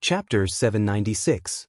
Chapter 796.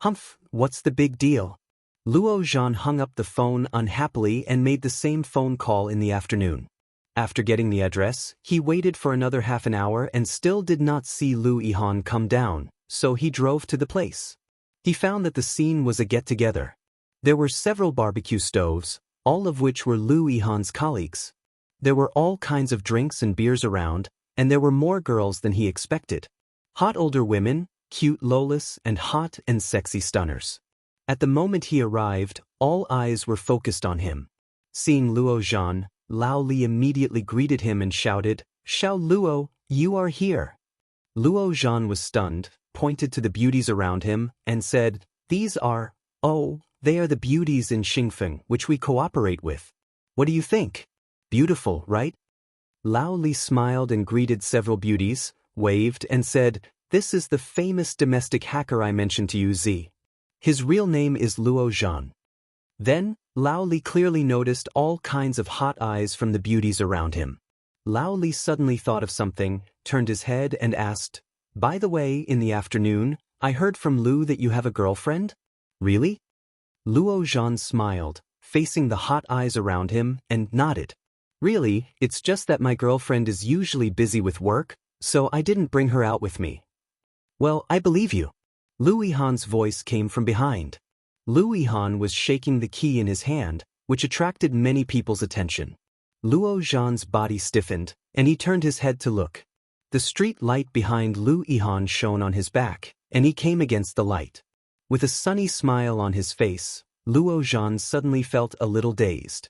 Humph, what's the big deal? Luo Zhan hung up the phone unhappily and made the same phone call in the afternoon. After getting the address, he waited for another half an hour and still did not see Lu Yihan come down, so he drove to the place. He found that the scene was a get-together. There were several barbecue stoves, all of which were Lu Yihan's colleagues. There were all kinds of drinks and beers around, and there were more girls than he expected. Hot older women, cute lolas, and hot and sexy stunners. At the moment he arrived, all eyes were focused on him. Seeing Luo Zhan, Lao Li immediately greeted him and shouted, "Xiao Luo, you are here." Luo Zhan was stunned, pointed to the beauties around him, and said, "These are, they are the beauties in Xingfeng which we cooperate with. What do you think? Beautiful, right?" Lao Li smiled and greeted several beauties, waved, and said, "This is the famous domestic hacker I mentioned to you, Z. His real name is Luo Zhan." Then, Lao Li clearly noticed all kinds of hot eyes from the beauties around him. Lao Li suddenly thought of something, turned his head and asked, "By the way, in the afternoon, I heard from Lu that you have a girlfriend? Really?" Luo Zhan smiled, facing the hot eyes around him, and nodded. "Really, it's just that my girlfriend is usually busy with work, so I didn't bring her out with me." "Well, I believe you." Lu Yihan's voice came from behind. Lu Yihan was shaking the key in his hand, which attracted many people's attention. Luo Zhan's body stiffened, and he turned his head to look. The street light behind Lu Yihan shone on his back, and he came against the light. With a sunny smile on his face, Luo Zhan suddenly felt a little dazed.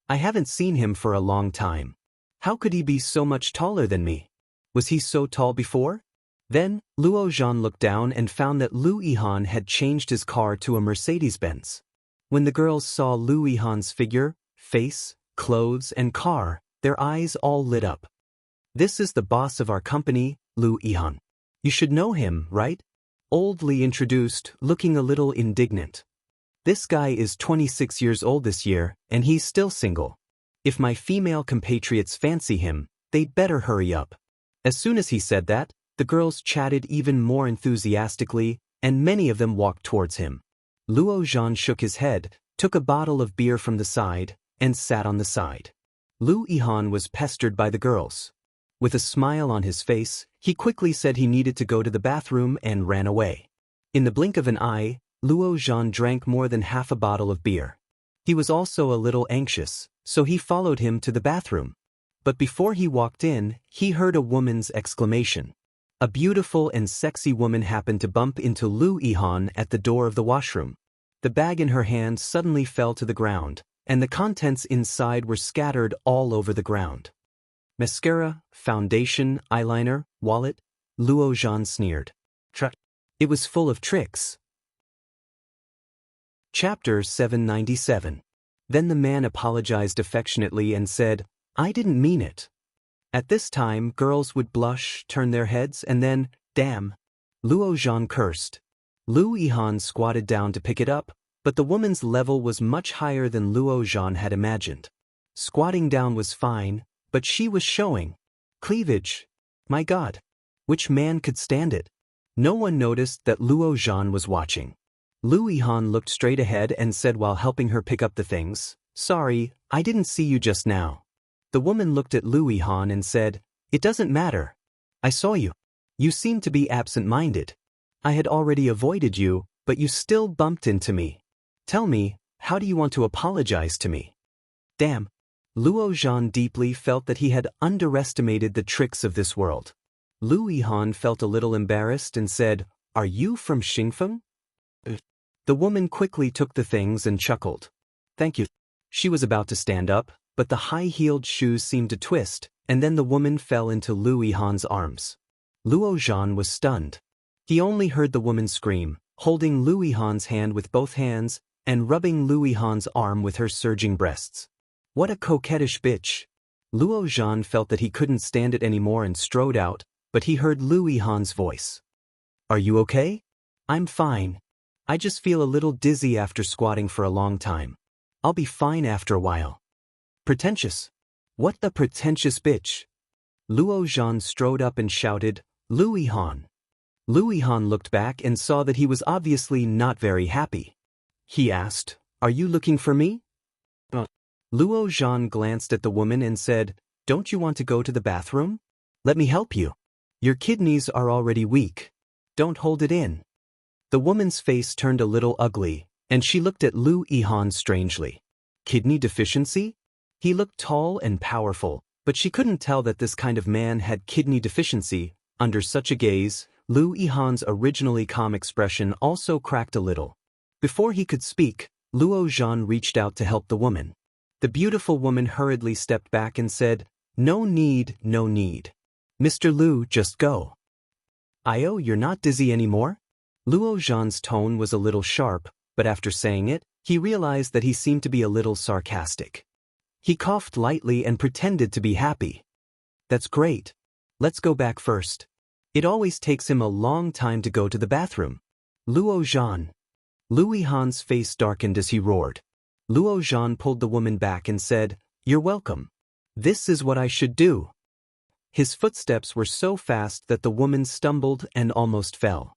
I haven't seen him for a long time. How could he be so much taller than me? Was he so tall before? Then, Luo Zhan looked down and found that Lu Yihan had changed his car to a Mercedes-Benz. When the girls saw Lu Yihan's figure, face, clothes, and car, their eyes all lit up. "This is the boss of our company, Lu Yihan. You should know him, right?" Old Li introduced, looking a little indignant. "This guy is 26 years old this year, and he's still single. If my female compatriots fancy him, they'd better hurry up." As soon as he said that, the girls chatted even more enthusiastically, and many of them walked towards him. Luo Zhan shook his head, took a bottle of beer from the side, and sat on the side. Lu Yihan was pestered by the girls. With a smile on his face, he quickly said he needed to go to the bathroom and ran away. In the blink of an eye, Luo Zhan drank more than half a bottle of beer. He was also a little anxious, so he followed him to the bathroom. But before he walked in, he heard a woman's exclamation. A beautiful and sexy woman happened to bump into Lu Yihan at the door of the washroom. The bag in her hand suddenly fell to the ground, and the contents inside were scattered all over the ground. "Mascara, foundation, eyeliner, wallet," Luo Zhan sneered. It was full of tricks. Chapter 797. Then the man apologized affectionately and said, "I didn't mean it." At this time, girls would blush, turn their heads, and then, "Damn!" Luo Zhan cursed. Lu Yihan squatted down to pick it up, but the woman's level was much higher than Luo Zhan had imagined. Squatting down was fine, but she was showing cleavage. My God! Which man could stand it? No one noticed that Luo Zhan was watching. Lu Yihan looked straight ahead and said while helping her pick up the things, "Sorry, I didn't see you just now." The woman looked at Lu Yihan and said, "It doesn't matter. I saw you. You seemed to be absent-minded. I had already avoided you, but you still bumped into me. Tell me, how do you want to apologize to me?" Damn! Luo Zhan deeply felt that he had underestimated the tricks of this world. Lu Yihan felt a little embarrassed and said, "Are you from Xingfeng?" The woman quickly took the things and chuckled. "Thank you." She was about to stand up, but the high-heeled shoes seemed to twist, and then the woman fell into Lu Yihan's arms. Luo Zhan was stunned. He only heard the woman scream, holding Lu Yihan's hand with both hands, and rubbing Lu Yihan's arm with her surging breasts. What a coquettish bitch! Luo Zhan felt that he couldn't stand it anymore and strode out, but he heard Lu Yihan's voice. "Are you okay?" "I'm fine. I just feel a little dizzy after squatting for a long time. I'll be fine after a while." Pretentious. What the pretentious bitch! Luo Zhan strode up and shouted, "Lu Yihan." Lu Yihan looked back and saw that he was obviously not very happy. He asked, "Are you looking for me?" Luo Zhan glanced at the woman and said, "Don't you want to go to the bathroom? Let me help you. Your kidneys are already weak. Don't hold it in." The woman's face turned a little ugly, and she looked at Lu Yihan strangely. Kidney deficiency? He looked tall and powerful, but she couldn't tell that this kind of man had kidney deficiency. Under such a gaze, Lu Yihan's originally calm expression also cracked a little. Before he could speak, Luo Zhan reached out to help the woman. The beautiful woman hurriedly stepped back and said, "No need, no need. Mr. Lu, just go." "Io, you're not dizzy anymore?" Luo Zhan's tone was a little sharp, but after saying it, he realized that he seemed to be a little sarcastic. He coughed lightly and pretended to be happy. "That's great. Let's go back first. It always takes him a long time to go to the bathroom." "Luo Zhan." Lu Yihan's face darkened as he roared. Luo Zhan pulled the woman back and said, "You're welcome. This is what I should do." His footsteps were so fast that the woman stumbled and almost fell.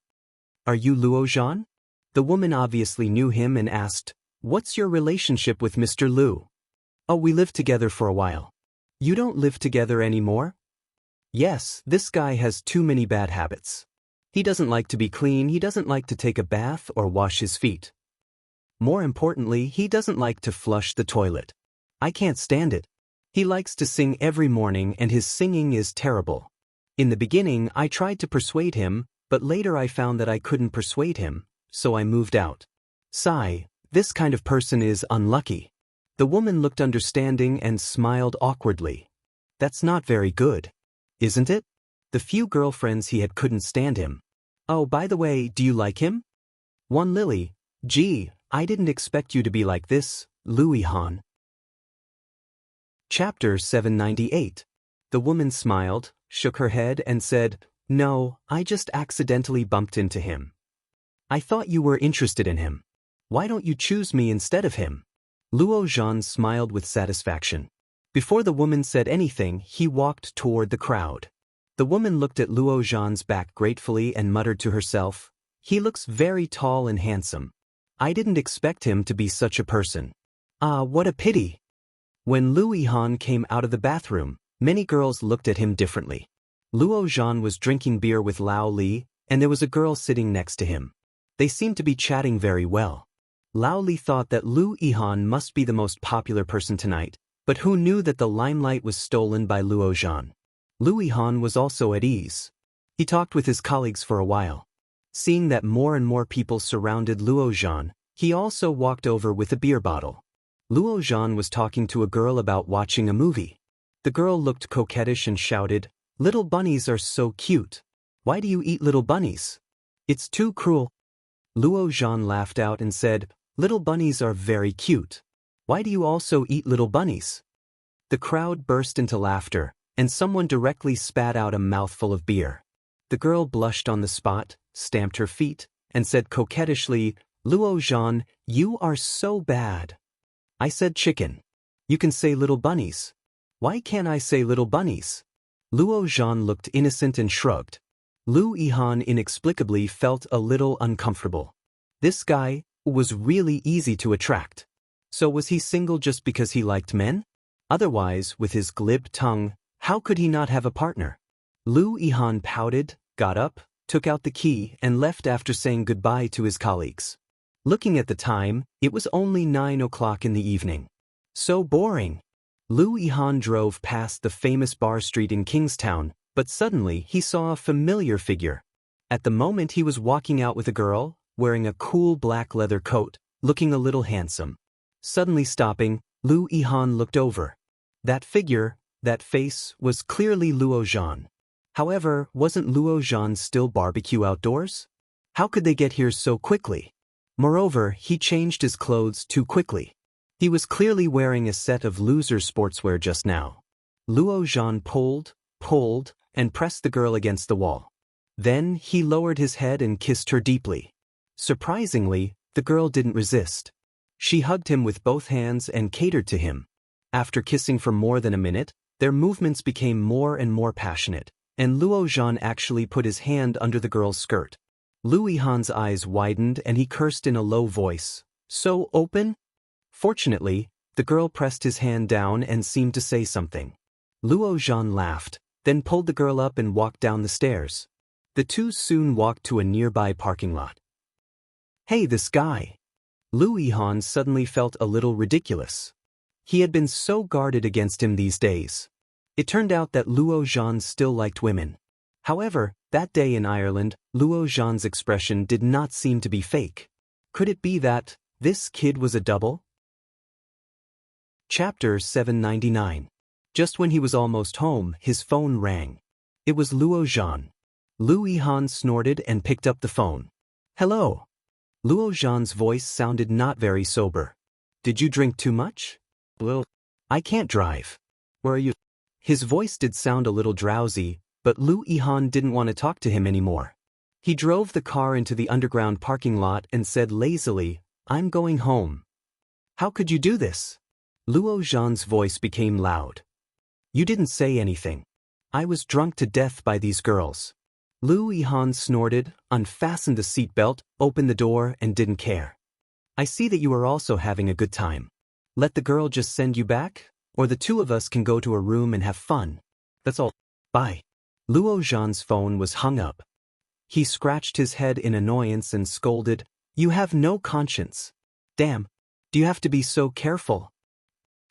"Are you Luo Zhan?" The woman obviously knew him and asked, "What's your relationship with Mr. Lu?" "Oh, we lived together for a while." "You don't live together anymore?" "Yes, this guy has too many bad habits. He doesn't like to be clean, he doesn't like to take a bath or wash his feet. More importantly, he doesn't like to flush the toilet. I can't stand it. He likes to sing every morning and his singing is terrible. In the beginning, I tried to persuade him, but later I found that I couldn't persuade him, so I moved out. Sigh, this kind of person is unlucky." The woman looked understanding and smiled awkwardly. "That's not very good, isn't it?" The few girlfriends he had couldn't stand him. "Oh, by the way, do you like him?" "One Lily. Gee, I didn't expect you to be like this, Lu Yihan." Chapter 798. The woman smiled, shook her head and said, "No, I just accidentally bumped into him. I thought you were interested in him. Why don't you choose me instead of him?" Luo Zhan smiled with satisfaction. Before the woman said anything, he walked toward the crowd. The woman looked at Luo Zhan's back gratefully and muttered to herself, "He looks very tall and handsome. I didn't expect him to be such a person. Ah, what a pity." When Lu Yihan came out of the bathroom, many girls looked at him differently. Luo Zhan was drinking beer with Lao Li, and there was a girl sitting next to him. They seemed to be chatting very well. Lao Li thought that Lu Yihan must be the most popular person tonight, but who knew that the limelight was stolen by Luo Zhan? Lu Yihan was also at ease. He talked with his colleagues for a while. Seeing that more and more people surrounded Luo Zhan, he also walked over with a beer bottle. Luo Zhan was talking to a girl about watching a movie. The girl looked coquettish and shouted, "Little bunnies are so cute. Why do you eat little bunnies? It's too cruel." Luo Zhan laughed out and said, "Little bunnies are very cute. Why do you also eat little bunnies?" The crowd burst into laughter, and someone directly spat out a mouthful of beer. The girl blushed on the spot, stamped her feet, and said coquettishly, "Luo Zhan, you are so bad. I said chicken. You can say little bunnies. Why can't I say little bunnies?" Luo Zhan looked innocent and shrugged. Lu Yihan inexplicably felt a little uncomfortable. This guy was really easy to attract. So was he single just because he liked men? Otherwise, with his glib tongue, how could he not have a partner? Lu Yihan pouted, got up, took out the key, and left after saying goodbye to his colleagues. Looking at the time, it was only 9 o'clock in the evening. So boring. Lu Yihan drove past the famous bar street in Kingstown, but suddenly he saw a familiar figure. At the moment he was walking out with a girl, wearing a cool black leather coat, looking a little handsome. Suddenly stopping, Lu Yihan looked over. That figure, that face, was clearly Luo Zhan. However, wasn't Luo Zhan still barbecue outdoors? How could they get here so quickly? Moreover, he changed his clothes too quickly. He was clearly wearing a set of loser sportswear just now. Luo Zhan pulled, and pressed the girl against the wall. Then he lowered his head and kissed her deeply. Surprisingly, the girl didn't resist. She hugged him with both hands and catered to him. After kissing for more than a minute, their movements became more and more passionate, and Luo Zhan actually put his hand under the girl's skirt. Lu Yihan's eyes widened and he cursed in a low voice. So open? Fortunately, the girl pressed his hand down and seemed to say something. Luo Zhan laughed, then pulled the girl up and walked down the stairs. The two soon walked to a nearby parking lot. Hey, this guy! Lu Yihan suddenly felt a little ridiculous. He had been so guarded against him these days. It turned out that Luo Zhan still liked women. However, that day in Ireland, Luo Zhan's expression did not seem to be fake. Could it be that this kid was a double? Chapter 799. Just when he was almost home, his phone rang. It was Luo Zhan. Lu Yihan snorted and picked up the phone. Hello. Luo Zhan's voice sounded not very sober. Did you drink too much? Well, I can't drive. Where are you? His voice did sound a little drowsy, but Lu Yihan didn't want to talk to him anymore. He drove the car into the underground parking lot and said lazily, I'm going home. How could you do this? Luo Zhan's voice became loud. You didn't say anything. I was drunk to death by these girls. Lu Yihan snorted, unfastened the seatbelt, opened the door, and didn't care. I see that you are also having a good time. Let the girl just send you back, or the two of us can go to a room and have fun. That's all. Bye. Luo Zhan's phone was hung up. He scratched his head in annoyance and scolded, You have no conscience. Damn. Do you have to be so careful?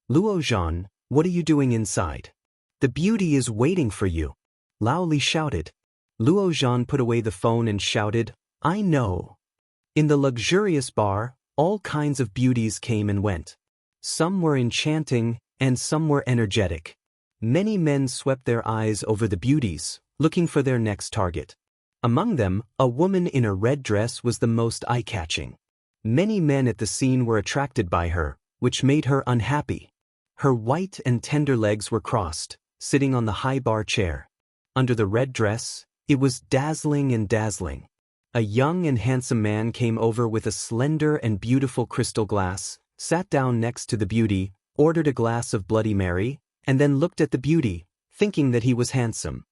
Luo Zhan, what are you doing inside? The beauty is waiting for you. Lao Li shouted. Luo Zhan put away the phone and shouted, I know. In the luxurious bar, all kinds of beauties came and went. Some were enchanting, and some were energetic. Many men swept their eyes over the beauties, looking for their next target. Among them, a woman in a red dress was the most eye-catching. Many men at the scene were attracted by her, which made her unhappy. Her white and tender legs were crossed, sitting on the high bar chair. Under the red dress, it was dazzling and dazzling. A young and handsome man came over with a slender and beautiful crystal glass, sat down next to the beauty, ordered a glass of Bloody Mary, and then looked at the beauty, thinking that he was handsome.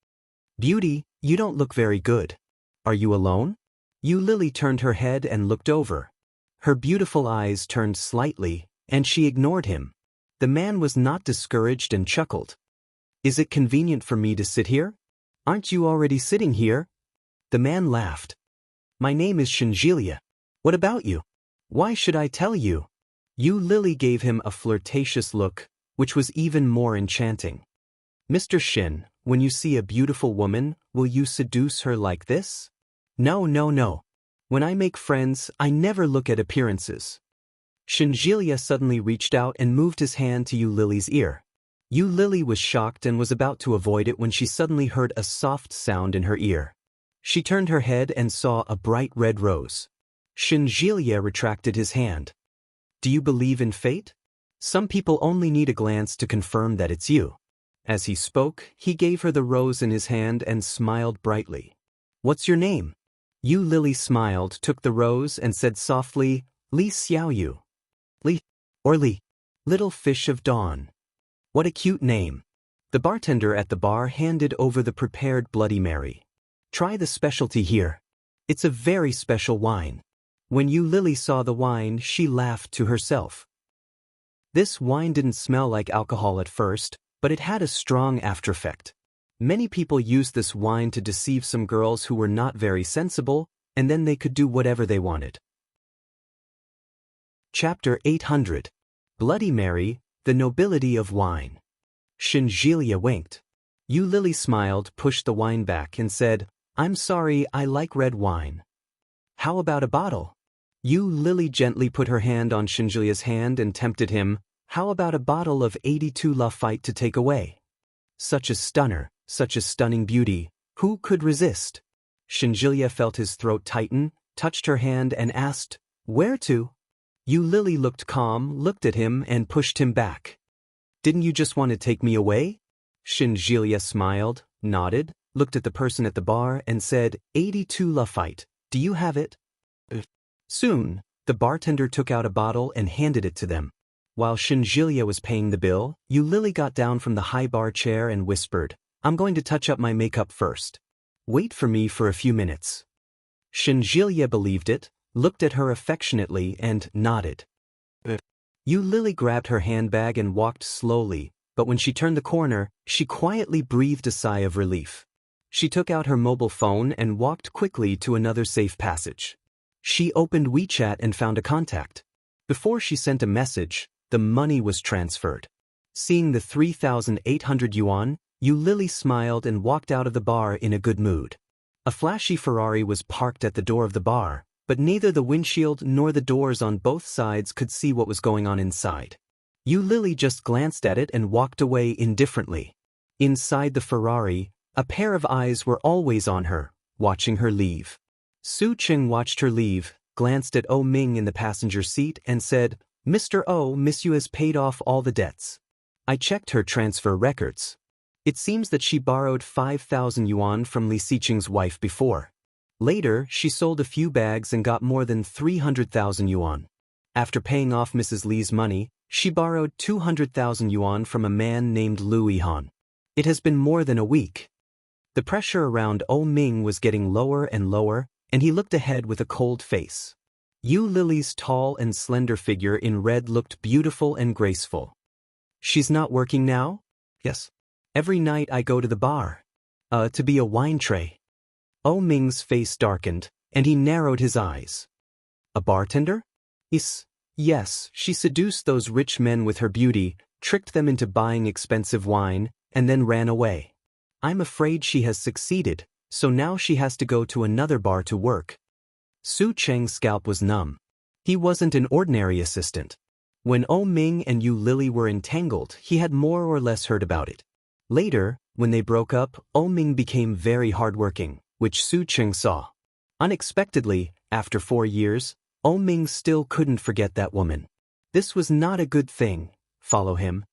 Beauty, you don't look very good. Are you alone? Yu Lily turned her head and looked over. Her beautiful eyes turned slightly, and she ignored him. The man was not discouraged and chuckled. Is it convenient for me to sit here? Aren't you already sitting here? The man laughed. My name is Shinjilia. What about you? Why should I tell you? Yu Lily gave him a flirtatious look, which was even more enchanting. Mr. Shin, when you see a beautiful woman, will you seduce her like this? No, no, no. When I make friends, I never look at appearances. Shinjilia suddenly reached out and moved his hand to Yu Lily's ear. Yu Lily was shocked and was about to avoid it when she suddenly heard a soft sound in her ear. She turned her head and saw a bright red rose. Shinjilia retracted his hand. Do you believe in fate? Some people only need a glance to confirm that it's you. As he spoke, he gave her the rose in his hand and smiled brightly. What's your name? Yu Lily smiled, took the rose, and said softly, Li Xiaoyu. Li, or Li, little fish of dawn. What a cute name. The bartender at the bar handed over the prepared Bloody Mary. Try the specialty here. It's a very special wine. When Yu Lily saw the wine, she laughed to herself. This wine didn't smell like alcohol at first, but it had a strong aftereffect. Many people used this wine to deceive some girls who were not very sensible, and then they could do whatever they wanted. Chapter 800. Bloody Mary, the Nobility of Wine. Shinjilia winked. Yu Lily smiled, pushed the wine back, and said, I'm sorry, I like red wine. How about a bottle? Yu Lily gently put her hand on Shinjilia's hand and tempted him. How about a bottle of 82 Lafite to take away? Such a stunner, such a stunning beauty. Who could resist? Shinjilia felt his throat tighten, touched her hand and asked, Where to? Yu Lily looked calm, looked at him and pushed him back. Didn't you just want to take me away? Shinjilia smiled, nodded, looked at the person at the bar and said, 82 Lafite, do you have it? Soon, the bartender took out a bottle and handed it to them. While Shinjilia was paying the bill, Yu Lily got down from the high bar chair and whispered, I'm going to touch up my makeup first. Wait for me for a few minutes. Shinjilya believed it, looked at her affectionately and nodded. Yu Lily grabbed her handbag and walked slowly, but when she turned the corner, she quietly breathed a sigh of relief. She took out her mobile phone and walked quickly to another safe passage. She opened WeChat and found a contact. Before she sent a message, the money was transferred. Seeing the 3,800 yuan, Yu Lily smiled and walked out of the bar in a good mood. A flashy Ferrari was parked at the door of the bar, but neither the windshield nor the doors on both sides could see what was going on inside. Yu Lily just glanced at it and walked away indifferently. Inside the Ferrari, a pair of eyes were always on her, watching her leave. Su Cheng watched her leave, glanced at O Ming in the passenger seat and said, "Mr. O, Miss Yu has paid off all the debts. I checked her transfer records. It seems that she borrowed 5,000 yuan from Li Xiqing's wife before. Later, she sold a few bags and got more than 300,000 yuan. After paying off Mrs. Li's money, she borrowed 200,000 yuan from a man named Lu Yihan. It has been more than a week." The pressure around O Ming was getting lower and lower, and he looked ahead with a cold face. Yu Lily's tall and slender figure in red looked beautiful and graceful. "She's not working now?" "Yes. Every night I go to the bar. To be a wine tray." O Ming's face darkened, and he narrowed his eyes. "A bartender?" Yes, she seduced those rich men with her beauty, tricked them into buying expensive wine, and then ran away. I'm afraid she has succeeded, so now she has to go to another bar to work." Su Cheng's scalp was numb. He wasn't an ordinary assistant. When O Ming and Yu Lily were entangled, he had more or less heard about it. Later, when they broke up, O Ming became very hardworking, which Su Cheng saw. Unexpectedly, after 4 years, O Ming still couldn't forget that woman. This was not a good thing. Follow him.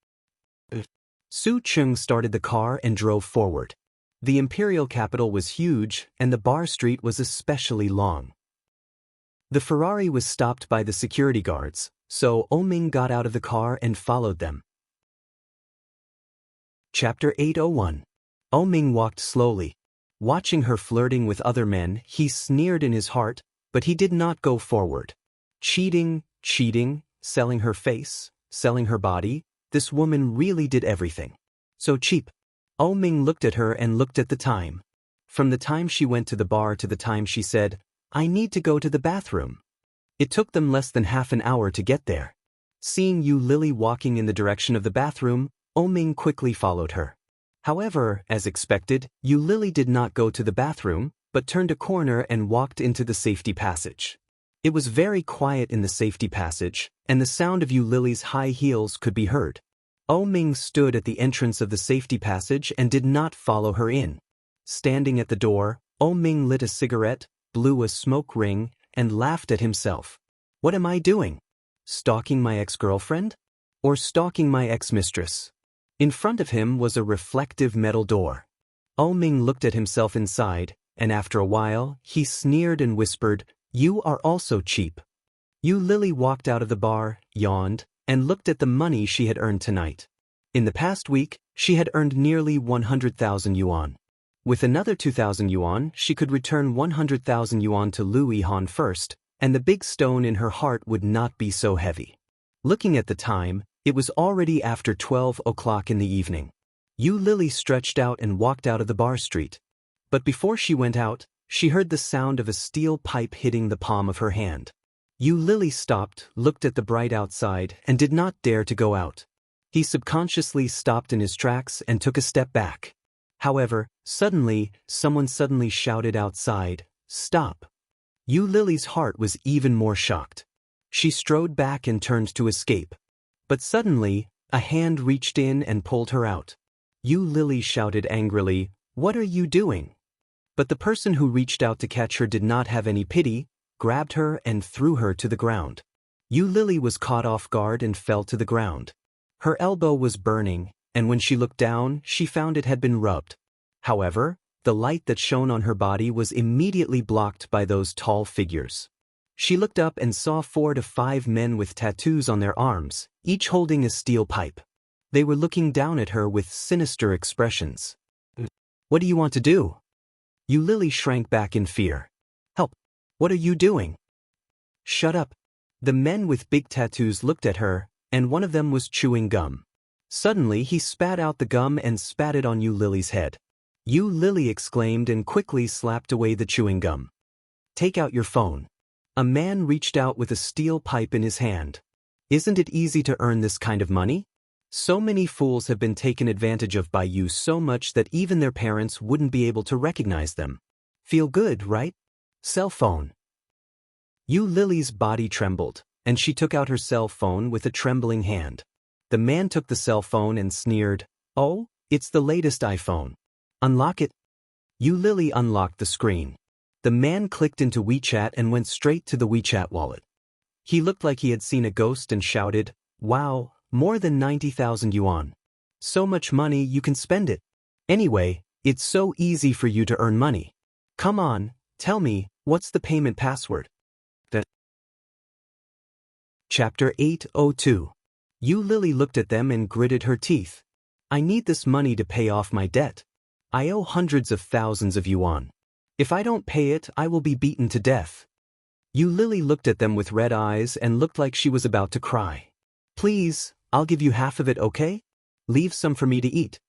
Su Cheng started the car and drove forward. The imperial capital was huge, and the bar street was especially long. The Ferrari was stopped by the security guards, so O Ming got out of the car and followed them. Chapter 801. O Ming walked slowly. Watching her flirting with other men, he sneered in his heart, but he did not go forward. Cheating, selling her face, selling her body, this woman really did everything. So cheap. O Ming looked at her and looked at the time. From the time she went to the bar to the time she said, "I need to go to the bathroom." It took them less than half an hour to get there. Seeing Yu Lily walking in the direction of the bathroom, O Ming quickly followed her. However, as expected, Yu Lily did not go to the bathroom, but turned a corner and walked into the safety passage. It was very quiet in the safety passage, and the sound of Yu Lily's high heels could be heard. O Ming stood at the entrance of the safety passage and did not follow her in. Standing at the door, O Ming lit a cigarette, blew a smoke ring, and laughed at himself. What am I doing? Stalking my ex-girlfriend? Or stalking my ex-mistress? In front of him was a reflective metal door. O Ming looked at himself inside, and after a while, he sneered and whispered, "You are also cheap." Yu Lily walked out of the bar, yawned, and looked at the money she had earned tonight. In the past week, she had earned nearly 100,000 yuan. With another 2,000 yuan, she could return 100,000 yuan to Lu Yihan first, and the big stone in her heart would not be so heavy. Looking at the time, it was already after 12 o'clock in the evening. Yu Lily stretched out and walked out of the bar street. But before she went out, she heard the sound of a steel pipe hitting the palm of her hand. Yu Lily stopped, looked at the bright outside, and did not dare to go out. He subconsciously stopped in his tracks and took a step back. However, someone suddenly shouted outside, "Stop!" Yu Lily's heart was even more shocked. She strode back and turned to escape. But suddenly, a hand reached in and pulled her out. Yu Lily shouted angrily, "What are you doing?" But the person who reached out to catch her did not have any pity, grabbed her and threw her to the ground. Yu Lily was caught off guard and fell to the ground. Her elbow was burning, and when she looked down, she found it had been rubbed. However, the light that shone on her body was immediately blocked by those tall figures. She looked up and saw 4 to 5 men with tattoos on their arms, each holding a steel pipe. They were looking down at her with sinister expressions. What do you want to do? Yu Lily shrank back in fear. Help! What are you doing? Shut up. The men with big tattoos looked at her, and one of them was chewing gum. Suddenly he spat out the gum and spat it on Yu Lily's head. Yu Lily exclaimed and quickly slapped away the chewing gum. Take out your phone. A man reached out with a steel pipe in his hand. Isn't it easy to earn this kind of money? So many fools have been taken advantage of by you so much that even their parents wouldn't be able to recognize them. Feel good, right? Cell phone. Yu Lily's body trembled, and she took out her cell phone with a trembling hand. The man took the cell phone and sneered, "Oh, it's the latest iPhone. Unlock it." Yu Lily unlocked the screen. The man clicked into WeChat and went straight to the WeChat wallet. He looked like he had seen a ghost and shouted, "Wow, more than 90,000 yuan. So much money you can spend it. Anyway, it's so easy for you to earn money. Come on, tell me, what's the payment password?" Chapter 802. Yu Lily looked at them and gritted her teeth. I need this money to pay off my debt. I owe hundreds of thousands of yuan. If I don't pay it, I will be beaten to death. Yu Lily looked at them with red eyes and looked like she was about to cry. Please, I'll give you half of it, okay? Leave some for me to eat.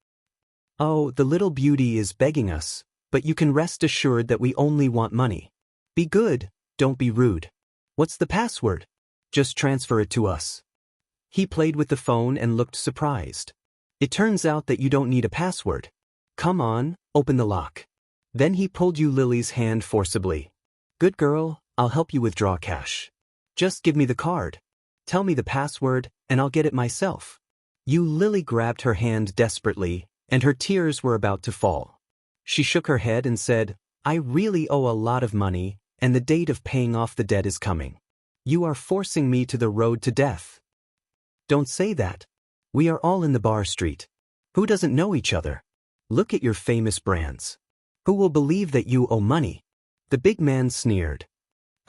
Oh, the little beauty is begging us, but you can rest assured that we only want money. Be good, don't be rude. What's the password? Just transfer it to us. He played with the phone and looked surprised. It turns out that you don't need a password. Come on, open the lock. Then he pulled Yu Lily's hand forcibly. Good girl, I'll help you withdraw cash. Just give me the card. Tell me the password, and I'll get it myself. Yu Lily grabbed her hand desperately, and her tears were about to fall. She shook her head and said, I really owe a lot of money, and the date of paying off the debt is coming. You are forcing me to the road to death. Don't say that. We are all in the bar street. Who doesn't know each other? Look at your famous brands. Who will believe that you owe money? The big man sneered.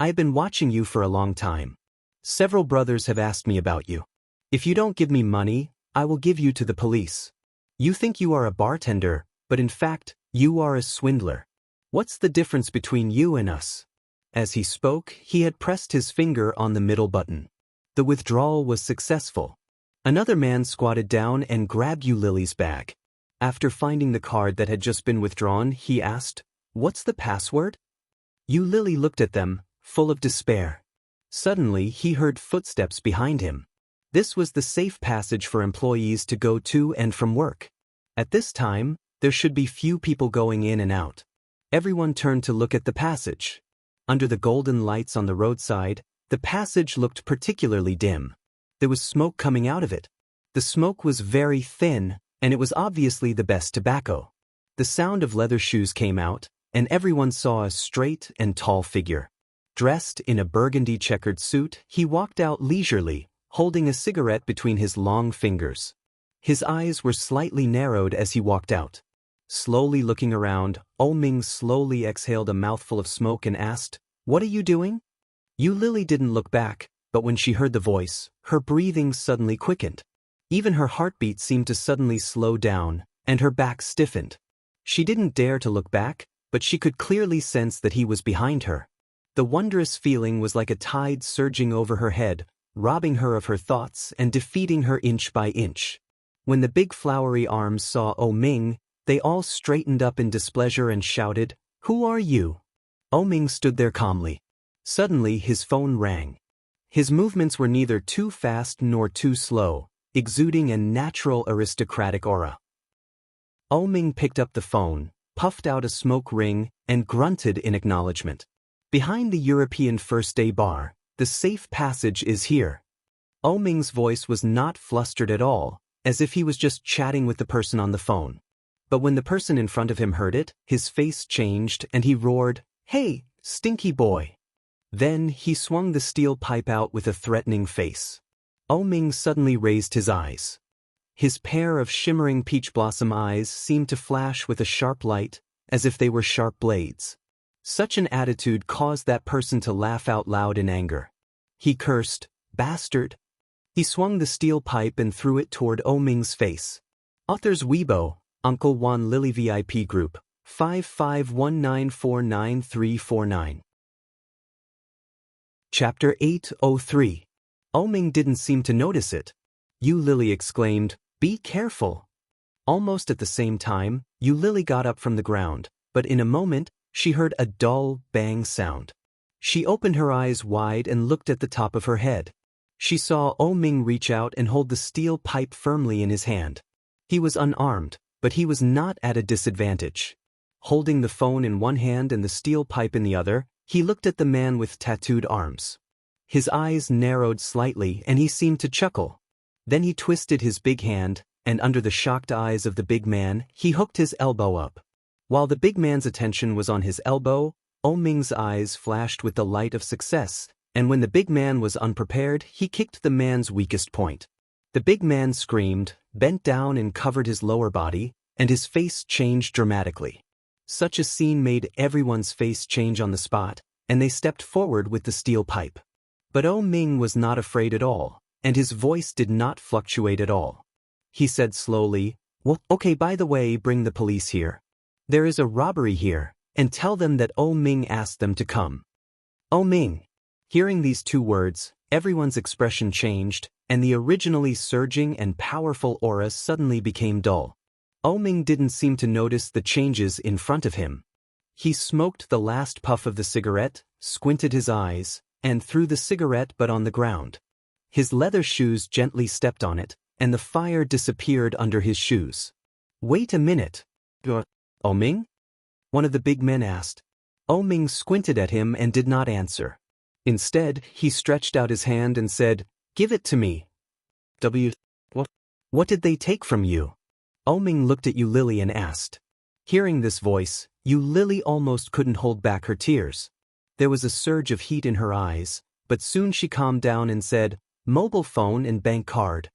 I have been watching you for a long time. Several brothers have asked me about you. If you don't give me money, I will give you to the police. You think you are a bartender, but in fact, you are a swindler. What's the difference between you and us? As he spoke, he had pressed his finger on the middle button. The withdrawal was successful. Another man squatted down and grabbed Yu Lily's bag. After finding the card that had just been withdrawn, he asked, What's the password? Yu Lily looked at them, full of despair. Suddenly, he heard footsteps behind him. This was the safe passage for employees to go to and from work. At this time, there should be few people going in and out. Everyone turned to look at the passage. Under the golden lights on the roadside, the passage looked particularly dim. There was smoke coming out of it. The smoke was very thin, and it was obviously the best tobacco. The sound of leather shoes came out, and everyone saw a straight and tall figure. Dressed in a burgundy checkered suit, he walked out leisurely, holding a cigarette between his long fingers. His eyes were slightly narrowed as he walked out. Slowly looking around, Ming slowly exhaled a mouthful of smoke and asked, What are you doing? Yu Lily didn't look back, but when she heard the voice, her breathing suddenly quickened. Even her heartbeat seemed to suddenly slow down, and her back stiffened. She didn't dare to look back, but she could clearly sense that he was behind her. The wondrous feeling was like a tide surging over her head, robbing her of her thoughts and defeating her inch by inch. When the big flowery arms saw Ming, they all straightened up in displeasure and shouted, Who are you? Ming stood there calmly. Suddenly his phone rang. His movements were neither too fast nor too slow, exuding a natural aristocratic aura. Ming picked up the phone, puffed out a smoke ring, and grunted in acknowledgement. Behind the European first-day bar, the safe passage is here. Ming's voice was not flustered at all, as if he was just chatting with the person on the phone. But when the person in front of him heard it, his face changed and he roared, Hey, stinky boy! Then he swung the steel pipe out with a threatening face. Ming suddenly raised his eyes. His pair of shimmering peach blossom eyes seemed to flash with a sharp light, as if they were sharp blades. Such an attitude caused that person to laugh out loud in anger. He cursed, Bastard! He swung the steel pipe and threw it toward Ming's face. Authors Weibo, Uncle Wan Lily VIP Group, 5519493949. Chapter 803. Ming didn't seem to notice it. Lily exclaimed, "Be careful." Almost at the same time, Lily got up from the ground, but in a moment, she heard a dull bang sound. She opened her eyes wide and looked at the top of her head. She saw Ming reach out and hold the steel pipe firmly in his hand. He was unarmed, but he was not at a disadvantage. Holding the phone in one hand and the steel pipe in the other, he looked at the man with tattooed arms. His eyes narrowed slightly and he seemed to chuckle. Then he twisted his big hand, and under the shocked eyes of the big man, he hooked his elbow up. While the big man's attention was on his elbow, Ming's eyes flashed with the light of success, and when the big man was unprepared, he kicked the man's weakest point. The big man screamed, bent down and covered his lower body, and his face changed dramatically. Such a scene made everyone's face change on the spot, and they stepped forward with the steel pipe. But Ming was not afraid at all, and his voice did not fluctuate at all. He said slowly, "Well, okay, by the way, bring the police here. There is a robbery here, and tell them that Ming asked them to come." Ming. Hearing these two words, everyone's expression changed, and the originally surging and powerful aura suddenly became dull. Ming didn't seem to notice the changes in front of him. He smoked the last puff of the cigarette, squinted his eyes, and threw the cigarette butt on the ground. His leather shoes gently stepped on it, and the fire disappeared under his shoes. "Wait a minute. Ming?" one of the big men asked. Ming squinted at him and did not answer. Instead, he stretched out his hand and said, "Give it to me." What did they take from you?" Ming looked at Lily and asked. Hearing this voice, Lily almost couldn't hold back her tears. There was a surge of heat in her eyes, but soon she calmed down and said, "Mobile phone and bank card."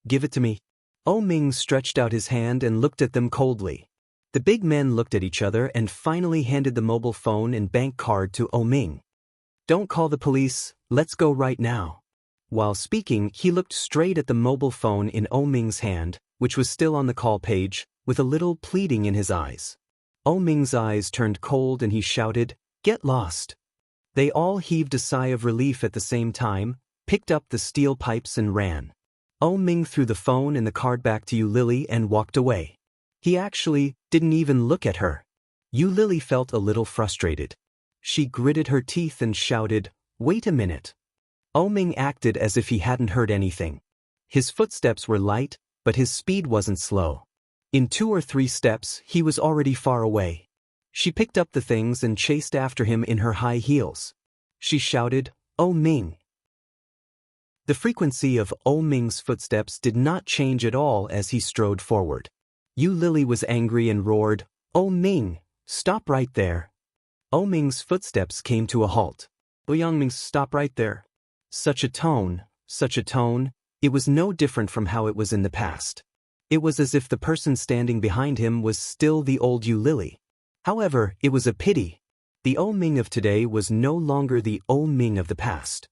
"Give it to me." Ming stretched out his hand and looked at them coldly. The big men looked at each other and finally handed the mobile phone and bank card to Ming. "Don't call the police, let's go right now." While speaking, he looked straight at the mobile phone in Ming's hand, which was still on the call page, with a little pleading in his eyes. Ming's eyes turned cold and he shouted, "Get lost." They all heaved a sigh of relief at the same time, picked up the steel pipes and ran. Ming threw the phone and the card back to Lily and walked away. He actually didn't even look at her. Lily felt a little frustrated. She gritted her teeth and shouted, "Wait a minute." Ming acted as if he hadn't heard anything. His footsteps were light, but his speed wasn't slow. In 2 or 3 steps, he was already far away. She picked up the things and chased after him in her high heels. She shouted, Ming." The frequency of Ming's footsteps did not change at all as he strode forward. Lily was angry and roared, Ming, stop right there." Ming's footsteps came to a halt. "Young Ming, stop right there." Such a tone, it was no different from how it was in the past. It was as if the person standing behind him was still the old Lily. However, it was a pity. The Ming of today was no longer the Ming of the past.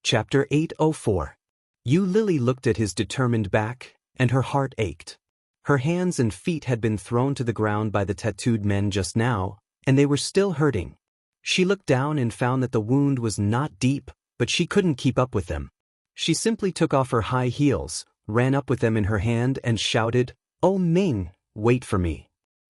Chapter 804. Lily looked at his determined back, and her heart ached. Her hands and feet had been thrown to the ground by the tattooed men just now, and they were still hurting. She looked down and found that the wound was not deep, but she couldn't keep up with them. She simply took off her high heels, ran up with them in her hand and shouted, Ming, wait for me."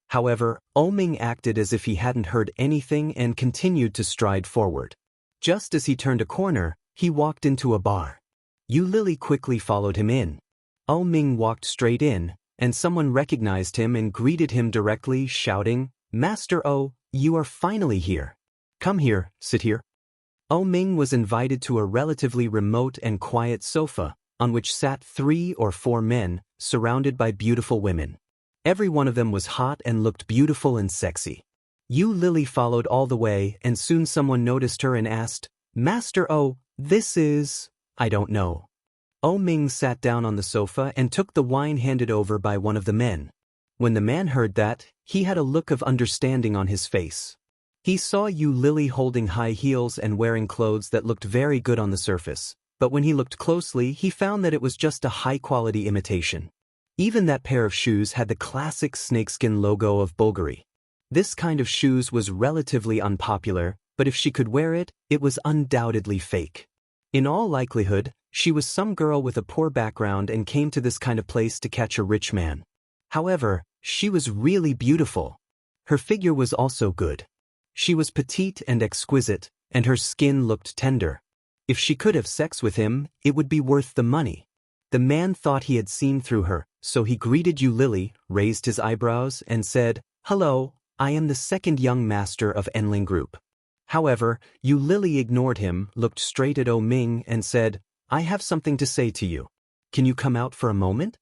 However, Ming acted as if he hadn't heard anything and continued to stride forward. Just as he turned a corner, he walked into a bar. Lily quickly followed him in. Ming walked straight in, and someone recognized him and greeted him directly, shouting, "Master O, you are finally here. Come here, sit here." Ming was invited to a relatively remote and quiet sofa, on which sat 3 or 4 men, surrounded by beautiful women. Every one of them was hot and looked beautiful and sexy. Lily followed all the way, and soon someone noticed her and asked, "Master O, this is—" "I don't know." Ming sat down on the sofa and took the wine handed over by one of the men. When the man heard that, he had a look of understanding on his face. He saw Lily holding high heels and wearing clothes that looked very good on the surface, but when he looked closely he found that it was just a high-quality imitation. Even that pair of shoes had the classic snakeskin logo of Bulgari. This kind of shoes was relatively unpopular, but if she could wear it, it was undoubtedly fake. In all likelihood, she was some girl with a poor background and came to this kind of place to catch a rich man. However, she was really beautiful. Her figure was also good. She was petite and exquisite, and her skin looked tender. If she could have sex with him, it would be worth the money. The man thought he had seen through her, so he greeted you Lily, raised his eyebrows, and said, "Hello, I am the second young master of Enling Group." However, Yu Lily ignored him, looked straight at O Ming, and said, "I have something to say to you. Can you come out for a moment?"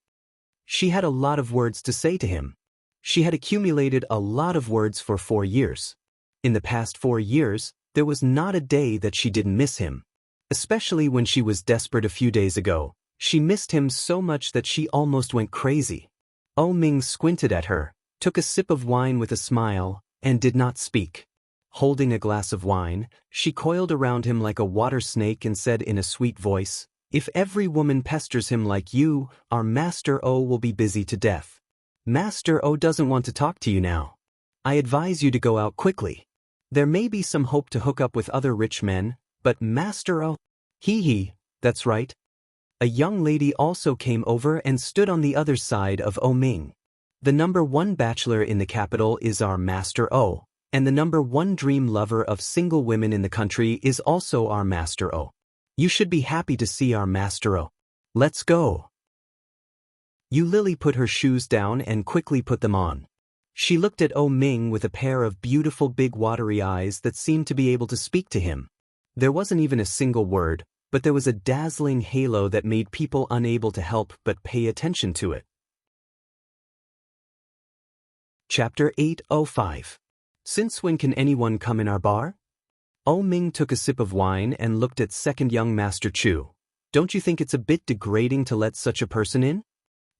She had a lot of words to say to him. She had accumulated a lot of words for 4 years. In the past 4 years, there was not a day that she didn't miss him. Especially when she was desperate a few days ago, she missed him so much that she almost went crazy. O Ming squinted at her, took a sip of wine with a smile, and did not speak. Holding a glass of wine, she coiled around him like a water snake and said in a sweet voice, "If every woman pesters him like you, our Master O will be busy to death. Master O doesn't want to talk to you now. I advise you to go out quickly. There may be some hope to hook up with other rich men, but Master O..." Hee, that's right. A young lady also came over and stood on the other side of O Ming. The number 1 bachelor in the capital is our Master O, and the number 1 dream lover of single women in the country is also our Master O. You should be happy to see our Master O. Let's go. Yu Lily put her shoes down and quickly put them on. She looked at O Ming with a pair of beautiful big watery eyes that seemed to be able to speak to him. There wasn't even a single word, but there was a dazzling halo that made people unable to help but pay attention to it. Chapter 805. Since when can anyone come in our bar? O Ming took a sip of wine and looked at second young Master Chu. Don't you think it's a bit degrading to let such a person in?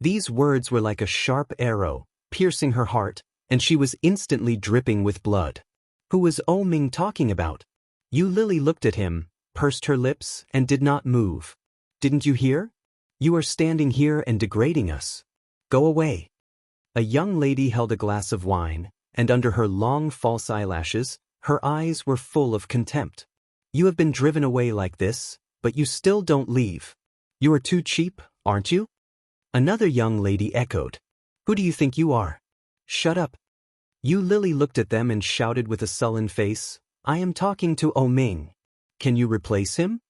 These words were like a sharp arrow, piercing her heart, and she was instantly dripping with blood. Who was O Ming talking about? Yu Lily looked at him, pursed her lips, and did not move. Didn't you hear? You are standing here and degrading us. Go away. A young lady held a glass of wine, and under her long false eyelashes, her eyes were full of contempt. You have been driven away like this, but you still don't leave. You are too cheap, aren't you? Another young lady echoed. Who do you think you are? Shut up. Yu Lily looked at them and shouted with a sullen face, I am talking to O Ming. Can you replace him?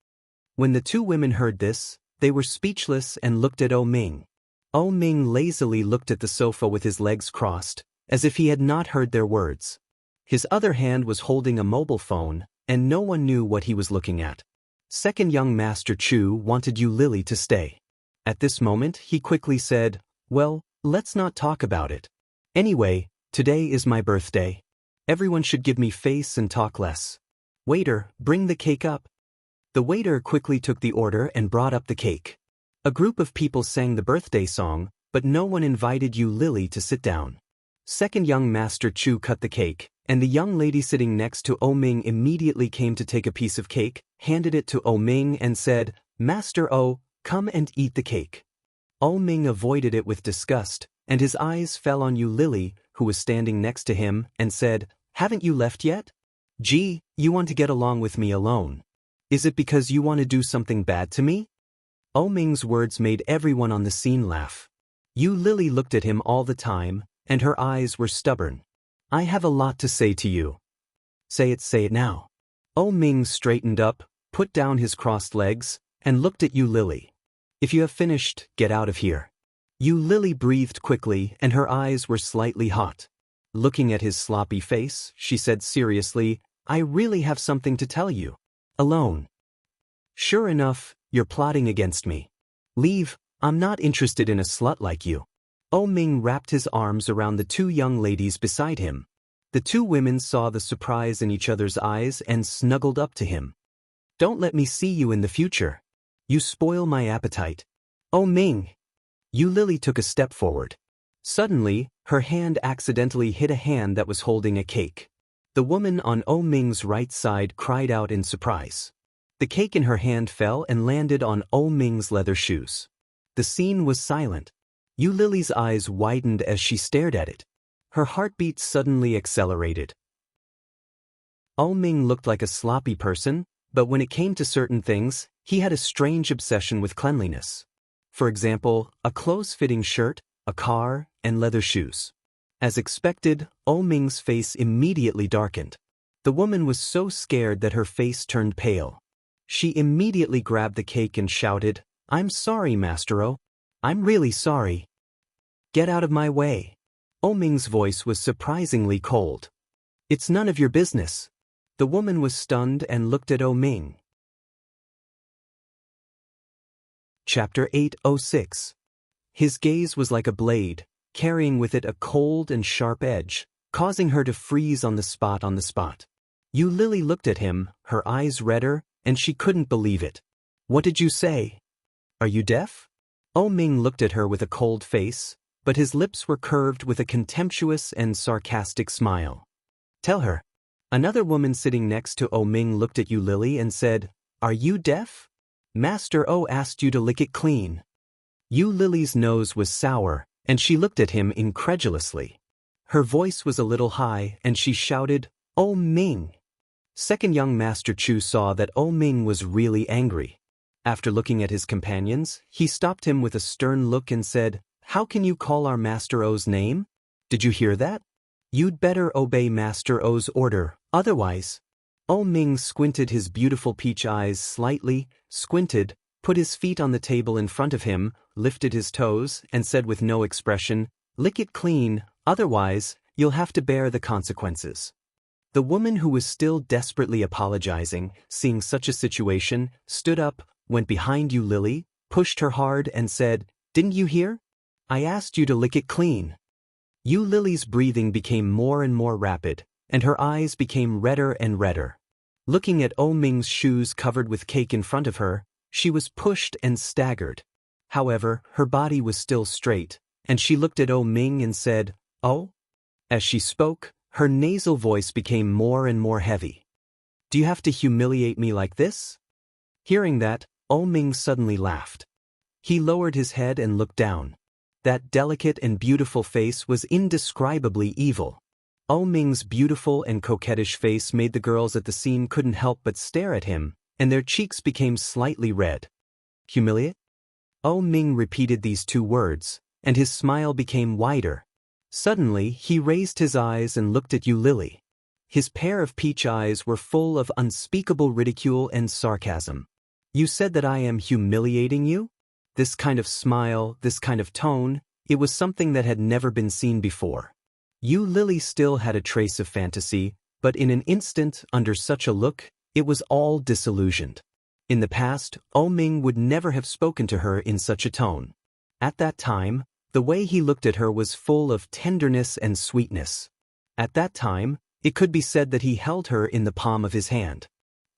When the 2 women heard this, they were speechless and looked at O Ming. O Ming lazily looked at the sofa with his legs crossed, as if he had not heard their words. His other hand was holding a mobile phone, and no one knew what he was looking at. Second young Master Chu wanted Yu Lily to stay. At this moment, he quickly said, well, let's not talk about it. Anyway, today is my birthday. Everyone should give me face and talk less. Waiter, bring the cake up. The waiter quickly took the order and brought up the cake. A group of people sang the birthday song, but no one invited Yu Lily to sit down. Second young Master Chu cut the cake, and the young lady sitting next to O Ming immediately came to take a piece of cake, handed it to O Ming and said, Master O, come and eat the cake. O Ming avoided it with disgust, and his eyes fell on Yu Lily, who was standing next to him, and said, haven't you left yet? Gee, you want to get along with me alone. Is it because you want to do something bad to me? O Ming's words made everyone on the scene laugh. Yu Lily looked at him all the time, and her eyes were stubborn. I have a lot to say to you. Say it now. O Ming straightened up, put down his crossed legs, and looked at Yu Lily. If you have finished, get out of here. Yu Lily breathed quickly, and her eyes were slightly hot. Looking at his sloppy face, she said seriously, I really have something to tell you. Alone. Sure enough, you're plotting against me. Leave, I'm not interested in a slut like you. O Ming wrapped his arms around the 2 young ladies beside him. The 2 women saw the surprise in each other's eyes and snuggled up to him. Don't let me see you in the future. You spoil my appetite. O Ming. Yu Lily took a step forward. Suddenly, her hand accidentally hit a hand that was holding a cake. The woman on O Ming's right side cried out in surprise. The cake in her hand fell and landed on O Ming's leather shoes. The scene was silent. Yu Lily's eyes widened as she stared at it. Her heartbeat suddenly accelerated. Ming looked like a sloppy person, but when it came to certain things, he had a strange obsession with cleanliness. For example, a close-fitting shirt, a car, and leather shoes. As expected, Ming's face immediately darkened. The woman was so scared that her face turned pale. She immediately grabbed the cake and shouted, "I'm sorry, Master O. I'm really sorry. Get out of my way." Ming's voice was surprisingly cold. "It's none of your business." The woman was stunned and looked at Ming. Chapter 806. His gaze was like a blade, carrying with it a cold and sharp edge, causing her to freeze on the spot. Yu Lily looked at him, her eyes redder, and she couldn't believe it. "What did you say? Are you deaf?" Ming looked at her with a cold face, but his lips were curved with a contemptuous and sarcastic smile. "Tell her." Another woman sitting next to Ming looked at Yu Lily and said, "Are you deaf? Master O asked you to lick it clean." Yu Lily's nose was sour, and she looked at him incredulously. Her voice was a little high, and she shouted, Ming." Second young Master Chu saw that Ming was really angry. After looking at his companions, he stopped him with a stern look and said, "How can you call our Master O's name? Did you hear that? You'd better obey Master O's order, otherwise." Ming squinted his beautiful peach eyes slightly, put his feet on the table in front of him, lifted his toes, and said with no expression, "Lick it clean, otherwise, you'll have to bear the consequences." The woman who was still desperately apologizing, seeing such a situation, stood up, went behind Yu Lily, pushed her hard and said, "Didn't you hear? I asked you to lick it clean." Yu Lily's breathing became more and more rapid, and her eyes became redder and redder. Looking at Ming's shoes covered with cake in front of her, she was pushed and staggered. However, her body was still straight, and she looked at Ming and said, "Oh?" As she spoke, her nasal voice became more and more heavy. "Do you have to humiliate me like this?" Hearing that, Ming suddenly laughed. He lowered his head and looked down. That delicate and beautiful face was indescribably evil. Ming's beautiful and coquettish face made the girls at the scene couldn't help but stare at him, and their cheeks became slightly red. "Humiliate?" Ming repeated these two words, and his smile became wider. Suddenly, he raised his eyes and looked at Yu Lily. His pair of peach eyes were full of unspeakable ridicule and sarcasm. "You said that I am humiliating you?" This kind of smile, this kind of tone, it was something that had never been seen before. Yu Lily still had a trace of fantasy, but in an instant, under such a look, it was all disillusioned. In the past, Ming would never have spoken to her in such a tone. At that time, the way he looked at her was full of tenderness and sweetness. At that time, it could be said that he held her in the palm of his hand.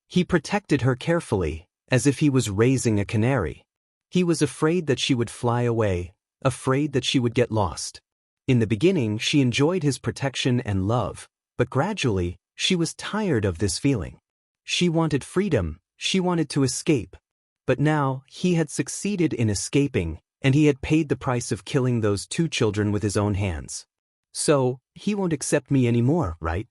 He protected her carefully, as if he was raising a canary. He was afraid that she would fly away, afraid that she would get lost. In the beginning, she enjoyed his protection and love, but gradually, she was tired of this feeling. She wanted freedom, she wanted to escape. But now, he had succeeded in escaping, and he had paid the price of killing those two children with his own hands. So, he won't accept me anymore, right?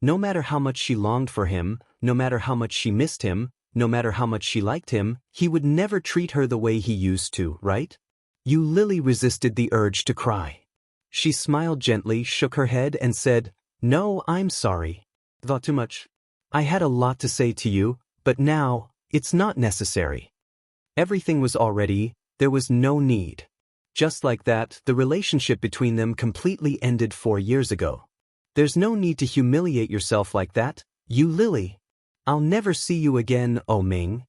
No matter how much she longed for him, no matter how much she missed him, no matter how much she liked him, he would never treat her the way he used to, right? Yu Lily resisted the urge to cry. She smiled gently, shook her head, and said, "No, I'm sorry. Thought too much. I had a lot to say to you, but now, it's not necessary." Everything was all ready, there was no need. Just like that, the relationship between them completely ended 4 years ago. There's no need to humiliate yourself like that, Yu Lily. I'll never see you again, Ming.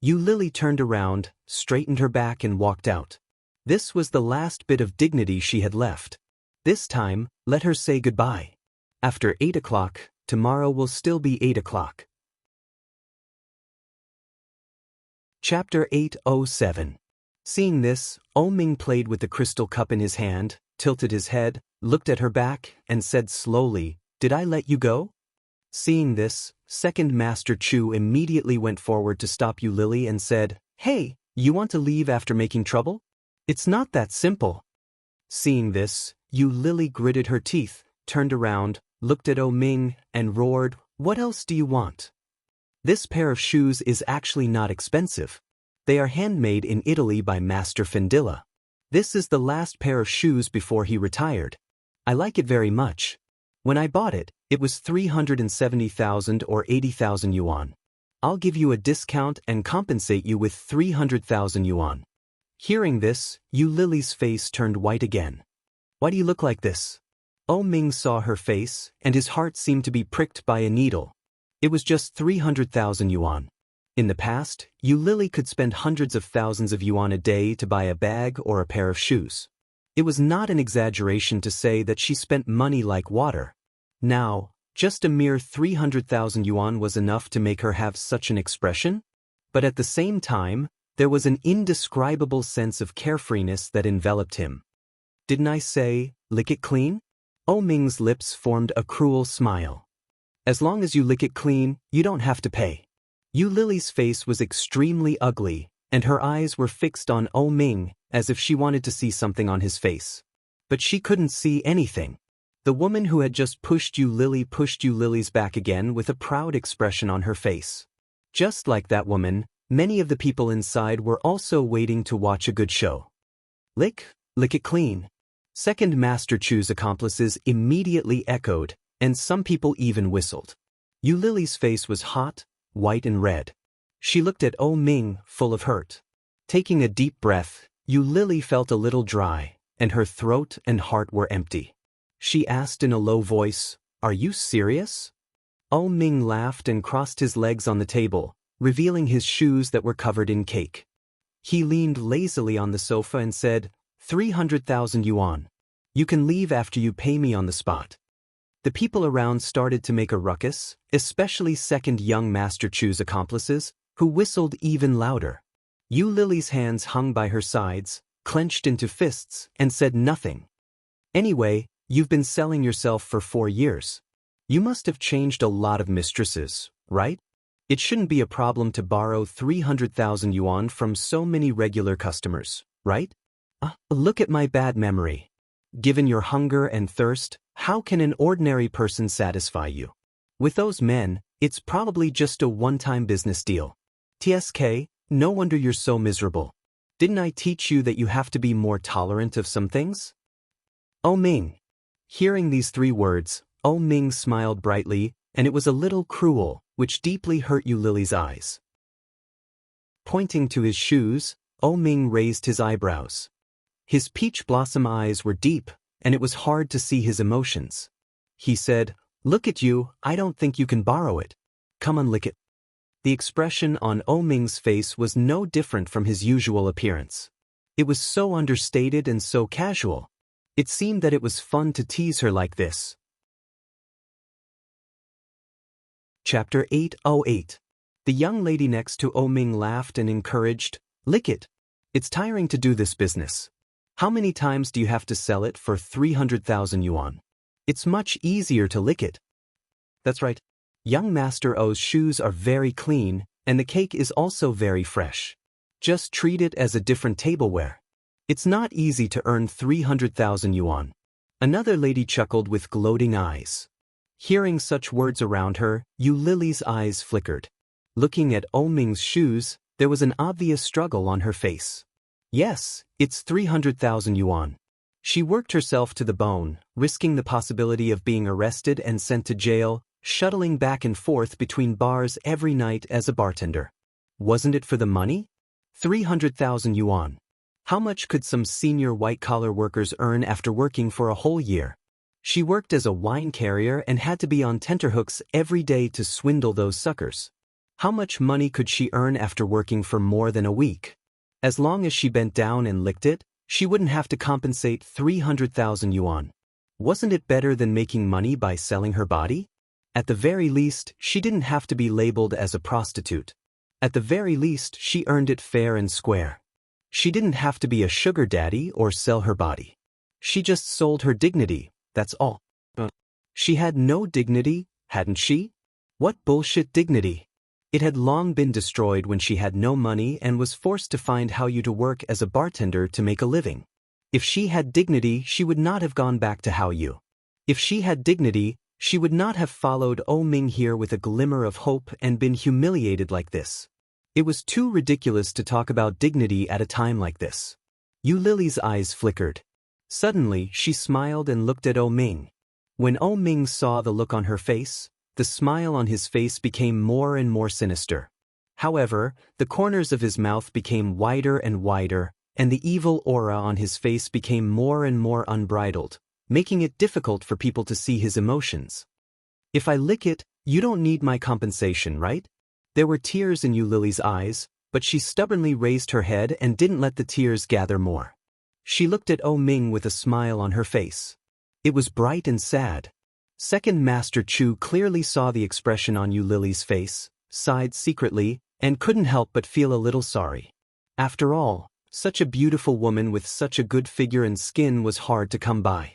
Yu Lily turned around, straightened her back and walked out. This was the last bit of dignity she had left. This time, let her say goodbye. After 8 o'clock, tomorrow will still be 8 o'clock. Chapter 807. Seeing this, Ming played with the crystal cup in his hand, tilted his head, looked at her back, and said slowly, "Did I let you go?" Seeing this, Second Master Chu immediately went forward to stop Yu Lily and said, "Hey, you want to leave after making trouble? It's not that simple. Seeing this, Yu Lily gritted her teeth, turned around, looked at Oh Ming, and roared, "What else do you want? This pair of shoes is actually not expensive. They are handmade in Italy by Master Findilla. This is the last pair of shoes before he retired. I like it very much. When I bought it, it was 370,000 or 80,000 yuan. I'll give you a discount and compensate you with 300,000 yuan." Hearing this, Yu Lily's face turned white again. "Why do you look like this?" Oh Ming saw her face, and his heart seemed to be pricked by a needle. It was just 300,000 yuan. In the past, Yu Lily could spend hundreds of thousands of yuan a day to buy a bag or a pair of shoes. It was not an exaggeration to say that she spent money like water. Now, just a mere 300,000 yuan was enough to make her have such an expression? But at the same time, there was an indescribable sense of carefreeness that enveloped him. "Didn't I say, lick it clean?" Oh Ming's lips formed a cruel smile. "As long as you lick it clean, you don't have to pay." Yu Lily's face was extremely ugly, and her eyes were fixed on Oh Ming, as if she wanted to see something on his face. But she couldn't see anything. The woman who had just pushed Yu Lily's back again with a proud expression on her face. Just like that woman, many of the people inside were also waiting to watch a good show. Lick it clean." Second Master Chu's accomplices immediately echoed, and some people even whistled. Yu Lily's face was hot, white and red. She looked at Oh Ming, full of hurt. Taking a deep breath, Yu Lily felt a little dry, and her throat and heart were empty. She asked in a low voice, "Are you serious?" Oh Ming laughed and crossed his legs on the table, revealing his shoes that were covered in cake. He leaned lazily on the sofa and said, 300,000 yuan. You can leave after you pay me on the spot." The people around started to make a ruckus, especially second young Master Chu's accomplices, who whistled even louder. Yu Lily's hands hung by her sides, clenched into fists, and said nothing. "Anyway, you've been selling yourself for 4 years. You must have changed a lot of mistresses, right? It shouldn't be a problem to borrow 300,000 yuan from so many regular customers, right? Look at my bad memory. Given your hunger and thirst, how can an ordinary person satisfy you? With those men, it's probably just a one-time business deal. TSK, no wonder you're so miserable. Didn't I teach you that you have to be more tolerant of some things?" Oh Ming. Hearing these 3 words, Oh Ming smiled brightly, and it was a little cruel, which deeply hurt Yu Lily's eyes. Pointing to his shoes, Oh Ming raised his eyebrows. His peach blossom eyes were deep, and it was hard to see his emotions. He said, "Look at you, I don't think you can borrow it. Come on, lick it." The expression on Oh Ming's face was no different from his usual appearance. It was so understated and so casual. It seemed that it was fun to tease her like this. Chapter 808. The young lady next to Oh Ming laughed and encouraged, "Lick it. It's tiring to do this business. How many times do you have to sell it for 300,000 yuan? It's much easier to lick it." That's right. Young Master O's shoes are very clean, and the cake is also very fresh. Just treat it as a different tableware. It's not easy to earn 300,000 yuan. Another lady chuckled with gloating eyes. Hearing such words around her, Yu Lily's eyes flickered. Looking at Oh Ming's shoes, there was an obvious struggle on her face. Yes, it's 300,000 yuan. She worked herself to the bone, risking the possibility of being arrested and sent to jail, shuttling back and forth between bars every night as a bartender. Wasn't it for the money? 300,000 yuan. How much could some senior white-collar workers earn after working for a whole year? She worked as a wine carrier and had to be on tenterhooks every day to swindle those suckers. How much money could she earn after working for more than a week? As long as she bent down and licked it, she wouldn't have to compensate 300,000 yuan. Wasn't it better than making money by selling her body? At the very least, she didn't have to be labeled as a prostitute. At the very least, she earned it fair and square. She didn't have to be a sugar daddy or sell her body. She just sold her dignity, that's all. She had no dignity, hadn't she? What bullshit dignity? It had long been destroyed when she had no money and was forced to find how to work as a bartender to make a living. If she had dignity, she would not have gone back to How You. If she had dignity, she would not have followed Oh Ming here with a glimmer of hope and been humiliated like this. It was too ridiculous to talk about dignity at a time like this. Yu Lily's eyes flickered. Suddenly, she smiled and looked at Oh Ming. When Oh Ming saw the look on her face, the smile on his face became more and more sinister. However, the corners of his mouth became wider and wider, and the evil aura on his face became more and more unbridled, making it difficult for people to see his emotions. If I lick it, you don't need my compensation, right? There were tears in Yu Lily's eyes, but she stubbornly raised her head and didn't let the tears gather more. She looked at Oh Ming with a smile on her face. It was bright and sad. Second Master Chu clearly saw the expression on Yu Lily's face, sighed secretly, and couldn't help but feel a little sorry. After all, such a beautiful woman with such a good figure and skin was hard to come by.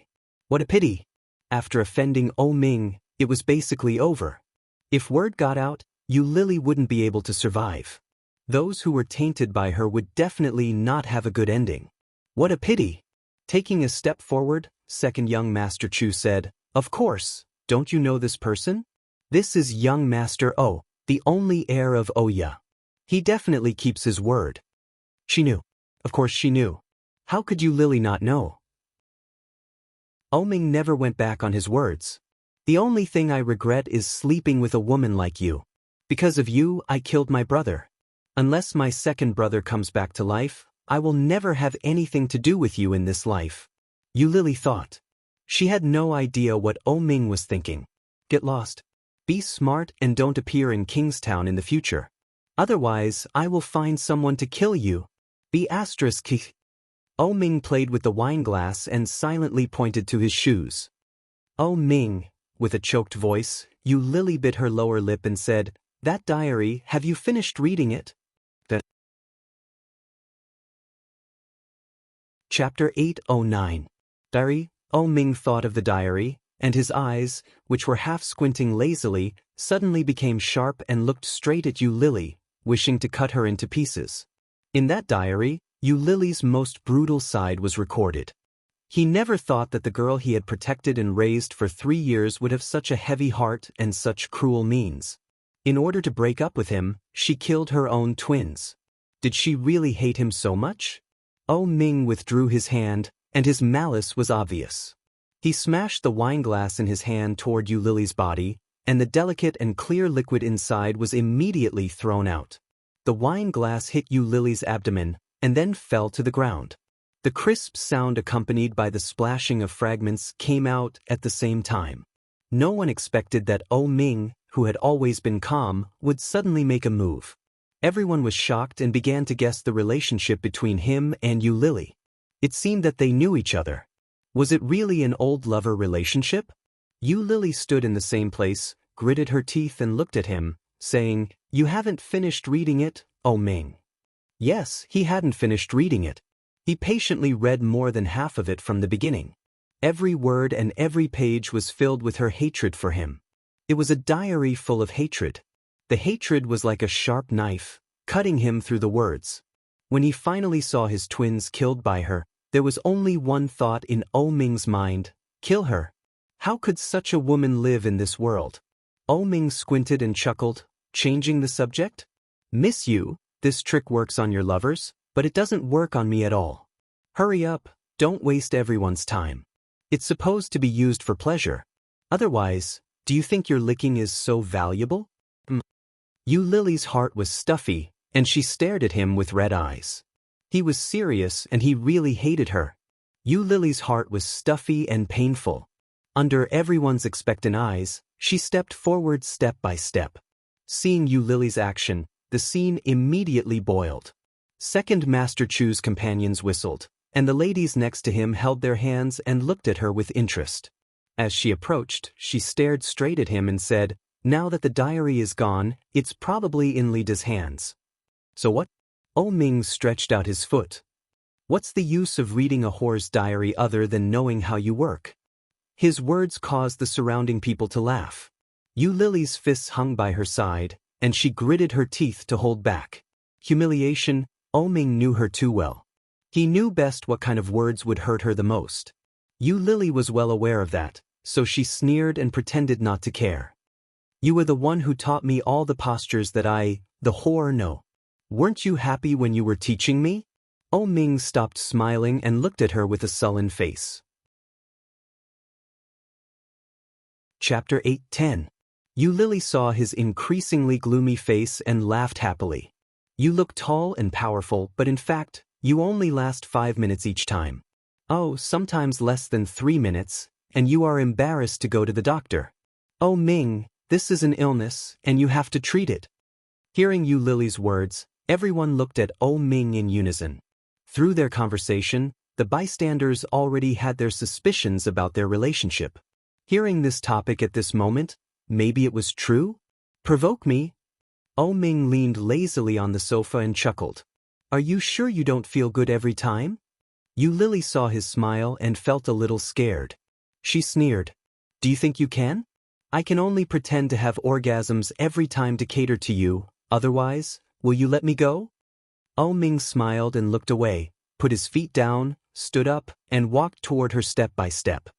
What a pity! After offending Oh Ming, it was basically over. If word got out, Yu Lily wouldn't be able to survive. Those who were tainted by her would definitely not have a good ending. What a pity! Taking a step forward, second young Master Chu said, "Of course, don't you know this person? This is young Master O, the only heir of Oya. He definitely keeps his word." She knew. Of course she knew. How could Yu Lily not know? Oh Ming never went back on his words. "The only thing I regret is sleeping with a woman like you. Because of you, I killed my brother. Unless my second brother comes back to life, I will never have anything to do with you in this life." Yu Lily thought. She had no idea what Oh Ming was thinking. Get lost. Be smart and don't appear in Kingstown in the future. Otherwise, I will find someone to kill you. Be asterisk. Oh Ming played with the wine glass and silently pointed to his shoes. Oh Ming, with a choked voice, Yu Lily bit her lower lip and said, "That diary, have you finished reading it?" Chapter 809. Diary. Oh Ming thought of the diary, and his eyes, which were half squinting lazily, suddenly became sharp and looked straight at Yu Lily, wishing to cut her into pieces. In that diary, Yu Lily's most brutal side was recorded. He never thought that the girl he had protected and raised for 3 years would have such a heavy heart and such cruel means. In order to break up with him, she killed her own twins. Did she really hate him so much? Oh Ming withdrew his hand, and his malice was obvious. He smashed the wine glass in his hand toward Yu Lily's body, and the delicate and clear liquid inside was immediately thrown out. The wine glass hit Yu Lily's abdomen, and then fell to the ground. The crisp sound accompanied by the splashing of fragments came out at the same time. No one expected that Oh Ming, who had always been calm, would suddenly make a move. Everyone was shocked and began to guess the relationship between him and Yu Lily. It seemed that they knew each other. Was it really an old lover relationship? Yu Lily stood in the same place, gritted her teeth and looked at him, saying, "You haven't finished reading it, Oh Ming." Yes, he hadn't finished reading it. He patiently read more than half of it from the beginning. Every word and every page was filled with her hatred for him. It was a diary full of hatred. The hatred was like a sharp knife, cutting him through the words. When he finally saw his twins killed by her, there was only one thought in Oh Ming's mind: kill her. How could such a woman live in this world? Oh Ming squinted and chuckled, changing the subject. "Miss you, this trick works on your lovers, but it doesn't work on me at all. Hurry up, don't waste everyone's time. It's supposed to be used for pleasure. Otherwise, do you think your licking is so valuable?" Yu Lily's heart was stuffy, and she stared at him with red eyes. He was serious and he really hated her. Yu Lily's heart was stuffy and painful. Under everyone's expectant eyes, she stepped forward step by step. Seeing Yu Lily's action, the scene immediately boiled. Second Master Chu's companions whistled, and the ladies next to him held their hands and looked at her with interest. As she approached, she stared straight at him and said, "Now that the diary is gone, it's probably in Lida's hands." "So what?" Oh Ming stretched out his foot. "What's the use of reading a whore's diary other than knowing how you work?" His words caused the surrounding people to laugh. Yu Lily's fists hung by her side, and she gritted her teeth to hold back. Humiliation, Ming knew her too well. He knew best what kind of words would hurt her the most. Lily was well aware of that, so she sneered and pretended not to care. You were the one who taught me all the postures that the whore, know. Weren't you happy when you were teaching me? Ming stopped smiling and looked at her with a sullen face. Chapter 8:10. Lily saw his increasingly gloomy face and laughed happily. You look tall and powerful, but in fact, you only last 5 minutes each time. Oh, sometimes less than 3 minutes, and you are embarrassed to go to the doctor. Oh Ming, this is an illness, and you have to treat it. Hearing Lily's words, everyone looked at Ming in unison. Through their conversation, the bystanders already had their suspicions about their relationship. Hearing this topic at this moment, maybe it was true? Provoke me? Ming leaned lazily on the sofa and chuckled. Are you sure you don't feel good every time? Lily saw his smile and felt a little scared. She sneered. Do you think you can? I can only pretend to have orgasms every time to cater to you, otherwise, will you let me go? Ming smiled and looked away, put his feet down, stood up, and walked toward her step by step.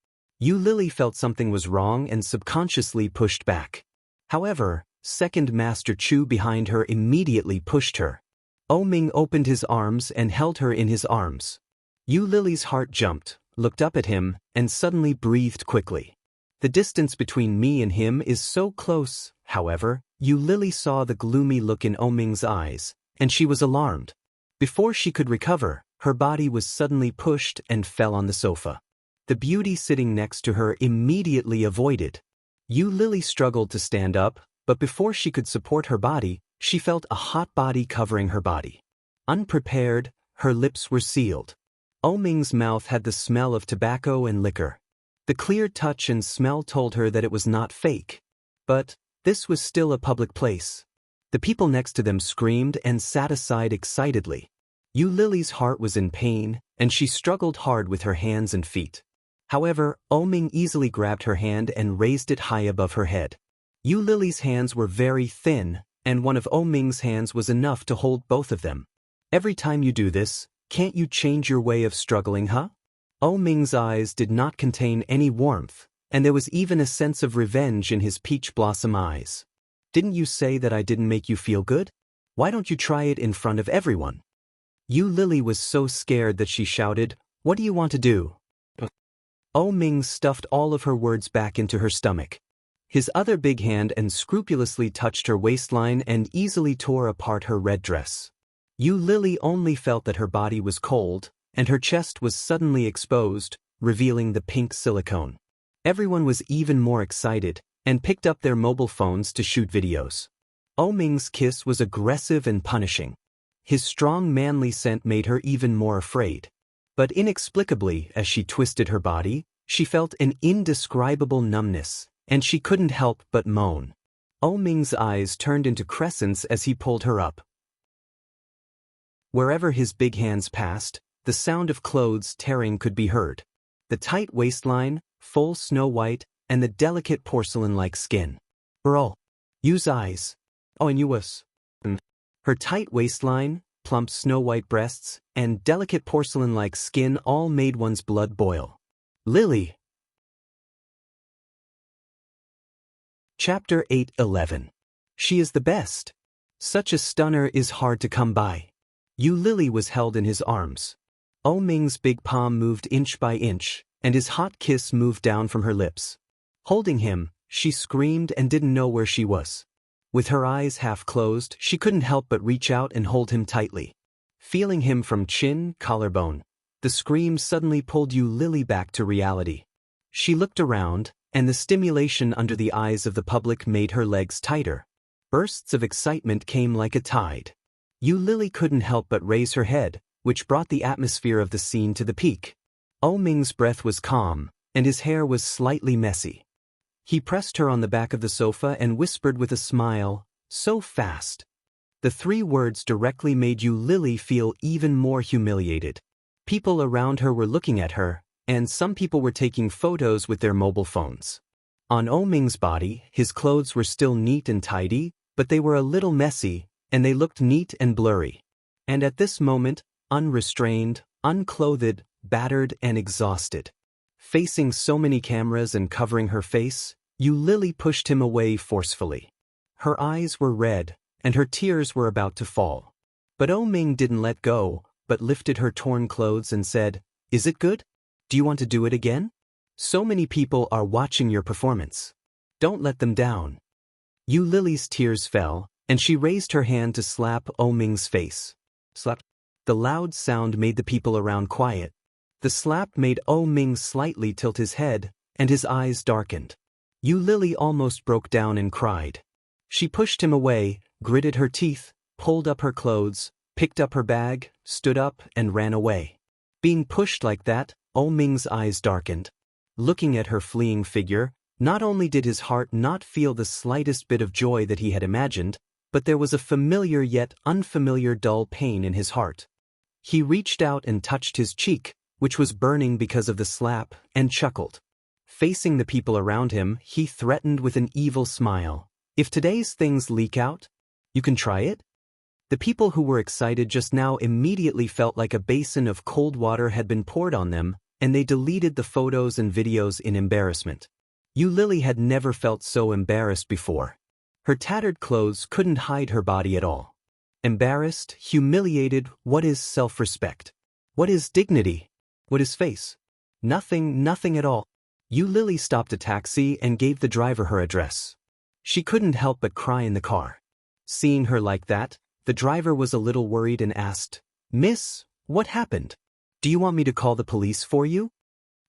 Lily felt something was wrong and subconsciously pushed back. However, Second Master Chu behind her immediately pushed her. Ming opened his arms and held her in his arms. Lily's heart jumped, looked up at him, and suddenly breathed quickly. The distance between me and him is so close. However, Lily saw the gloomy look in Ming's eyes, and she was alarmed. Before she could recover, her body was suddenly pushed and fell on the sofa. The beauty sitting next to her immediately avoided. Lily struggled to stand up, but before she could support her body, she felt a hot body covering her body. Unprepared, her lips were sealed. Ming's mouth had the smell of tobacco and liquor. The clear touch and smell told her that it was not fake. But this was still a public place. The people next to them screamed and sat aside excitedly. Lily's heart was in pain, and she struggled hard with her hands and feet. However, Ming easily grabbed her hand and raised it high above her head. Lily's hands were very thin, and one of Ming's hands was enough to hold both of them. Every time you do this, can't you change your way of struggling, huh? Ming's eyes did not contain any warmth, and there was even a sense of revenge in his peach blossom eyes. Didn't you say that I didn't make you feel good? Why don't you try it in front of everyone? Lily was so scared that she shouted, What do you want to do? Ming stuffed all of her words back into her stomach. His other big hand scrupulously touched her waistline and easily tore apart her red dress. Lily only felt that her body was cold, and her chest was suddenly exposed, revealing the pink silicone. Everyone was even more excited, and picked up their mobile phones to shoot videos. Ming's kiss was aggressive and punishing. His strong manly scent made her even more afraid. But inexplicably, as she twisted her body, she felt an indescribable numbness, and she couldn't help but moan. Ming's eyes turned into crescents as he pulled her up. Wherever his big hands passed, the sound of clothes tearing could be heard. The tight waistline, full snow white, and the delicate porcelain-like skin. Girl, use eyes. And you was. Her tight waistline, plump snow-white breasts, and delicate porcelain-like skin all made one's blood boil. Lily. Chapter 8:11. She is the best. Such a stunner is hard to come by. Lily was held in his arms. Ming's big palm moved inch by inch, and his hot kiss moved down from her lips. Holding him, she screamed and didn't know where she was. With her eyes half closed, she couldn't help but reach out and hold him tightly. Feeling him from chin, collarbone, the scream suddenly pulled Lily back to reality. She looked around, and the stimulation under the eyes of the public made her legs tighter. Bursts of excitement came like a tide. Lily couldn't help but raise her head, which brought the atmosphere of the scene to the peak. Ming's breath was calm, and his hair was slightly messy. He pressed her on the back of the sofa and whispered with a smile, so fast. The 3 words directly made Lily feel even more humiliated. People around her were looking at her, and some people were taking photos with their mobile phones. On Ming's body, his clothes were still neat and tidy, but they were a little messy, and they looked neat and blurry. And at this moment, unrestrained, unclothed, battered and exhausted, facing so many cameras and covering her face, Lily pushed him away forcefully. Her eyes were red, and her tears were about to fall. But Ming didn't let go, but lifted her torn clothes and said, "Is it good? Do you want to do it again? So many people are watching your performance. Don't let them down." Lily's tears fell, and she raised her hand to slap Ming's face. Slap. The loud sound made the people around quiet. The slap made Ming slightly tilt his head, and his eyes darkened. Lily almost broke down and cried. She pushed him away, gritted her teeth, pulled up her clothes, picked up her bag, stood up, and ran away. Being pushed like that, Ming's eyes darkened. Looking at her fleeing figure, not only did his heart not feel the slightest bit of joy that he had imagined, but there was a familiar yet unfamiliar dull pain in his heart. He reached out and touched his cheek, which was burning because of the slap, and chuckled. Facing the people around him, he threatened with an evil smile. "If today's things leak out, you can try it?" The people who were excited just now immediately felt like a basin of cold water had been poured on them, and they deleted the photos and videos in embarrassment. Lily had never felt so embarrassed before. Her tattered clothes couldn't hide her body at all. Embarrassed, humiliated, what is self-respect? What is dignity? What is face? Nothing at all. Lily stopped a taxi and gave the driver her address. She couldn't help but cry in the car. Seeing her like that, the driver was a little worried and asked, "Miss, what happened? Do you want me to call the police for you?"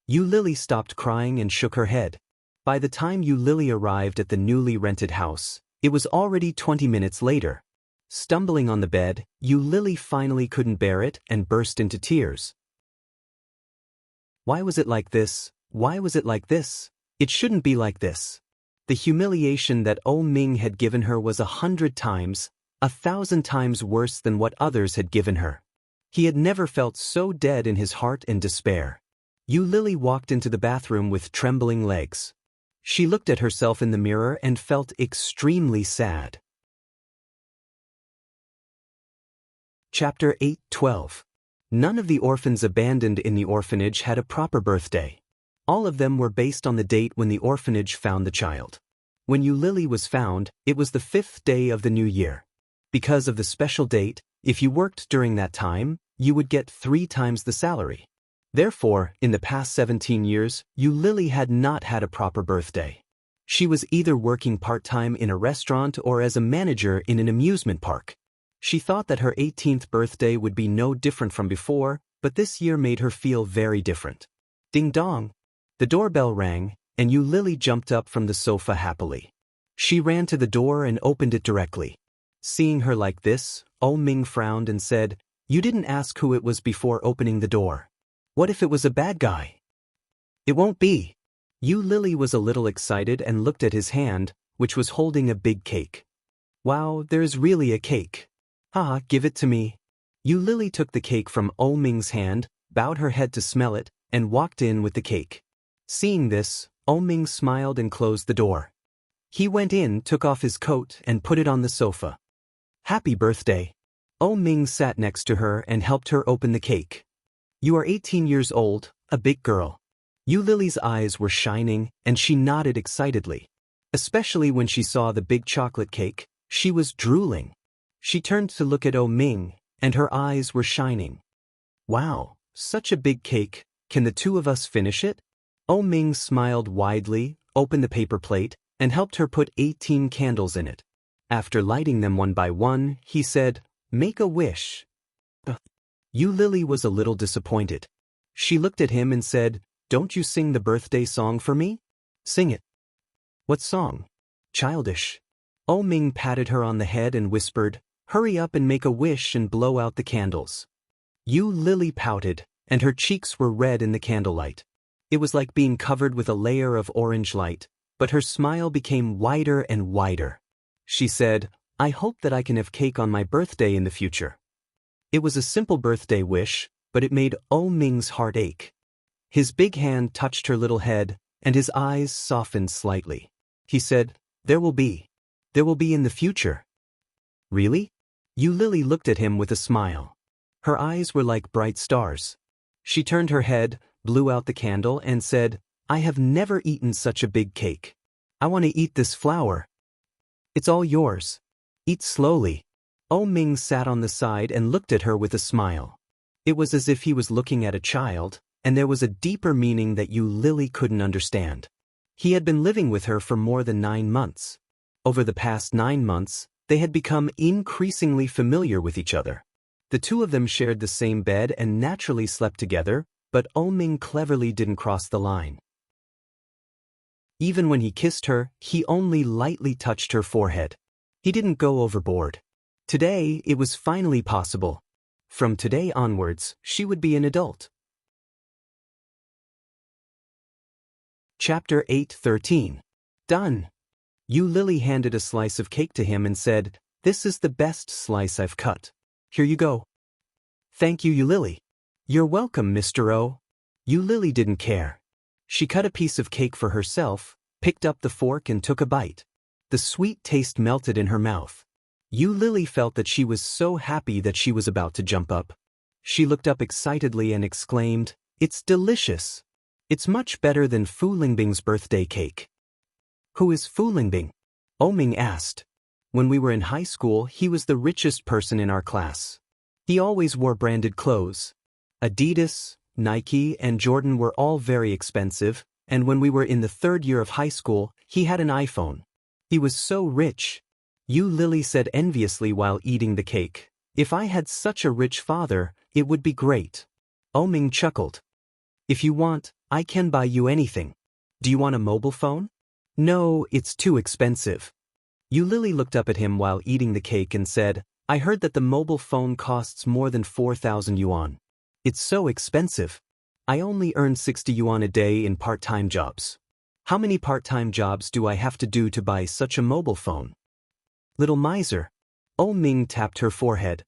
Lily stopped crying and shook her head. By the time Lily arrived at the newly rented house, it was already 20 minutes later. Stumbling on the bed, Lily finally couldn't bear it and burst into tears. Why was it like this? Why was it like this? It shouldn't be like this. The humiliation that Ming had given her was 100 times, 1,000 times worse than what others had given her. He had never felt so dead in his heart and despair. Lily walked into the bathroom with trembling legs. She looked at herself in the mirror and felt extremely sad. Chapter 8:12. None of the orphans abandoned in the orphanage had a proper birthday. All of them were based on the date when the orphanage found the child. When Lily was found, it was the 5th day of the new year. Because of the special date, if you worked during that time, you would get 3 times the salary. Therefore, in the past 17 years, Lily had not had a proper birthday. She was either working part-time in a restaurant or as a manager in an amusement park. She thought that her 18th birthday would be no different from before, but this year made her feel very different. Ding dong! The doorbell rang, and Lily jumped up from the sofa happily. She ran to the door and opened it directly. Seeing her like this, Ming frowned and said, "You didn't ask who it was before opening the door. What if it was a bad guy?" "It won't be." Lily was a little excited and looked at his hand, which was holding a big cake. "Wow, there's really a cake. Give it to me." Lily took the cake from Ming's hand, bowed her head to smell it, and walked in with the cake. Seeing this, Ming smiled and closed the door. He went in, took off his coat, and put it on the sofa. "Happy birthday." Ming sat next to her and helped her open the cake. "You are 18 years old, a big girl." Lily's eyes were shining, and she nodded excitedly. Especially when she saw the big chocolate cake, she was drooling. She turned to look at Ming, and her eyes were shining. "Wow, such a big cake, can the 2 of us finish it?" Ming smiled widely, opened the paper plate, and helped her put 18 candles in it. After lighting them one by one, he said, "Make a wish." Lily was a little disappointed. She looked at him and said, "Don't you sing the birthday song for me?" "Sing it." "What song?" "Childish." Ming patted her on the head and whispered, "Hurry up and make a wish and blow out the candles." Lily pouted, and her cheeks were red in the candlelight. It was like being covered with a layer of orange light, but her smile became wider and wider. She said, "I hope that I can have cake on my birthday in the future." It was a simple birthday wish, but it made Ming's heart ache. His big hand touched her little head, and his eyes softened slightly. He said, "There will be." There will be in the future. Really? Yu Lily looked at him with a smile. Her eyes were like bright stars. She turned her head, blew out the candle, and said, I have never eaten such a big cake. I want to eat this flower. It's all yours. Eat slowly. Oh Ming sat on the side and looked at her with a smile. It was as if he was looking at a child, and there was a deeper meaning that Yu Lily couldn't understand. He had been living with her for more than 9 months. Over the past 9 months, they had become increasingly familiar with each other. The two of them shared the same bed and naturally slept together, but Oh Ming cleverly didn't cross the line. Even when he kissed her, he only lightly touched her forehead. He didn't go overboard. Today, it was finally possible. From today onwards, she would be an adult. Chapter 8:13. Done. Yu Lily handed a slice of cake to him and said, This is the best slice I've cut. Here you go. Thank you, Yu Lily. You're welcome, Mr. O. Yu Lily didn't care. She cut a piece of cake for herself, picked up the fork and took a bite. The sweet taste melted in her mouth. Yu Lily felt that she was so happy that she was about to jump up. She looked up excitedly and exclaimed, It's delicious. It's much better than Fu Lingbing's birthday cake. Who is Fu Lingbing? Oh Ming asked. When we were in high school, he was the richest person in our class. He always wore branded clothes. Adidas, Nike, and Jordan were all very expensive, and when we were in the 3rd year of high school, he had an iPhone. He was so rich. Yu Lily said enviously while eating the cake. If I had such a rich father, it would be great. Oh Ming chuckled. If you want, I can buy you anything. Do you want a mobile phone? No, it's too expensive. Yu Lily looked up at him while eating the cake and said, I heard that the mobile phone costs more than 4,000 yuan. It's so expensive. I only earn 60 yuan a day in part-time jobs. How many part-time jobs do I have to do to buy such a mobile phone? Little miser. Oh Ming tapped her forehead.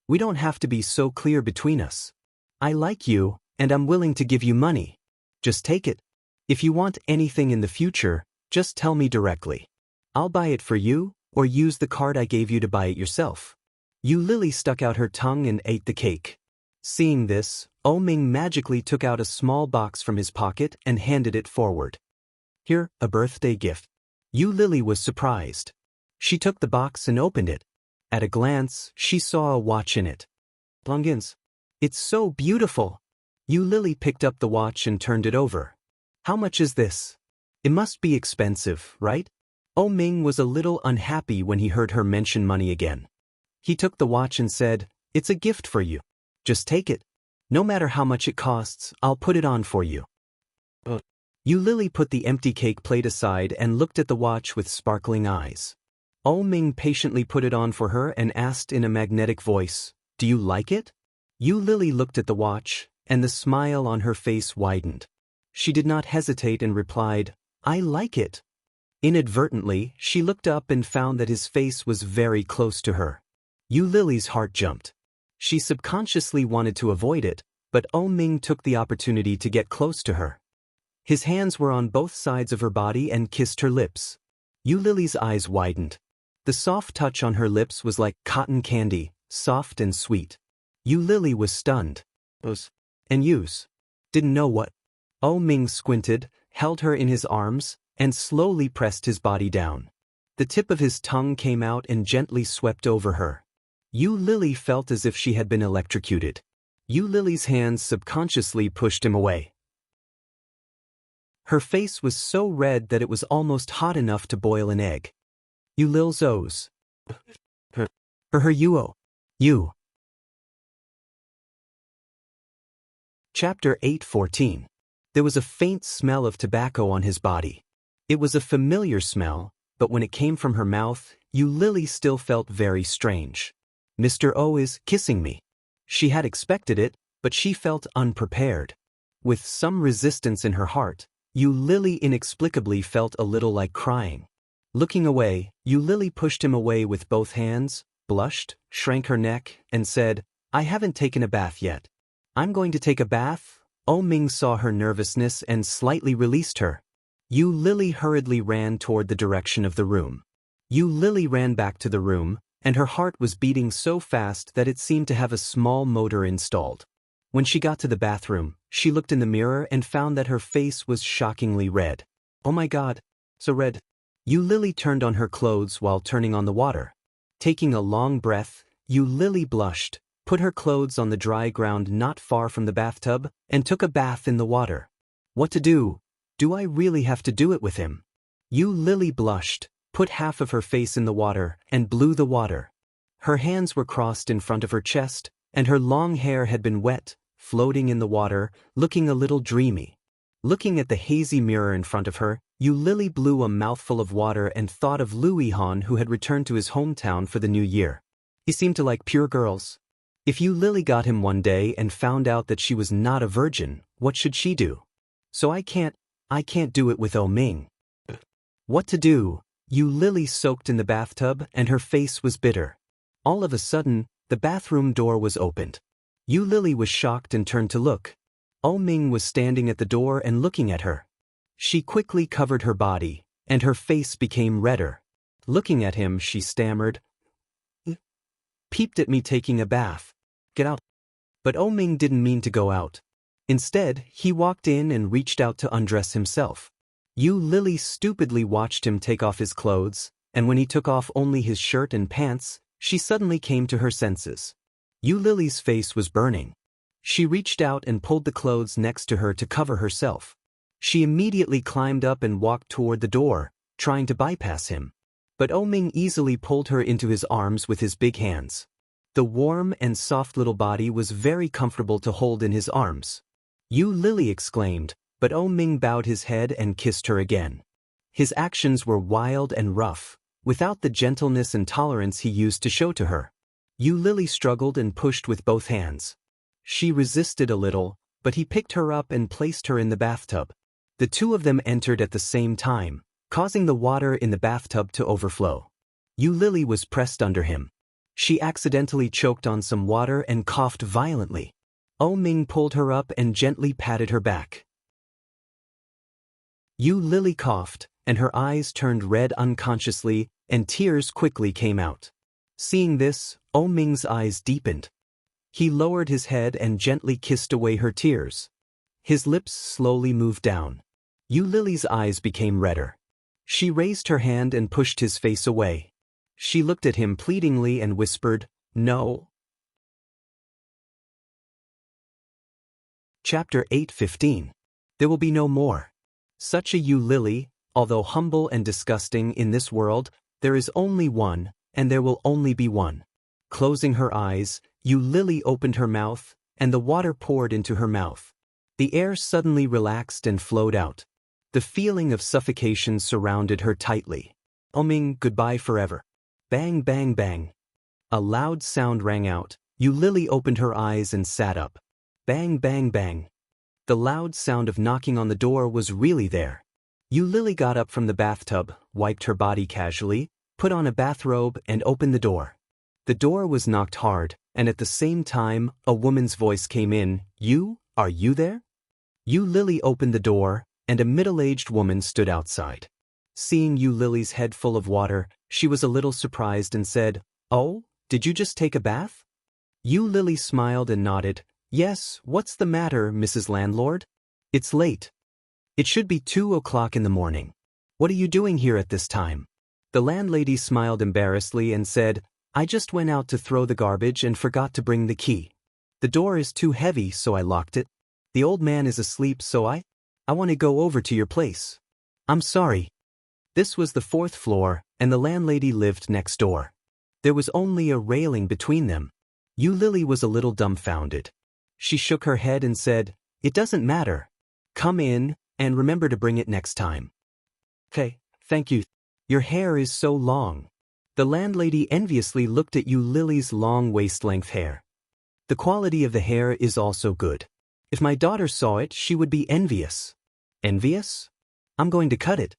We don't have to be so clear between us. I like you, and I'm willing to give you money. Just take it. If you want anything in the future, just tell me directly. I'll buy it for you, or use the card I gave you to buy it yourself. Yu Lily stuck out her tongue and ate the cake. Seeing this, Oh Ming magically took out a small box from his pocket and handed it forward. Here, a birthday gift. Yu Lily was surprised. She took the box and opened it. At a glance, she saw a watch in it. Plungins. It's so beautiful. Yu Lily picked up the watch and turned it over. How much is this? It must be expensive, right? Oh Ming was a little unhappy when he heard her mention money again. He took the watch and said, It's a gift for you. Just take it. No matter how much it costs, I'll put it on for you. Yu Lily put the empty cake plate aside and looked at the watch with sparkling eyes. Oh Ming patiently put it on for her and asked in a magnetic voice, Do you like it? Yu Lily looked at the watch, and the smile on her face widened. She did not hesitate and replied, I like it. Inadvertently, she looked up and found that his face was very close to her. Yu Lily's heart jumped. She subconsciously wanted to avoid it, but Oh Ming took the opportunity to get close to her. His hands were on both sides of her body and kissed her lips. Yu Lily's eyes widened. The soft touch on her lips was like cotton candy, soft and sweet. Yu Lily was stunned. And Yu's didn't know what. Oh Ming squinted, held her in his arms, and slowly pressed his body down. The tip of his tongue came out and gently swept over her. Yu Lily felt as if she had been electrocuted. Yu Lily's hands subconsciously pushed him away. Her face was so red that it was almost hot enough to boil an egg. You lil zos. Her you. You. Chapter 8:14. There was a faint smell of tobacco on his body. It was a familiar smell, but when it came from her mouth, Yu Lily still felt very strange. Mr. O is kissing me. She had expected it, but she felt unprepared. With some resistance in her heart, Yu Lily inexplicably felt a little like crying. Looking away, Yu Lily pushed him away with both hands, blushed, shrank her neck, and said, I haven't taken a bath yet. I'm going to take a bath. Oh Ming saw her nervousness and slightly released her. Yu Lily hurriedly ran toward the direction of the room. Yu Lily ran back to the room, and her heart was beating so fast that it seemed to have a small motor installed. When she got to the bathroom, she looked in the mirror and found that her face was shockingly red. Oh my God, so red. Yu Lily turned on her clothes while turning on the water. Taking a long breath, Yu Lily blushed, put her clothes on the dry ground not far from the bathtub, and took a bath in the water. What to do? Do I really have to do it with him? Yu Lily blushed, put half of her face in the water, and blew the water. Her hands were crossed in front of her chest, and her long hair had been wet, floating in the water, looking a little dreamy. Looking at the hazy mirror in front of her, Yu Lily blew a mouthful of water and thought of Louis Han, who had returned to his hometown for the new year. He seemed to like pure girls. If Yu Lily got him one day and found out that she was not a virgin, what should she do? So I can't do it with Oh Ming. What to do? Yu Lily soaked in the bathtub and her face was bitter. All of a sudden, the bathroom door was opened. Yu Lily was shocked and turned to look. Oh Ming was standing at the door and looking at her. She quickly covered her body, and her face became redder. Looking at him, she stammered, "Peeped at me taking a bath. Get out." But Oh Ming didn't mean to go out. Instead, he walked in and reached out to undress himself. Yu Lily stupidly watched him take off his clothes, and when he took off only his shirt and pants, she suddenly came to her senses. Yu Lily's face was burning. She reached out and pulled the clothes next to her to cover herself. She immediately climbed up and walked toward the door, trying to bypass him. But Oh Ming easily pulled her into his arms with his big hands. The warm and soft little body was very comfortable to hold in his arms. Yu Lily exclaimed, but Oh Ming bowed his head and kissed her again. His actions were wild and rough, without the gentleness and tolerance he used to show to her. Yu Lily struggled and pushed with both hands. She resisted a little, but he picked her up and placed her in the bathtub. The two of them entered at the same time, causing the water in the bathtub to overflow. Yu Lily was pressed under him. She accidentally choked on some water and coughed violently. Oh Ming pulled her up and gently patted her back. Yu Lily coughed, and her eyes turned red unconsciously, and tears quickly came out. Seeing this, Oh Ming's eyes deepened. He lowered his head and gently kissed away her tears. His lips slowly moved down. Yu Lily's eyes became redder. She raised her hand and pushed his face away. She looked at him pleadingly and whispered, "No." Chapter 8:15. There will be no more. Such a Yu Lily, although humble and disgusting in this world, there is only one, and there will only be one. Closing her eyes, Yu Lily opened her mouth, and the water poured into her mouth. The air suddenly relaxed and flowed out. The feeling of suffocation surrounded her tightly. Oh Ming, goodbye forever. Bang, bang, bang. A loud sound rang out. Yu Lily opened her eyes and sat up. Bang, bang, bang. The loud sound of knocking on the door was really there. Yu Lily got up from the bathtub, wiped her body casually, put on a bathrobe, and opened the door. The door was knocked hard, and at the same time, a woman's voice came in. Are you there? Yu Lily opened the door, and a middle-aged woman stood outside. Seeing Yu Lily's head full of water, she was a little surprised and said, "Oh, did you just take a bath?" Yu Lily smiled and nodded. "Yes, what's the matter, Mrs. Landlord? It's late. It should be 2 o'clock in the morning. What are you doing here at this time?" The landlady smiled embarrassedly and said, "I just went out to throw the garbage and forgot to bring the key. The door is too heavy, so I locked it. The old man is asleep, so I want to go over to your place. I'm sorry." This was the 4th floor, and the landlady lived next door. There was only a railing between them. Yu Lily was a little dumbfounded. She shook her head and said, "It doesn't matter. Come in, and remember to bring it next time." "Okay, thank you. Your hair is so long." The landlady enviously looked at Yu Lily's long waist-length hair. "The quality of the hair is also good. If my daughter saw it, she would be envious." "Envious? I'm going to cut it."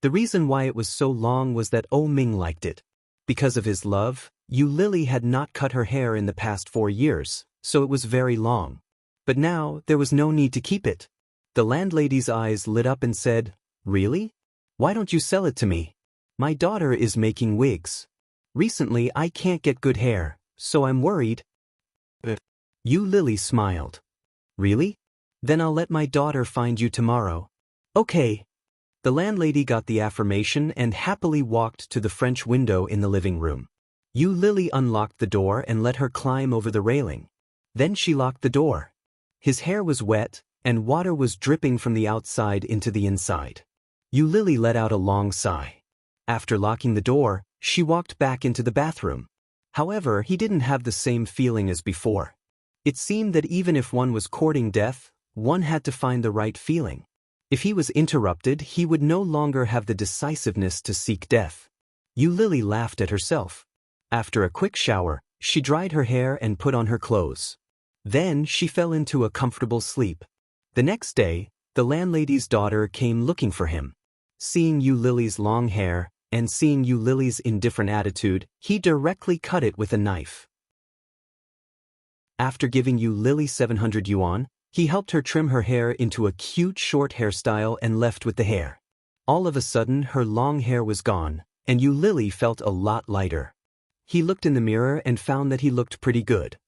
The reason why it was so long was that Oh Ming liked it. Because of his love, Yu Lily had not cut her hair in the past 4 years, so it was very long. But now, there was no need to keep it. The landlady's eyes lit up and said, "Really? Why don't you sell it to me?" My daughter is making wigs. Recently I can't get good hair, so I'm worried. Yu Lily smiled. Really? Then I'll let my daughter find you tomorrow. Okay. The landlady got the affirmation and happily walked to the French window in the living room. Yu Lily unlocked the door and let her climb over the railing. Then she locked the door. His hair was wet, and water was dripping from the outside into the inside. Yu Lily let out a long sigh. After locking the door, she walked back into the bathroom. However, he didn't have the same feeling as before. It seemed that even if one was courting death, one had to find the right feeling. If he was interrupted, he would no longer have the decisiveness to seek death. Yu Lily laughed at herself. After a quick shower, she dried her hair and put on her clothes. Then she fell into a comfortable sleep. The next day, the landlady's daughter came looking for him. Seeing Yu Lily's long hair, and seeing Yu Lily's indifferent attitude, he directly cut it with a knife. After giving Yu Lily 700 yuan, he helped her trim her hair into a cute short hairstyle and left with the hair. All of a sudden, her long hair was gone, and Yu Lily felt a lot lighter. He looked in the mirror and found that he looked pretty good.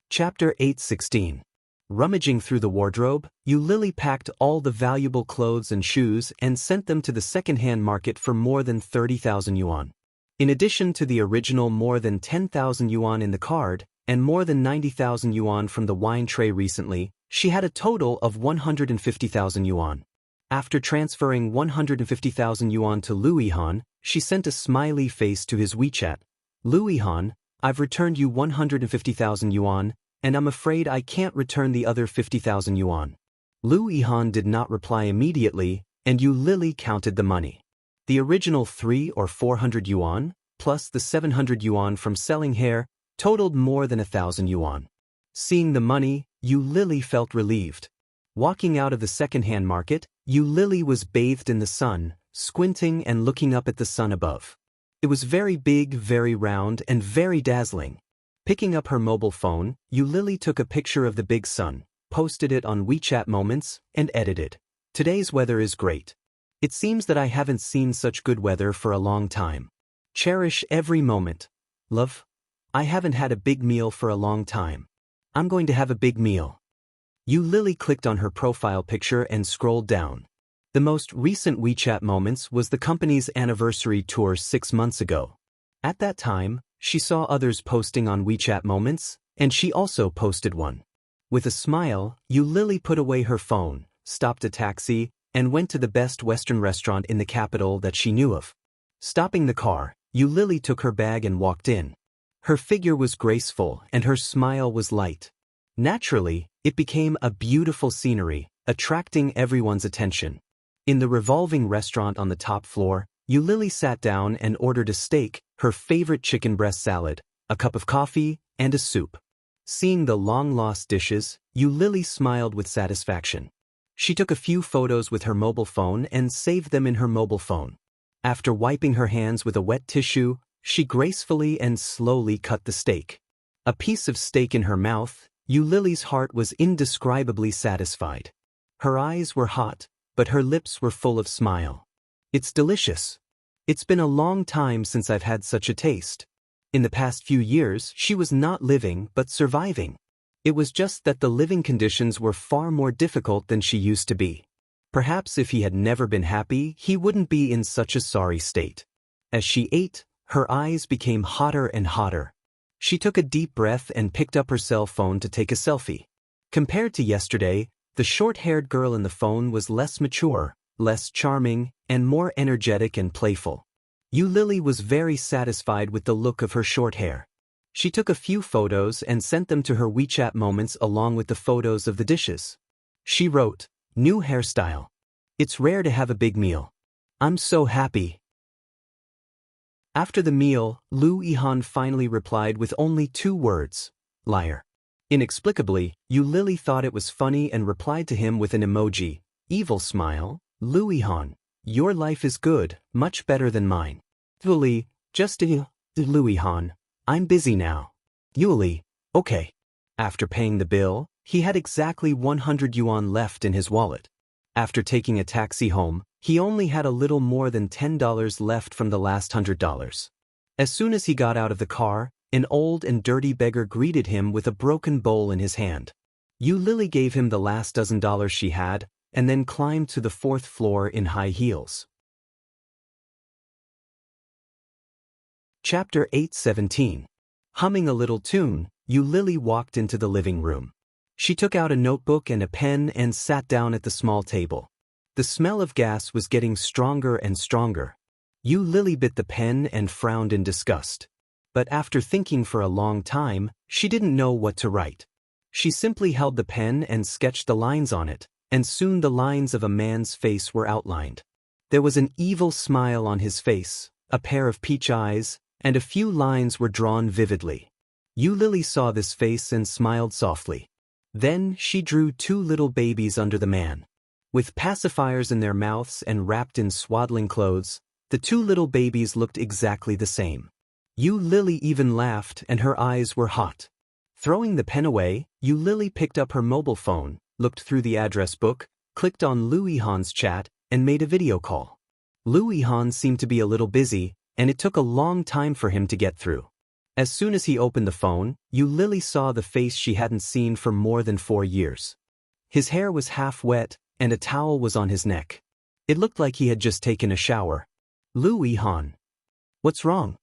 Chapter 8:16. Rummaging through the wardrobe, Yu Lily packed all the valuable clothes and shoes and sent them to the second-hand market for more than 30,000 yuan. In addition to the original more than 10,000 yuan in the card, and more than 90,000 yuan from the wine tray recently, she had a total of 150,000 yuan. After transferring 150,000 yuan to Louis Han, she sent a smiley face to his WeChat. Louis Han, I've returned you 150,000 yuan, and I'm afraid I can't return the other 50,000 yuan. Louis Han did not reply immediately, and Yu Lily counted the money. The original 300 or 400 yuan, plus the 700 yuan from selling hair, totaled more than 1,000 yuan. Seeing the money, Yu Lily felt relieved. Walking out of the second-hand market, Yu Lily was bathed in the sun, squinting and looking up at the sun above. It was very big, very round, and very dazzling. Picking up her mobile phone, Yu Lily took a picture of the big sun, posted it on WeChat Moments, and edited. Today's weather is great. It seems that I haven't seen such good weather for a long time. Cherish every moment. Love. I haven't had a big meal for a long time. I'm going to have a big meal. Yu Lily clicked on her profile picture and scrolled down. The most recent WeChat Moments was the company's anniversary tour 6 months ago. At that time, she saw others posting on WeChat Moments, and she also posted one. With a smile, Yu Lily put away her phone, stopped a taxi, and went to the best Western restaurant in the capital that she knew of. Stopping the car, Yu Lily took her bag and walked in. Her figure was graceful and her smile was light. Naturally, it became a beautiful scenery, attracting everyone's attention. In the revolving restaurant on the top floor, Yu Lily sat down and ordered a steak, her favorite chicken breast salad, a cup of coffee, and a soup. Seeing the long-lost dishes, Yu Lily smiled with satisfaction. She took a few photos with her mobile phone and saved them in her mobile phone. After wiping her hands with a wet tissue, she gracefully and slowly cut the steak. A piece of steak in her mouth, Yu Lily's heart was indescribably satisfied. Her eyes were hot, but her lips were full of smile. It's delicious. It's been a long time since I've had such a taste. In the past few years, she was not living but surviving. It was just that the living conditions were far more difficult than she used to be. Perhaps if he had never been happy, he wouldn't be in such a sorry state. As she ate, her eyes became hotter and hotter. She took a deep breath and picked up her cell phone to take a selfie. Compared to yesterday, the short-haired girl in the phone was less mature, less charming, and more energetic and playful. Yu Lily was very satisfied with the look of her short hair. She took a few photos and sent them to her WeChat Moments along with the photos of the dishes. She wrote, "New hairstyle. It's rare to have a big meal. I'm so happy." After the meal, Lu Yihan finally replied with only 2 words, "Liar." Inexplicably, Yu Lily thought it was funny and replied to him with an emoji, evil smile, "Lu Yihan, your life is good, much better than mine." Yuli, just Lu Yihan, I'm busy now. Yuli, okay. After paying the bill, he had exactly 100 yuan left in his wallet. After taking a taxi home, he only had a little more than $10 left from the last $100. As soon as he got out of the car, an old and dirty beggar greeted him with a broken bowl in his hand. Lily gave him the last $12 she had, and then climbed to the 4th floor in high heels. Chapter 8:17. Humming a little tune, Lily walked into the living room. She took out a notebook and a pen and sat down at the small table. The smell of gas was getting stronger and stronger. Lily bit the pen and frowned in disgust. But after thinking for a long time, she didn't know what to write. She simply held the pen and sketched the lines on it, and soon the lines of a man's face were outlined. There was an evil smile on his face, a pair of peach eyes, and a few lines were drawn vividly. Lily saw this face and smiled softly. Then she drew 2 little babies under the man. With pacifiers in their mouths and wrapped in swaddling clothes, the 2 little babies looked exactly the same. Lily even laughed and her eyes were hot. Throwing the pen away, Lily picked up her mobile phone, looked through the address book, clicked on Louis Han's chat, and made a video call. Louis Han seemed to be a little busy, and it took a long time for him to get through. As soon as he opened the phone, Lily saw the face she hadn't seen for more than 4 years. His hair was half wet, and a towel was on his neck. It looked like he had just taken a shower. Louis Han. What's wrong?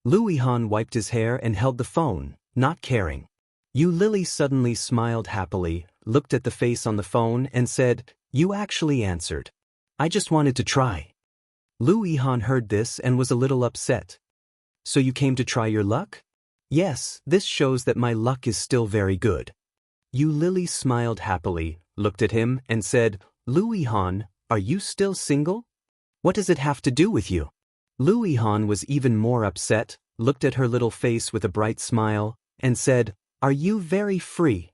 Louis Han wiped his hair and held the phone, not caring. Lily suddenly smiled happily, looked at the face on the phone and said, "You actually answered. I just wanted to try." Louis Han heard this and was a little upset. "So you came to try your luck?" "Yes, this shows that my luck is still very good." Lily smiled happily, looked at him and said, "Louis Han, are you still single? What does it have to do with you?" Louis Han was even more upset, looked at her little face with a bright smile, and said, "Are you very free?"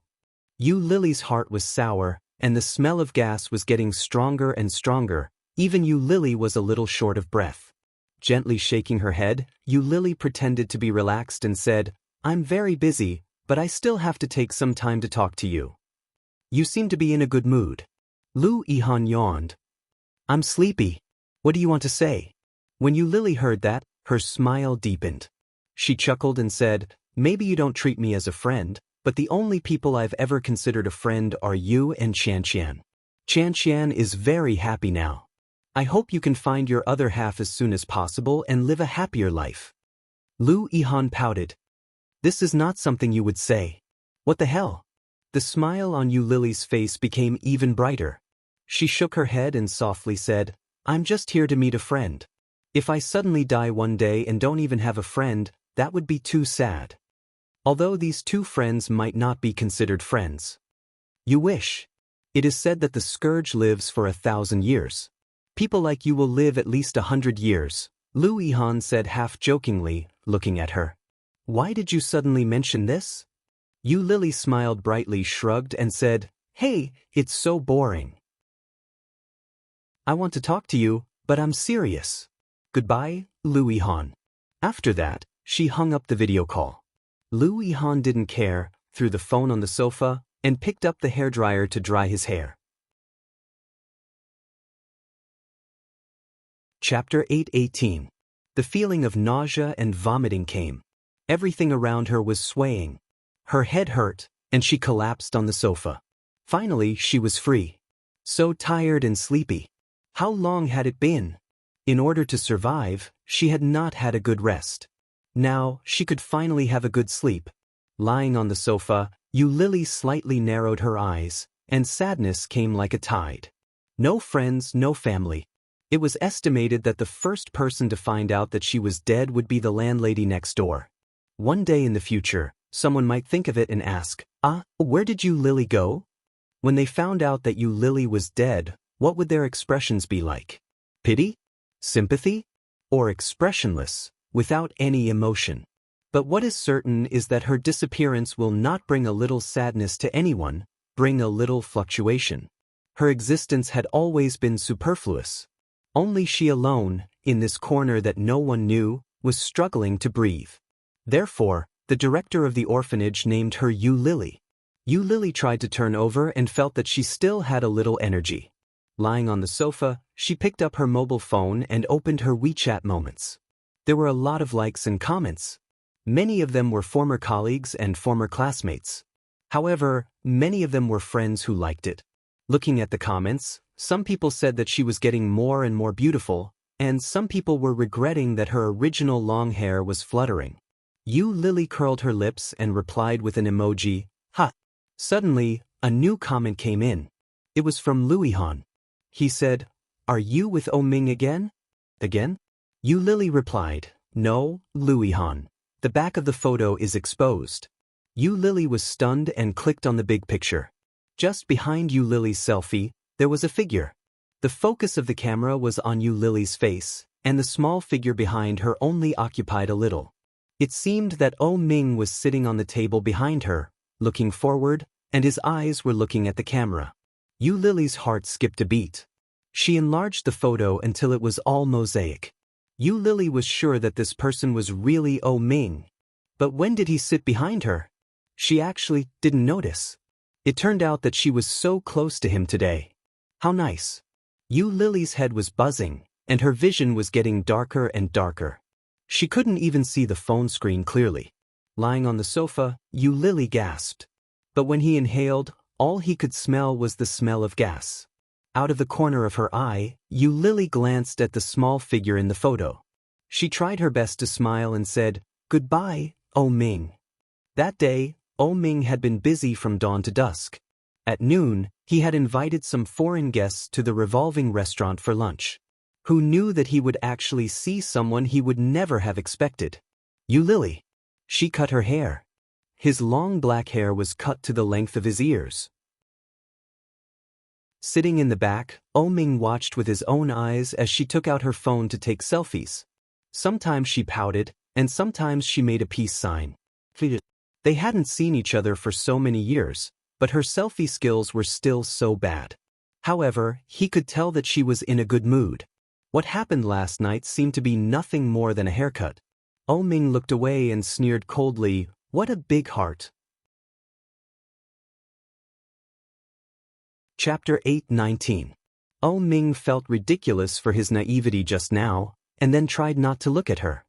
Lily's heart was sour, and the smell of gas was getting stronger and stronger. Even Lily was a little short of breath. Gently shaking her head, Lily pretended to be relaxed and said, "I'm very busy, but I still have to take some time to talk to you. You seem to be in a good mood." Louis Han yawned. "I'm sleepy. What do you want to say?" When Lily heard that, her smile deepened. She chuckled and said, "Maybe you don't treat me as a friend, but the only people I've ever considered a friend are you and Qian. Qian is very happy now. I hope you can find your other half as soon as possible and live a happier life." Louis Han pouted. "This is not something you would say." "What the hell?" The smile on Lily's face became even brighter. She shook her head and softly said, "I'm just here to meet a friend. If I suddenly die one day and don't even have a friend, that would be too sad. Although these 2 friends might not be considered friends." "You wish. It is said that the scourge lives for 1,000 years. People like you will live at least 100 years, Louis Han said half-jokingly, looking at her. "Why did you suddenly mention this?" Lily smiled brightly, shrugged, and said, "Hey, it's so boring. I want to talk to you, but I'm serious. Goodbye, Louis Han." After that, she hung up the video call. Louis Han didn't care, threw the phone on the sofa, and picked up the hairdryer to dry his hair. Chapter 8:18. The feeling of nausea and vomiting came. Everything around her was swaying. Her head hurt, and she collapsed on the sofa. Finally, she was free. So tired and sleepy. How long had it been? In order to survive, she had not had a good rest. Now, she could finally have a good sleep. Lying on the sofa, Lily slightly narrowed her eyes, and sadness came like a tide. No friends, no family. It was estimated that the first person to find out that she was dead would be the landlady next door. One day in the future, someone might think of it and ask, where did Lily go? When they found out that Lily was dead, what would their expressions be like? Pity? Sympathy? Or expressionless, without any emotion? But what is certain is that her disappearance will not bring a little sadness to anyone, bring a little fluctuation. Her existence had always been superfluous. Only she alone, in this corner that no one knew, was struggling to breathe. Therefore, the director of the orphanage named her Lily. Lily tried to turn over and felt that she still had a little energy. Lying on the sofa, she picked up her mobile phone and opened her WeChat moments. There were a lot of likes and comments. Many of them were former colleagues and former classmates. However, many of them were friends who liked it. Looking at the comments, some people said that she was getting more and more beautiful, and some people were regretting that her original long hair was fluttering. Lily curled her lips and replied with an emoji, ha. Suddenly, a new comment came in. It was from Louis-Han. He said, "Are you with Ming again?" Again? Lily replied, "No, Louis-Han. The back of the photo is exposed." Lily was stunned and clicked on the big picture. Just behind Lily's selfie, there was a figure. The focus of the camera was on Lily's face, and the small figure behind her only occupied a little. It seemed that Ming was sitting on the table behind her, looking forward, and his eyes were looking at the camera. Lily's heart skipped a beat. She enlarged the photo until it was all mosaic. Lily was sure that this person was really Ming. But when did he sit behind her? She actually didn't notice. It turned out that she was so close to him today. How nice. Lily's head was buzzing, and her vision was getting darker and darker. She couldn't even see the phone screen clearly. Lying on the sofa, Lily gasped. But when he inhaled, all he could smell was the smell of gas. Out of the corner of her eye, Lily glanced at the small figure in the photo. She tried her best to smile and said, "Goodbye, Ming." That day, Ming had been busy from dawn to dusk. At noon, he had invited some foreign guests to the revolving restaurant for lunch. Who knew that he would actually see someone he would never have expected? Lily. She cut her hair. His long black hair was cut to the length of his ears. Sitting in the back, Ming watched with his own eyes as she took out her phone to take selfies. Sometimes she pouted, and sometimes she made a peace sign. They hadn't seen each other for so many years, but her selfie skills were still so bad. However, he could tell that she was in a good mood. What happened last night seemed to be nothing more than a haircut. Ming looked away and sneered coldly, "What a big heart." Chapter 8:19. Ming felt ridiculous for his naivety just now, and then tried not to look at her.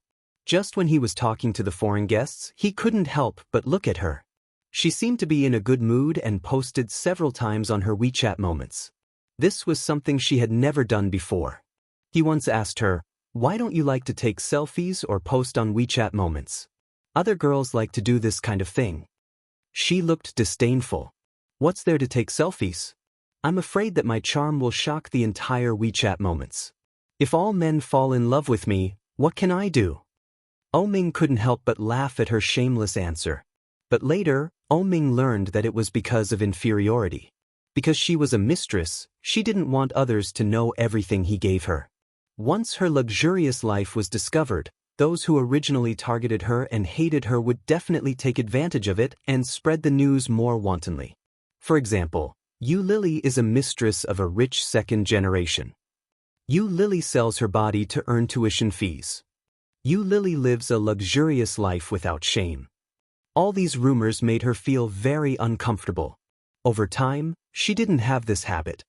Just when he was talking to the foreign guests, he couldn't help but look at her. She seemed to be in a good mood and posted several times on her WeChat moments. This was something she had never done before. He once asked her, "Why don't you like to take selfies or post on WeChat moments? Other girls like to do this kind of thing." She looked disdainful. "What's there to take selfies? I'm afraid that my charm will shock the entire WeChat moments. If all men fall in love with me, what can I do?" Ming couldn't help but laugh at her shameless answer. But later, Ming learned that it was because of inferiority. Because she was a mistress, she didn't want others to know everything he gave her. Once her luxurious life was discovered, those who originally targeted her and hated her would definitely take advantage of it and spread the news more wantonly. For example, Lily is a mistress of a rich second generation. Lily sells her body to earn tuition fees. Lily lives a luxurious life without shame. All these rumors made her feel very uncomfortable. Over time, she didn't have this habit.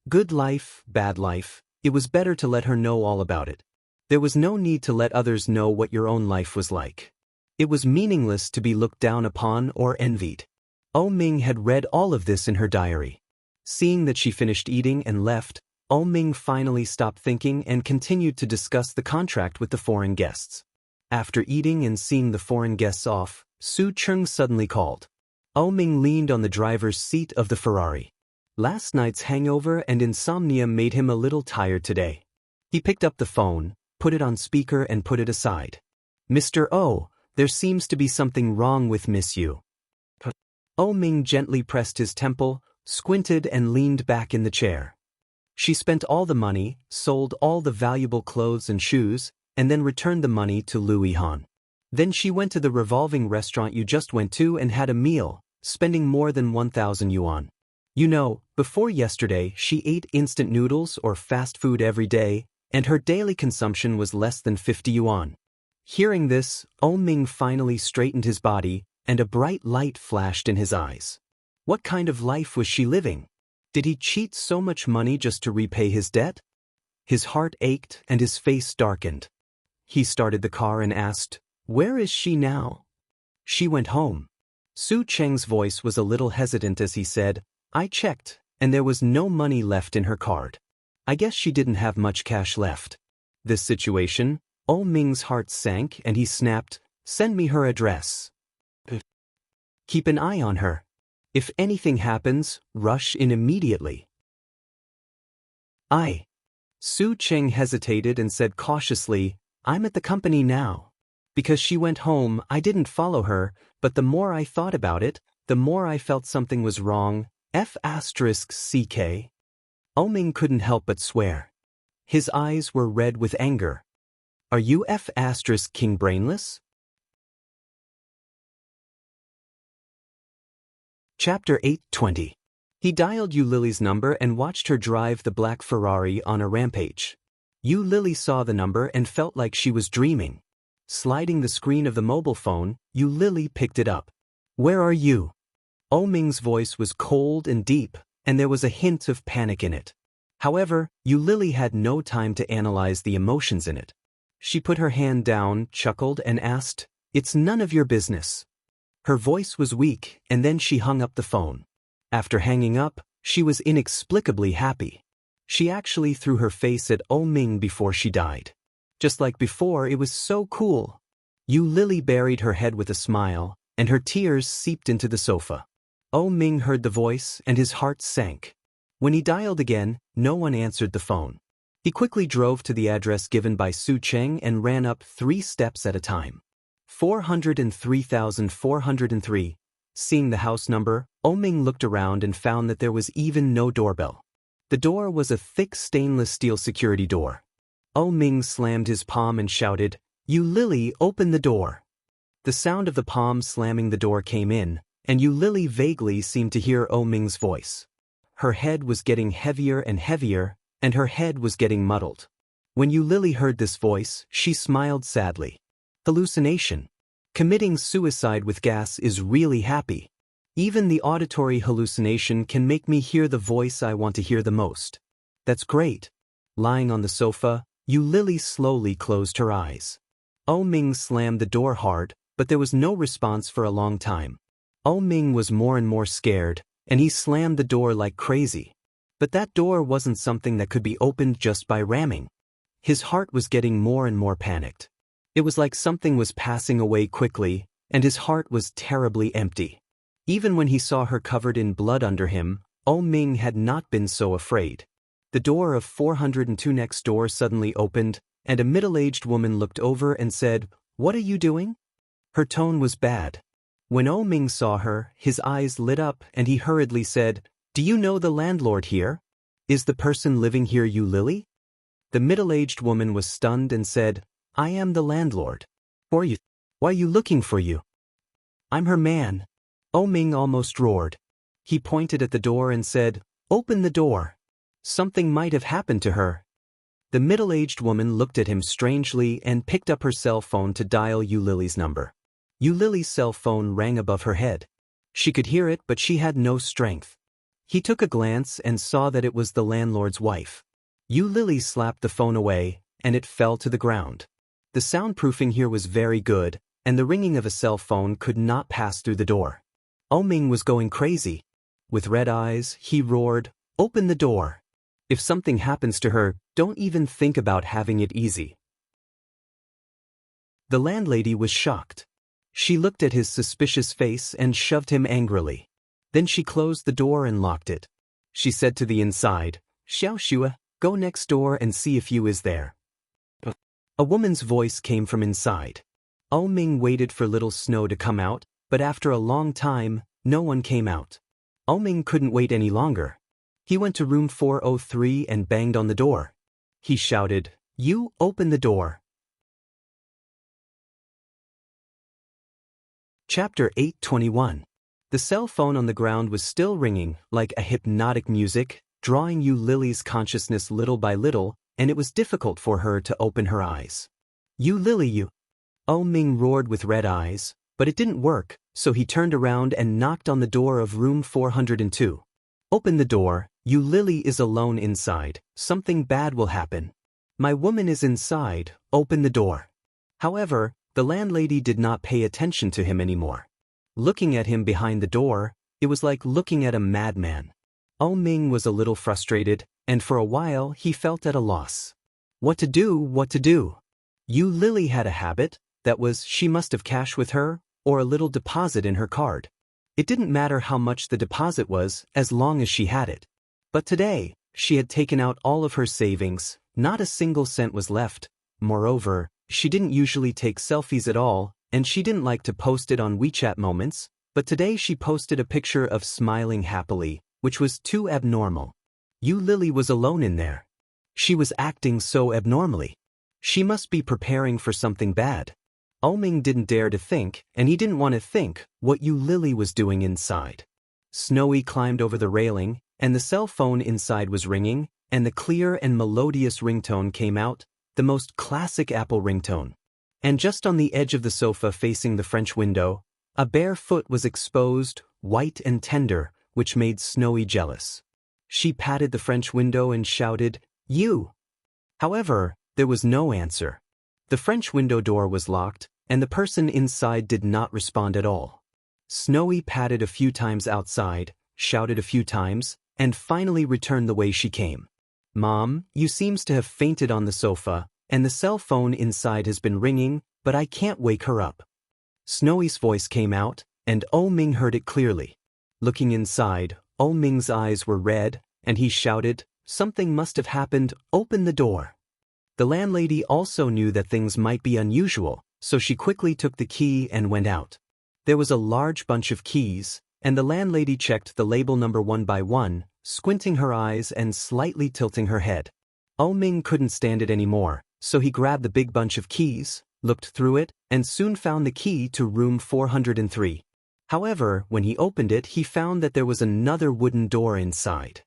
Good life, bad life, it was better to let her know all about it. There was no need to let others know what your own life was like. It was meaningless to be looked down upon or envied. Ming had read all of this in her diary. Seeing that she finished eating and left, Ming finally stopped thinking and continued to discuss the contract with the foreign guests. After eating and seeing the foreign guests off, Su Chung suddenly called. Ming leaned on the driver's seat of the Ferrari. Last night's hangover and insomnia made him a little tired today. He picked up the phone, put it on speaker and put it aside. "Mr. O, there seems to be something wrong with Miss Yu." Ming gently pressed his temple, squinted and leaned back in the chair. She spent all the money, sold all the valuable clothes and shoes, and then returned the money to Louis-Han. Then she went to the revolving restaurant you just went to and had a meal, spending more than 1,000 yuan. Before yesterday she ate instant noodles or fast food every day, and her daily consumption was less than 50 yuan. Hearing this, Ming finally straightened his body, and a bright light flashed in his eyes. What kind of life was she living? Did he cheat so much money just to repay his debt? His heart ached and his face darkened. He started the car and asked, "Where is she now?" "She went home." Su Cheng's voice was a little hesitant as he said, "I checked, and there was no money left in her card. I guess she didn't have much cash left." This situation, Oh Ming's heart sank and he snapped, "Send me her address. Keep an eye on her. If anything happens, rush in immediately." Su Cheng hesitated and said cautiously, "I'm at the company now. Because she went home, I didn't follow her, but the more I thought about it, the more I felt something was wrong. F***CK. Oh Ming couldn't help but swear. His eyes were red with anger. "Are you King brainless?" Chapter 8:20. He dialed Yu Lily's number and watched her drive the black Ferrari on a rampage. Yu Lily saw the number and felt like she was dreaming. Sliding the screen of the mobile phone, Yu Lily picked it up. "Where are you?" Oh Ming's voice was cold and deep, and there was a hint of panic in it. However, Yu Lily had no time to analyze the emotions in it. She put her hand down, chuckled, and asked, "It's none of your business." Her voice was weak, and then she hung up the phone. After hanging up, she was inexplicably happy. She actually threw her face at Oh Ming before she died. Just like before, it was so cool. Yu Lily buried her head with a smile, and her tears seeped into the sofa. Oh Ming heard the voice, and his heart sank. When he dialed again, no one answered the phone. He quickly drove to the address given by Su Cheng and ran up 3 steps at a time. 403,403. Seeing the house number, Oh Ming looked around and found that there was even no doorbell. The door was a thick stainless steel security door. Oh Ming slammed his palm and shouted, "Yu Lily, open the door." The sound of the palm slamming the door came in, and Yu Lily vaguely seemed to hear Oh Ming's voice. Her head was getting heavier and heavier, and her head was getting muddled. When Yu Lily heard this voice, she smiled sadly. Hallucination. Committing suicide with gas is really happy. Even the auditory hallucination can make me hear the voice I want to hear the most. That's great. Lying on the sofa, Yu Lily slowly closed her eyes. Oh Ming slammed the door hard, but there was no response for a long time. Oh Ming was more and more scared, and he slammed the door like crazy. But that door wasn't something that could be opened just by ramming. His heart was getting more and more panicked. It was like something was passing away quickly, and his heart was terribly empty. Even when he saw her covered in blood under him, Oh Ming had not been so afraid. The door of 402 next door suddenly opened, and a middle-aged woman looked over and said, "What are you doing?" Her tone was bad. When Oh Ming saw her, his eyes lit up and he hurriedly said, "Do you know the landlord here? Is the person living here Yu Lily?" The middle-aged woman was stunned and said, "I am the landlord. Who are you? Why are you looking for you?" "I'm her man." Oh Ming almost roared. He pointed at the door and said, "Open the door. Something might have happened to her." The middle-aged woman looked at him strangely and picked up her cell phone to dial Yu Lily's number. Yu Lily's cell phone rang above her head. She could hear it, but she had no strength. He took a glance and saw that it was the landlord's wife. Yu Lily slapped the phone away, and it fell to the ground. The soundproofing here was very good, and the ringing of a cell phone could not pass through the door. Oh Ming was going crazy. With red eyes, he roared, "Open the door. If something happens to her, don't even think about having it easy." The landlady was shocked. She looked at his suspicious face and shoved him angrily. Then she closed the door and locked it. She said to the inside, "Xiao Shua, go next door and see if Yu is there." A woman's voice came from inside. Oh Ming waited for Little Snow to come out, but after a long time, no one came out. Oh Ming couldn't wait any longer. He went to room 403 and banged on the door. He shouted, "You open the door." Chapter 8:21. The cell phone on the ground was still ringing, like a hypnotic music, drawing Yu Lily's consciousness little by little, and it was difficult for her to open her eyes. "Yu Lily, you!" Oh Ming roared with red eyes, but it didn't work, so he turned around and knocked on the door of room 402. "Open the door, You Lily is alone inside, something bad will happen. My woman is inside, open the door. However, the landlady did not pay attention to him anymore. Looking at him behind the door, it was like looking at a madman. Ming was a little frustrated, and for a while he felt at a loss. What to do? You Lily had a habit, that was she must have cash with her, or a little deposit in her card. It didn't matter how much the deposit was, as long as she had it. But today, she had taken out all of her savings, not a single cent was left. Moreover, she didn't usually take selfies at all, and she didn't like to post it on WeChat moments, but today she posted a picture of smiling happily, which was too abnormal. You Lily was alone in there. She was acting so abnormally. She must be preparing for something bad. Ming didn't dare to think, and he didn't want to think, what You Lily was doing inside. Snowy climbed over the railing, and the cell phone inside was ringing, and the clear and melodious ringtone came out, the most classic Apple ringtone. And just on the edge of the sofa facing the French window, a bare foot was exposed, white and tender, which made Snowy jealous. She patted the French window and shouted, "You!" However, there was no answer. The French window door was locked, and the person inside did not respond at all. Snowy patted a few times outside, shouted a few times, and finally returned the way she came. "Mom, you seems to have fainted on the sofa, and the cell phone inside has been ringing, but I can't wake her up." Snowy's voice came out, and Ming heard it clearly. Looking inside, Ming's eyes were red, and he shouted, "Something must have happened, open the door." The landlady also knew that things might be unusual, so she quickly took the key and went out. There was a large bunch of keys, and the landlady checked the label number one by one, squinting her eyes and slightly tilting her head. Ming couldn't stand it anymore, so he grabbed the big bunch of keys, looked through it, and soon found the key to room 403. However, when he opened it, he found that there was another wooden door inside.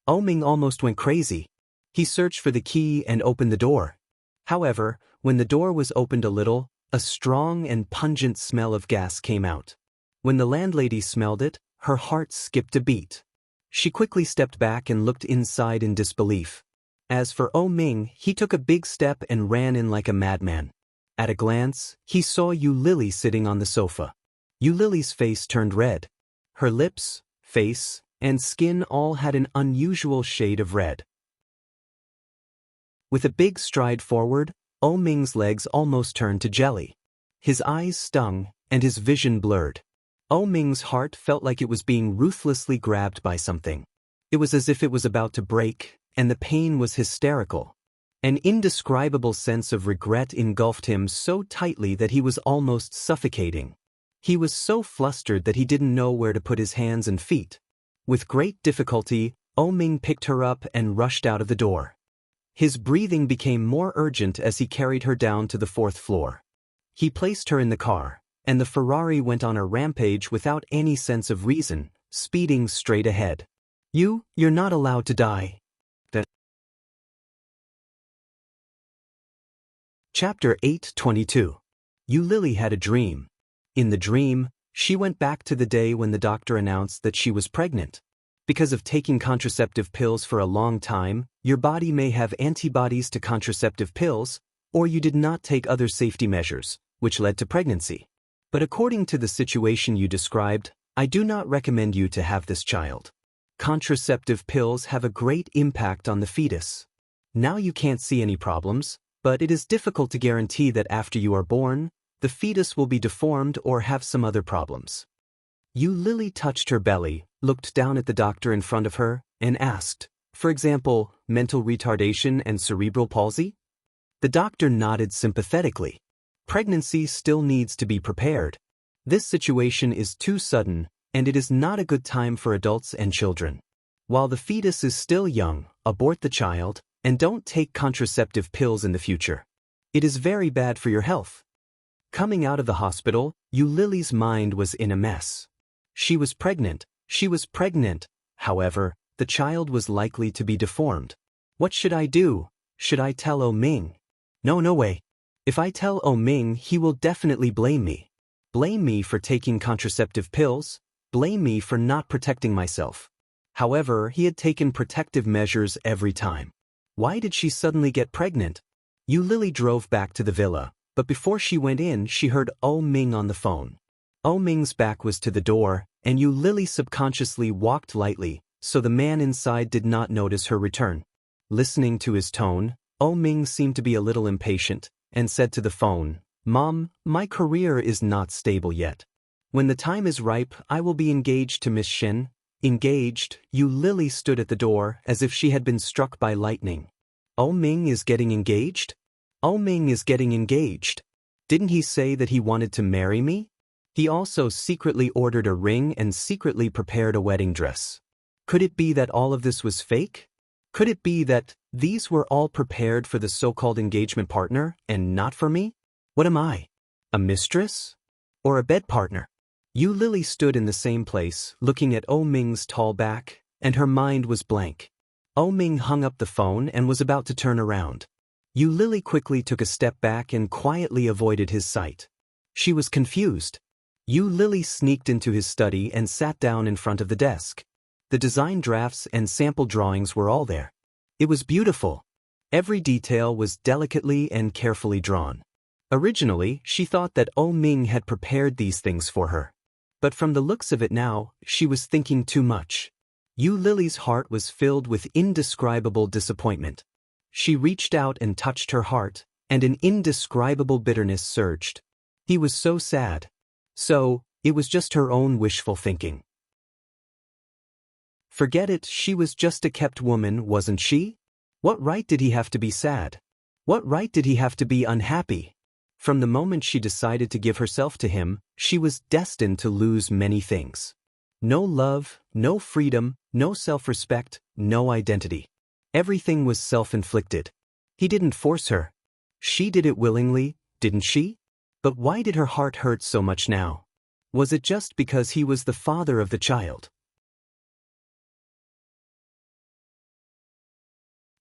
Ming almost went crazy. He searched for the key and opened the door. However, when the door was opened a little, a strong and pungent smell of gas came out. When the landlady smelled it, her heart skipped a beat. She quickly stepped back and looked inside in disbelief. As for Ming, he took a big step and ran in like a madman. At a glance, he saw You Lily sitting on the sofa. You Lily's face turned red. Her lips, face, and skin all had an unusual shade of red. With a big stride forward, Ming's legs almost turned to jelly. His eyes stung, and his vision blurred. Ming's heart felt like it was being ruthlessly grabbed by something. It was as if it was about to break, and the pain was hysterical. An indescribable sense of regret engulfed him so tightly that he was almost suffocating. He was so flustered that he didn't know where to put his hands and feet. With great difficulty, Ming picked her up and rushed out of the door. His breathing became more urgent as he carried her down to the 4th floor. He placed her in the car, and the Ferrari went on a rampage without any sense of reason, speeding straight ahead. You're not allowed to die." Chapter 8:22. You Lily had a dream. In the dream, she went back to the day when the doctor announced that she was pregnant. Because of taking contraceptive pills for a long time, your body may have antibodies to contraceptive pills, or you did not take other safety measures, which led to pregnancy. But according to the situation you described, I do not recommend you to have this child. Contraceptive pills have a great impact on the fetus. Now you can't see any problems, but it is difficult to guarantee that after you are born, the fetus will be deformed or have some other problems. You Lily touched her belly, looked down at the doctor in front of her, and asked, "For example, mental retardation and cerebral palsy?" The doctor nodded sympathetically. Pregnancy still needs to be prepared. This situation is too sudden, and it is not a good time for adults and children. While the fetus is still young, abort the child, and don't take contraceptive pills in the future. It is very bad for your health. Coming out of the hospital, You Lily's mind was in a mess. She was pregnant. However, the child was likely to be deformed. What should I do? Should I tell Ming? No way. If I tell Ming, he will definitely blame me. Blame me for taking contraceptive pills. Blame me for not protecting myself. However, he had taken protective measures every time. Why did she suddenly get pregnant? Yu Lily drove back to the villa, but before she went in, she heard Oh Ming on the phone. Oh Ming's back was to the door, and Yu Lily subconsciously walked lightly, so the man inside did not notice her return. Listening to his tone, Oh Ming seemed to be a little impatient, and said to the phone, "Mom, my career is not stable yet. When the time is ripe, I will be engaged to Miss Shen." Engaged, Yu Lily stood at the door as if she had been struck by lightning. Oh Ming is getting engaged? Oh Ming is getting engaged. Didn't he say that he wanted to marry me? He also secretly ordered a ring and secretly prepared a wedding dress. Could it be that all of this was fake? Could it be that these were all prepared for the so-called engagement partner and not for me? What am I? A mistress? Or a bed partner? Yu Lily stood in the same place, looking at Oh Ming's tall back, and her mind was blank. Oh Ming hung up the phone and was about to turn around. Yu Lily quickly took a step back and quietly avoided his sight. She was confused. Yu Lily sneaked into his study and sat down in front of the desk. The design drafts and sample drawings were all there. It was beautiful. Every detail was delicately and carefully drawn. Originally, she thought that Oh Ming had prepared these things for her. But from the looks of it now, she was thinking too much. Yu Lily's heart was filled with indescribable disappointment. She reached out and touched her heart, and an indescribable bitterness surged. He was so sad. So, it was just her own wishful thinking. Forget it, she was just a kept woman, wasn't she? What right did he have to be sad? What right did he have to be unhappy? From the moment she decided to give herself to him, she was destined to lose many things. No love, no freedom, no self-respect, no identity. Everything was self-inflicted. He didn't force her. She did it willingly, didn't she? But why did her heart hurt so much now? Was it just because he was the father of the child?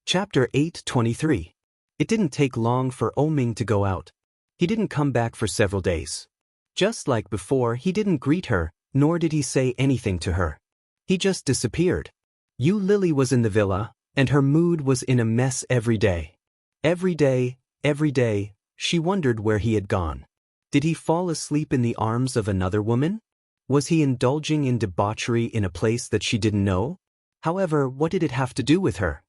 Chapter 8:23. It didn't take long for Oh Ming to go out. He didn't come back for several days. Just like before, he didn't greet her, nor did he say anything to her. He just disappeared. Yu Lily was in the villa, and her mood was in a mess every day. Every day, she wondered where he had gone. Did he fall asleep in the arms of another woman? Was he indulging in debauchery in a place that she didn't know? However, what did it have to do with her?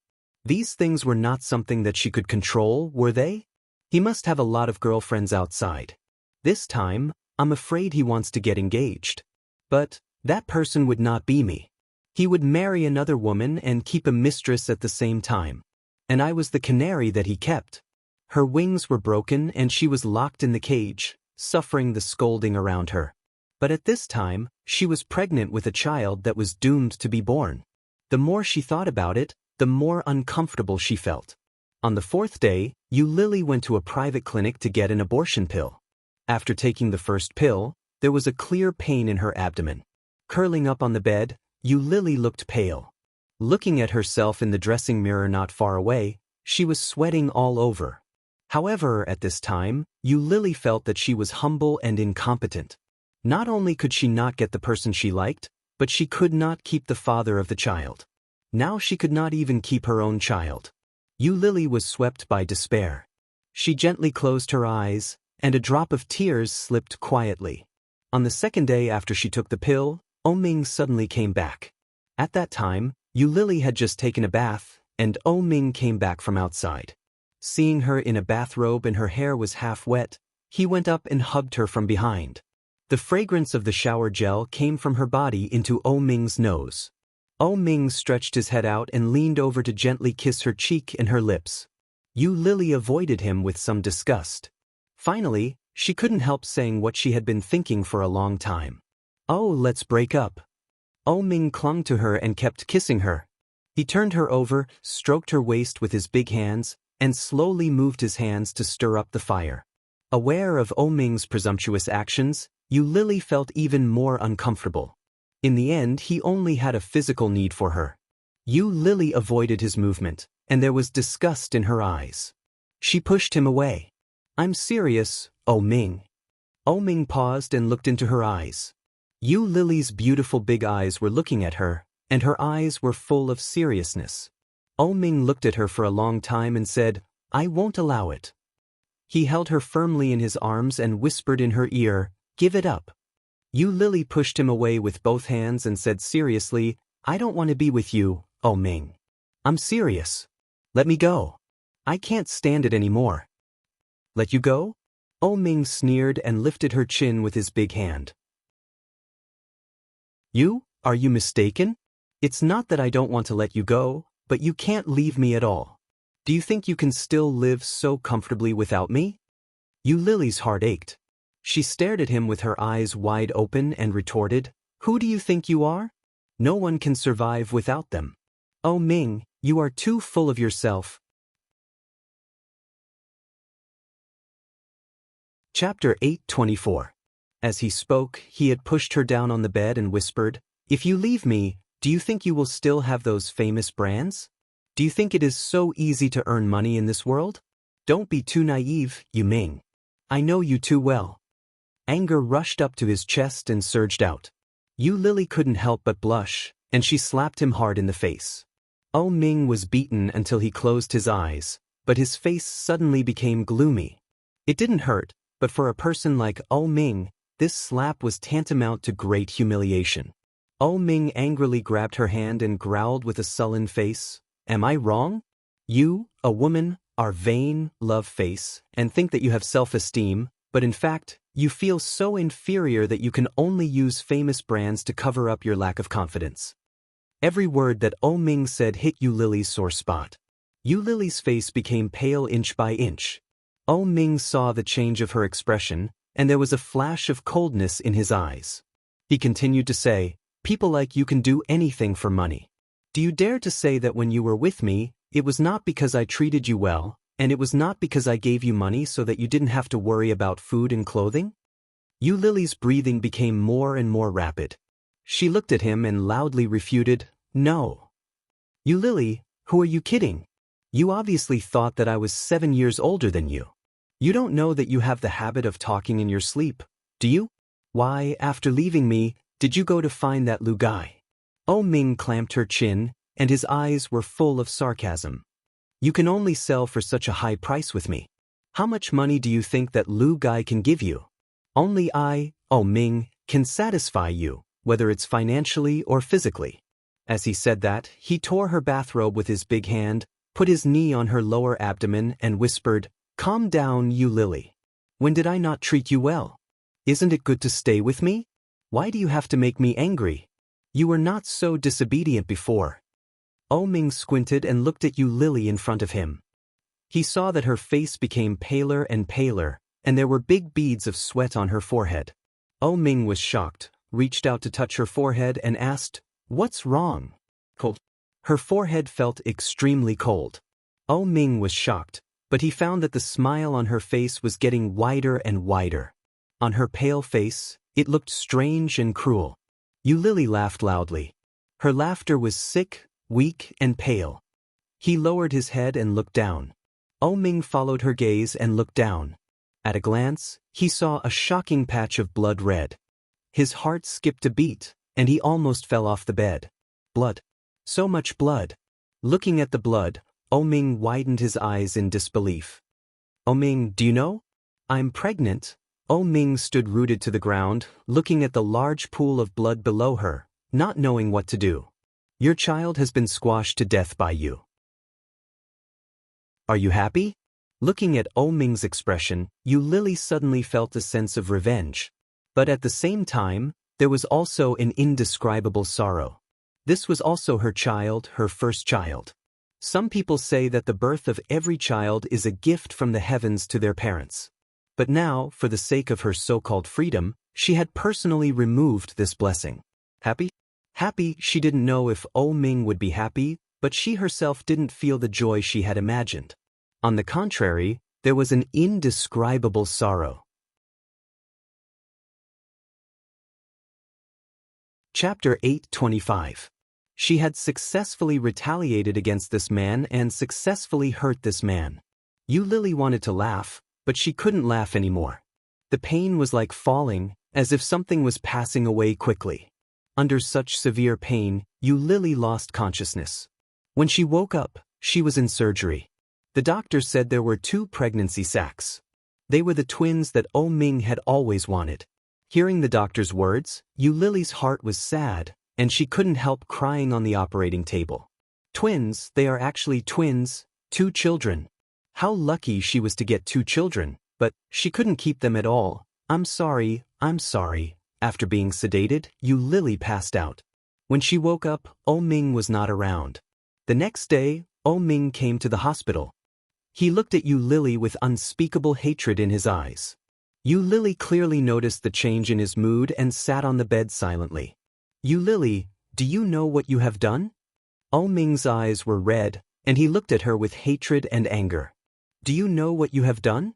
These things were not something that she could control, were they? He must have a lot of girlfriends outside. This time, I'm afraid he wants to get engaged. But that person would not be me. He would marry another woman and keep a mistress at the same time. And I was the canary that he kept. Her wings were broken and she was locked in the cage, suffering the scolding around her. But at this time, she was pregnant with a child that was doomed to be born. The more she thought about it, the more uncomfortable she felt. On the fourth day, Yu Lily went to a private clinic to get an abortion pill. After taking the first pill, there was a clear pain in her abdomen. Curling up on the bed, Yu Lily looked pale. Looking at herself in the dressing mirror not far away, she was sweating all over. However, at this time, Yu Lily felt that she was humble and incompetent. Not only could she not get the person she liked, but she could not keep the father of the child. Now she could not even keep her own child. Yu Lily was swept by despair. She gently closed her eyes, and a drop of tears slipped quietly. On the second day after she took the pill, Oh Ming suddenly came back. At that time, Yu Lily had just taken a bath, and Oh Ming came back from outside. Seeing her in a bathrobe and her hair was half wet, he went up and hugged her from behind. The fragrance of the shower gel came from her body into Oh Ming's nose. Oh Ming stretched his head out and leaned over to gently kiss her cheek and her lips. Yu Lily avoided him with some disgust. Finally, she couldn't help saying what she had been thinking for a long time. "Oh, let's break up." Oh Ming clung to her and kept kissing her. He turned her over, stroked her waist with his big hands, and slowly moved his hands to stir up the fire. Aware of Oh Ming's presumptuous actions, Yu Lily felt even more uncomfortable. In the end, he only had a physical need for her. Yu Lily avoided his movement, and there was disgust in her eyes. She pushed him away. "I'm serious, Oh Ming." Oh Ming paused and looked into her eyes. Yu Lily's beautiful big eyes were looking at her, and her eyes were full of seriousness. Ming looked at her for a long time and said, "I won't allow it." He held her firmly in his arms and whispered in her ear, "Give it up." Lily pushed him away with both hands and said seriously, "I don't want to be with you, Ming. I'm serious. Let me go. I can't stand it anymore." "Let you go?" Ming sneered and lifted her chin with his big hand. Are you mistaken? It's not that I don't want to let you go, but you can't leave me at all. Do you think you can still live so comfortably without me?" Lily's heart ached. She stared at him with her eyes wide open and retorted, "Who do you think you are? No one can survive without them. Ming, you are too full of yourself." Chapter 8:24. As he spoke, he had pushed her down on the bed and whispered, "If you leave me, do you think you will still have those famous brands? Do you think it is so easy to earn money in this world? Don't be too naive, Ming. I know you too well." Anger rushed up to his chest and surged out. Lily couldn't help but blush, and she slapped him hard in the face. Ming was beaten until he closed his eyes, but his face suddenly became gloomy. It didn't hurt, but for a person like Ming, this slap was tantamount to great humiliation. Ming angrily grabbed her hand and growled with a sullen face, "Am I wrong? You, a woman, are vain, love-face, and think that you have self-esteem, but in fact, you feel so inferior that you can only use famous brands to cover up your lack of confidence." Every word that Ming said hit Lily's sore spot. Lily's face became pale inch by inch. Ming saw the change of her expression, and there was a flash of coldness in his eyes. He continued to say, "People like you can do anything for money. Do you dare to say that when you were with me, it was not because I treated you well, and it was not because I gave you money so that you didn't have to worry about food and clothing?" Lily's breathing became more and more rapid. She looked at him and loudly refuted, "No. Lily, who are you kidding? You obviously thought that I was 7 years older than you. You don't know that you have the habit of talking in your sleep, do you? Why, after leaving me, did you go to find that Lu guy?" Ming clamped her chin, and his eyes were full of sarcasm. "You can only sell for such a high price with me. How much money do you think that Lu guy can give you? Only I, Ming, can satisfy you, whether it's financially or physically." As he said that, he tore her bathrobe with his big hand, put his knee on her lower abdomen, and whispered, "Calm down, Lily. When did I not treat you well? Isn't it good to stay with me? Why do you have to make me angry? You were not so disobedient before." Ming squinted and looked at Lily in front of him. He saw that her face became paler and paler, and there were big beads of sweat on her forehead. Ming was shocked, reached out to touch her forehead and asked, "What's wrong?" "Cold." Her forehead felt extremely cold. Ming was shocked, but he found that the smile on her face was getting wider and wider. On her pale face, it looked strange and cruel. Lily laughed loudly. Her laughter was sick, weak, and pale. He lowered his head and looked down. Ming followed her gaze and looked down. At a glance, he saw a shocking patch of blood red. His heart skipped a beat, and he almost fell off the bed. Blood. So much blood. Looking at the blood, Ming widened his eyes in disbelief. "Ming, do you know? I'm pregnant." Ming stood rooted to the ground, looking at the large pool of blood below her, not knowing what to do. "Your child has been squashed to death by you. Are you happy?" Looking at Ming's expression, Lily suddenly felt a sense of revenge. But at the same time, there was also an indescribable sorrow. This was also her child, her first child. Some people say that the birth of every child is a gift from the heavens to their parents. But now, for the sake of her so-called freedom, she had personally removed this blessing. Happy? Happy, she didn't know if Ming would be happy, but she herself didn't feel the joy she had imagined. On the contrary, there was an indescribable sorrow. Chapter 8:25. She had successfully retaliated against this man and successfully hurt this man. Lily wanted to laugh, but she couldn't laugh anymore. The pain was like falling, as if something was passing away quickly. Under such severe pain, Yu Lily lost consciousness. When she woke up, she was in surgery. The doctor said there were 2 pregnancy sacs. They were the twins that Oh Ming had always wanted. Hearing the doctor's words, Yu Lily's heart was sad, and she couldn't help crying on the operating table. Twins, they are actually twins, 2 children. How lucky she was to get 2 children, but she couldn't keep them at all. I'm sorry. After being sedated, Yu Lily passed out. When she woke up, Oh Ming was not around. The next day, Oh Ming came to the hospital. He looked at Yu Lily with unspeakable hatred in his eyes. Yu Lily clearly noticed the change in his mood and sat on the bed silently. Yu Lily, do you know what you have done? Oh Ming's eyes were red, and he looked at her with hatred and anger. Do you know what you have done?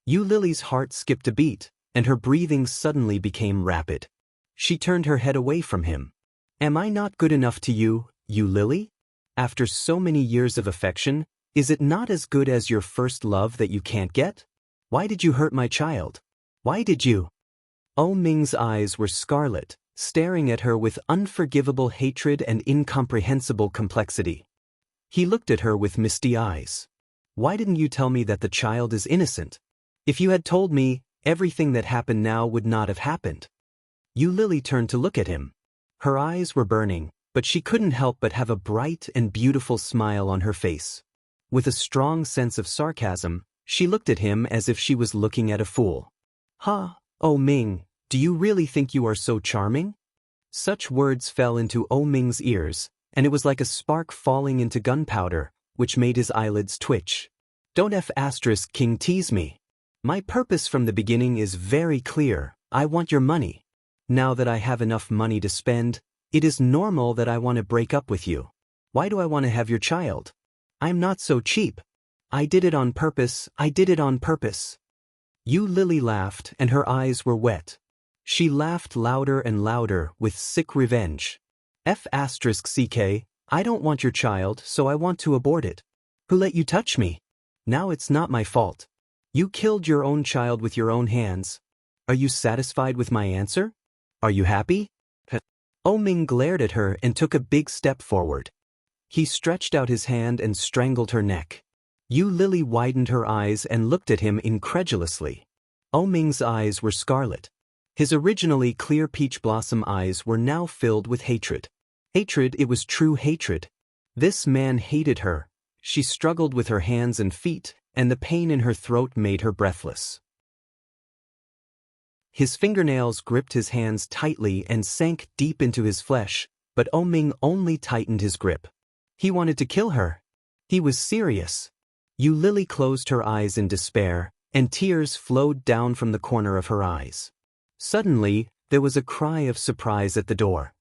Yu Lily's heart skipped a beat, and her breathing suddenly became rapid. She turned her head away from him. Am I not good enough to you, Yu Lily? After so many years of affection, is it not as good as your first love that you can't get? Why did you hurt my child? Why did you? Oh Ming's eyes were scarlet, staring at her with unforgivable hatred and incomprehensible complexity. He looked at her with misty eyes. Why didn't you tell me that the child is innocent? If you had told me, everything that happened now would not have happened. Yu Lily turned to look at him. Her eyes were burning, but she couldn't help but have a bright and beautiful smile on her face. With a strong sense of sarcasm, she looked at him as if she was looking at a fool. Ha, Oh Ming, do you really think you are so charming? Such words fell into Oh Ming's ears, and it was like a spark falling into gunpowder, which made his eyelids twitch. Don't King tease me. My purpose from the beginning is very clear. I want your money. Now that I have enough money to spend, it is normal that I want to break up with you. Why do I want to have your child? I'm not so cheap. I did it on purpose. Yu Lily laughed, and her eyes were wet. She laughed louder and louder with sick revenge. I don't want your child, so I want to abort it. Who let you touch me? Now it's not my fault. You killed your own child with your own hands. Are you satisfied with my answer? Are you happy? Oh Ming glared at her and took a big step forward. He stretched out his hand and strangled her neck. Yu Lily widened her eyes and looked at him incredulously. Oh Ming's eyes were scarlet. His originally clear peach blossom eyes were now filled with hatred. Hatred, it was true hatred. This man hated her. She struggled with her hands and feet, and the pain in her throat made her breathless. His fingernails gripped his hands tightly and sank deep into his flesh, but Oh Ming only tightened his grip. He wanted to kill her. He was serious. Yu Lily closed her eyes in despair, and tears flowed down from the corner of her eyes. Suddenly, there was a cry of surprise at the door.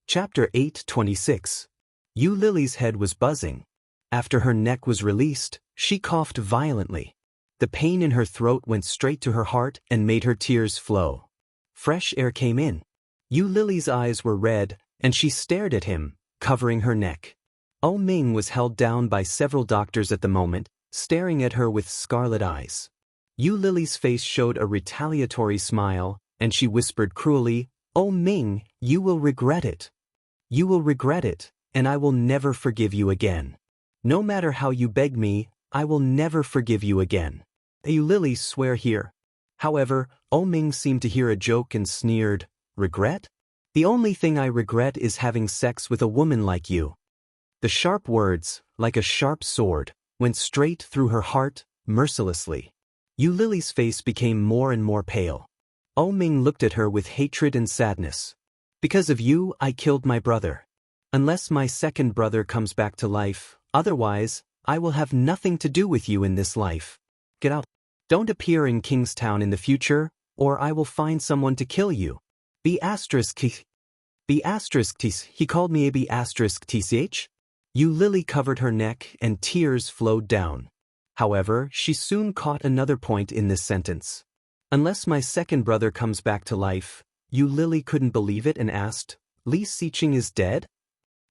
Chapter 8:26. Yu Lily's head was buzzing. After her neck was released, she coughed violently. The pain in her throat went straight to her heart and made her tears flow. Fresh air came in. Yu Lily's eyes were red, and she stared at him, covering her neck. Oh Ming was held down by several doctors at the moment, staring at her with scarlet eyes. Yu Lily's face showed a retaliatory smile, and she whispered cruelly, Oh Ming, you will regret it. You will regret it, and I will never forgive you again. No matter how you beg me, I will never forgive you again. Yu Lily, swear here. However, Oh Ming seemed to hear a joke and sneered, Regret? The only thing I regret is having sex with a woman like you. The sharp words, like a sharp sword, went straight through her heart, mercilessly. Yu Lily's face became more and more pale. Oh Ming looked at her with hatred and sadness. Because of you, I killed my brother. Unless my second brother comes back to life, otherwise, I will have nothing to do with you in this life. Get out. Don't appear in Kingstown in the future, or I will find someone to kill you. He called me a B***th. Yu Lily covered her neck and tears flowed down. However, she soon caught another point in this sentence. Unless my second brother comes back to life, Yu Lily couldn't believe it and asked, Li Xiqing is dead?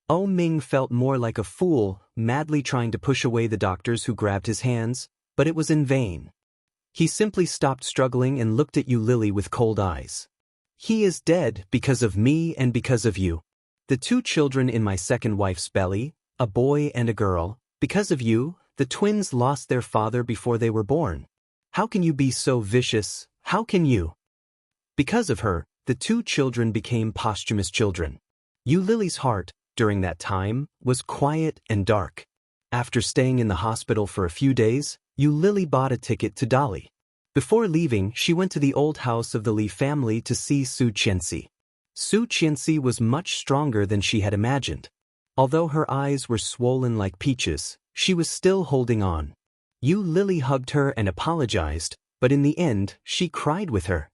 Oh Ming felt more like a fool, madly trying to push away the doctors who grabbed his hands, but it was in vain. He simply stopped struggling and looked at you, Lily, with cold eyes. He is dead because of me and because of you. The 2 children in my second wife's belly, a boy and a girl, because of you, the twins lost their father before they were born. How can you be so vicious? How can you? Because of her, the 2 children became posthumous children. You Lily's heart, during that time, was quiet and dark. After staying in the hospital for a few days, you Lily bought a ticket to Dolly. Before leaving, she went to the old house of the Lee family to see Su Qianxi. Su Qianxi was much stronger than she had imagined. Although her eyes were swollen like peaches, she was still holding on. You Lily hugged her and apologized, but in the end, she cried with her.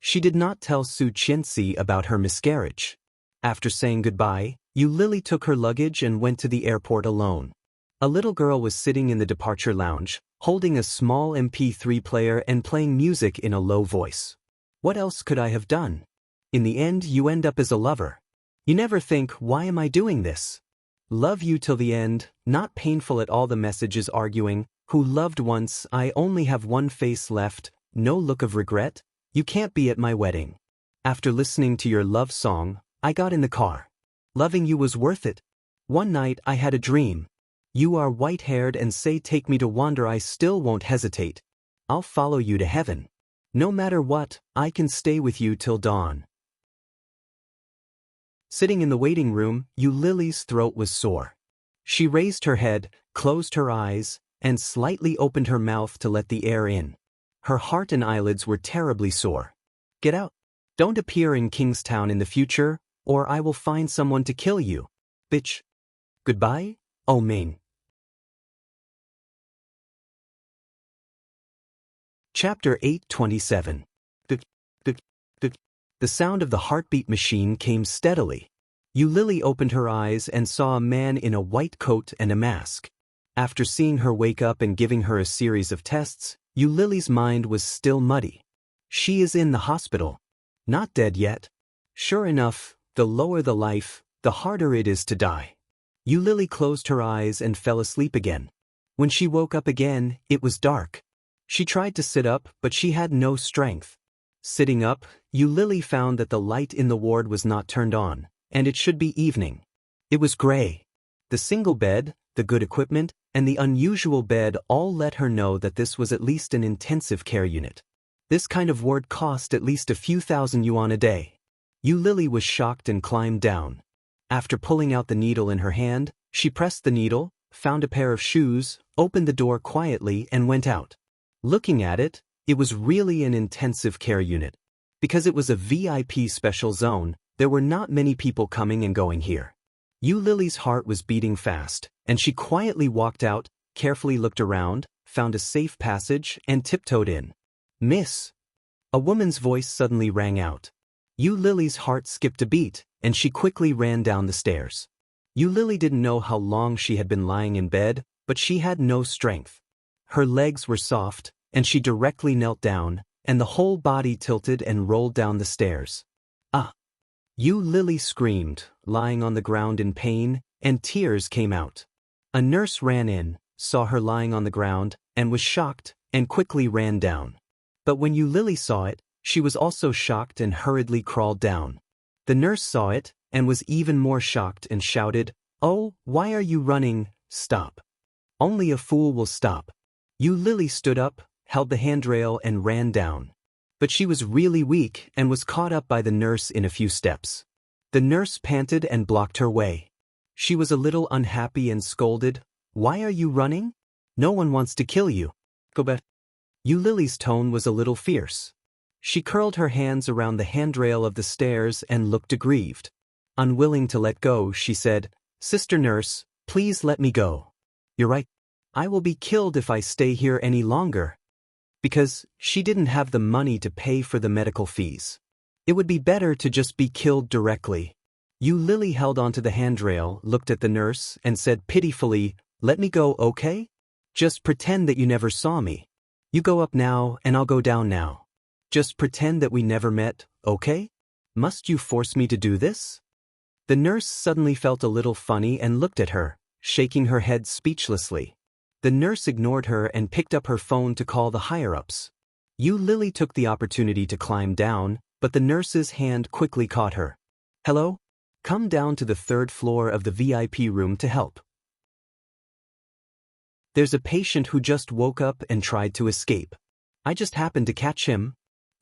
She did not tell Su Qianxi about her miscarriage. After saying goodbye, you Lily took her luggage and went to the airport alone. A little girl was sitting in the departure lounge, holding a small MP3 player and playing music in a low voice. What else could I have done? In the end, you end up as a lover. You never think, why am I doing this? Love you till the end, not painful at all. The messages arguing, who loved once, I only have one face left, no look of regret, you can't be at my wedding. After listening to your love song, I got in the car. Loving you was worth it. One night I had a dream. You are white-haired and say take me to wander, I still won't hesitate. I'll follow you to heaven. No matter what, I can stay with you till dawn. Sitting in the waiting room, you Lily's throat was sore. She raised her head, closed her eyes, and slightly opened her mouth to let the air in. Her heart and eyelids were terribly sore. Get out. Don't appear in Kingstown in the future, or I will find someone to kill you. Bitch. Goodbye, oh Maine. Chapter 827. The sound of the heartbeat machine came steadily. You Lily opened her eyes and saw a man in a white coat and a mask. After seeing her wake up and giving her a series of tests, you Lily's mind was still muddy. She is in the hospital. Not dead yet. Sure enough, the lower the life, the harder it is to die. You Lily closed her eyes and fell asleep again. When she woke up again, it was dark. She tried to sit up, but she had no strength. Sitting up, you Lily found that the light in the ward was not turned on, and it should be evening. It was gray. The single bed, the good equipment, and the unusual bed all let her know that this was at least an intensive care unit. This kind of ward cost at least a few thousand yuan a day. You Lily was shocked and climbed down. After pulling out the needle in her hand, she pressed the needle, found a pair of shoes, opened the door quietly and went out. Looking at it, it was really an intensive care unit. Because it was a VIP special zone, there were not many people coming and going here. You Lily's heart was beating fast, and she quietly walked out, carefully looked around, found a safe passage, and tiptoed in. Miss. A woman's voice suddenly rang out. You Lily's heart skipped a beat, and she quickly ran down the stairs. You Lily didn't know how long she had been lying in bed, but she had no strength. Her legs were soft, and she directly knelt down, and the whole body tilted and rolled down the stairs. Ah! You Lily screamed, lying on the ground in pain, and tears came out. A nurse ran in, saw her lying on the ground, and was shocked, and quickly ran down. But when you Lily saw it, she was also shocked and hurriedly crawled down. The nurse saw it, and was even more shocked and shouted, "Oh, why are you running? Stop. Only a fool will stop." You Lily stood up, held the handrail and ran down. But she was really weak and was caught up by the nurse in a few steps. The nurse panted and blocked her way. She was a little unhappy and scolded, "Why are you running? No one wants to kill you. Go back." You Lily's tone was a little fierce. She curled her hands around the handrail of the stairs and looked aggrieved. Unwilling to let go, she said, "Sister nurse, please let me go. You're right. I will be killed if I stay here any longer." Because she didn't have the money to pay for the medical fees. It would be better to just be killed directly. You Lily held onto the handrail, looked at the nurse, and said pitifully, "Let me go, okay? Just pretend that you never saw me. You go up now and I'll go down now. Just pretend that we never met, okay? Must you force me to do this?" The nurse suddenly felt a little funny and looked at her, shaking her head speechlessly. The nurse ignored her and picked up her phone to call the higher-ups. Yu Lily took the opportunity to climb down, but the nurse's hand quickly caught her. Hello? Come down to the 3rd floor of the VIP room to help. There's a patient who just woke up and tried to escape. I just happened to catch him.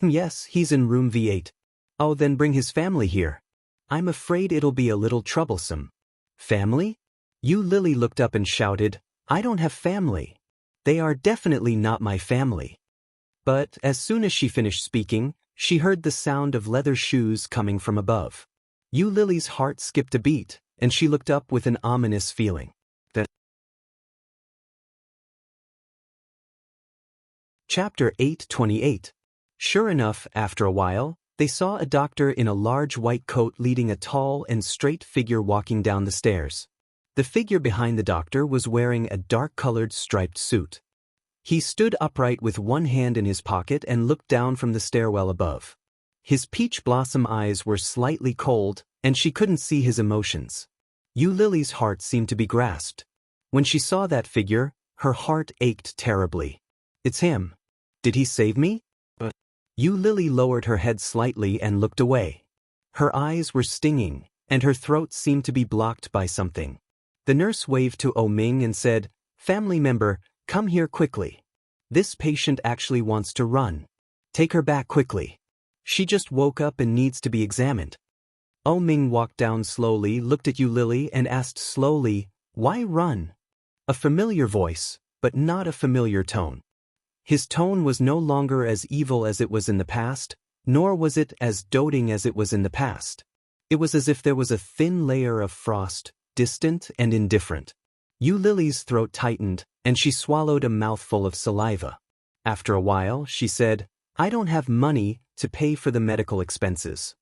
Yes, he's in room V8. Oh, then bring his family here. I'm afraid it'll be a little troublesome. Family? Yu Lily looked up and shouted, I don't have family. They are definitely not my family. But as soon as she finished speaking, she heard the sound of leather shoes coming from above. Yu Lily's heart skipped a beat, and she looked up with an ominous feeling. Chapter 8:28. Sure enough, after a while, they saw a doctor in a large white coat leading a tall and straight figure walking down the stairs. The figure behind the doctor was wearing a dark-colored striped suit. He stood upright with one hand in his pocket and looked down from the stairwell above. His peach blossom eyes were slightly cold, and she couldn't see his emotions. Yu Lily's heart seemed to be grasped. When she saw that figure, her heart ached terribly. It's him. Did he save me? Yu Lily lowered her head slightly and looked away. Her eyes were stinging, and her throat seemed to be blocked by something. The nurse waved to Oh Ming and said, Family member, come here quickly. This patient actually wants to run. Take her back quickly. She just woke up and needs to be examined. Oh Ming walked down slowly, looked at Yu Lily and asked slowly, Why run? A familiar voice, but not a familiar tone. His tone was no longer as evil as it was in the past, nor was it as doting as it was in the past. It was as if there was a thin layer of frost, distant and indifferent. Yu Lily's throat tightened, and she swallowed a mouthful of saliva. After a while, she said, I don't have money to pay for the medical expenses.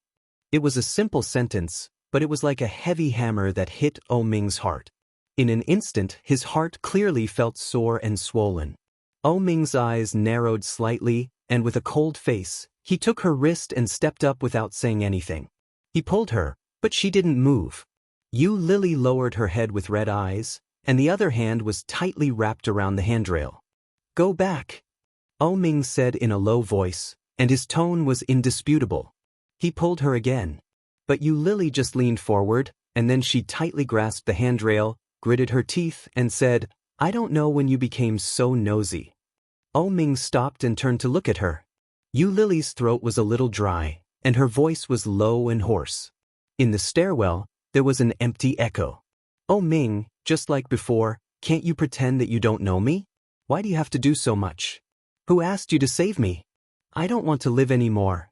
It was a simple sentence, but it was like a heavy hammer that hit Oh Ming's heart. In an instant, his heart clearly felt sore and swollen. Oh Ming's eyes narrowed slightly, and with a cold face, he took her wrist and stepped up without saying anything. He pulled her, but she didn't move. Yu Lily lowered her head with red eyes, and the other hand was tightly wrapped around the handrail. Go back, Oh Ming said in a low voice, and his tone was indisputable. He pulled her again. But Yu Lily just leaned forward, and then she tightly grasped the handrail, gritted her teeth, and said, I don't know when you became so nosy. Oh Ming stopped and turned to look at her. Yu Lily's throat was a little dry, and her voice was low and hoarse. In the stairwell, there was an empty echo. Oh Ming, just like before, can't you pretend that you don't know me? Why do you have to do so much? Who asked you to save me? I don't want to live anymore.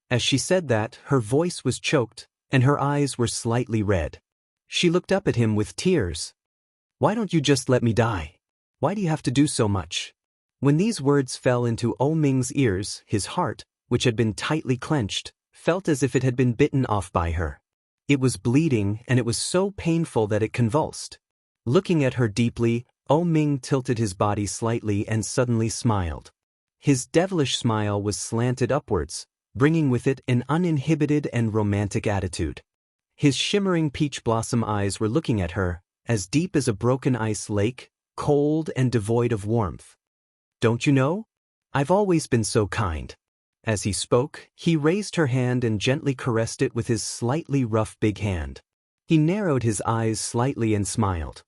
As she said that, her voice was choked, and her eyes were slightly red. She looked up at him with tears. Why don't you just let me die? Why do you have to do so much? When these words fell into Oh Ming's ears, his heart, which had been tightly clenched, felt as if it had been bitten off by her. It was bleeding, and it was so painful that it convulsed. Looking at her deeply, Oh Ming tilted his body slightly and suddenly smiled. His devilish smile was slanted upwards, bringing with it an uninhibited and romantic attitude. His shimmering peach blossom eyes were looking at her, as deep as a broken ice lake, cold and devoid of warmth. Don't you know? I've always been so kind. As he spoke, he raised her hand and gently caressed it with his slightly rough big hand. He narrowed his eyes slightly and smiled.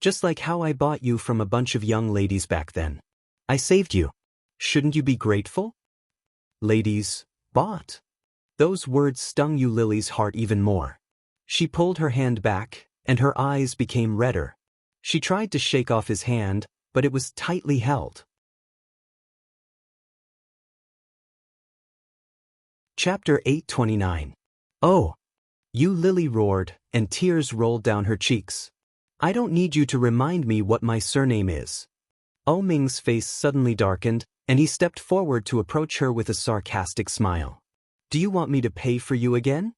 Just like how I bought you from a bunch of young ladies back then. I saved you. Shouldn't you be grateful? Ladies, bought. Those words stung Yu Lily's heart even more. She pulled her hand back, and her eyes became redder. She tried to shake off his hand, but it was tightly held. Chapter 8:29. Oh! Yu Lily roared, and tears rolled down her cheeks. I don't need you to remind me what my surname is. Oh Ming's face suddenly darkened, and he stepped forward to approach her with a sarcastic smile. Do you want me to pay for you again?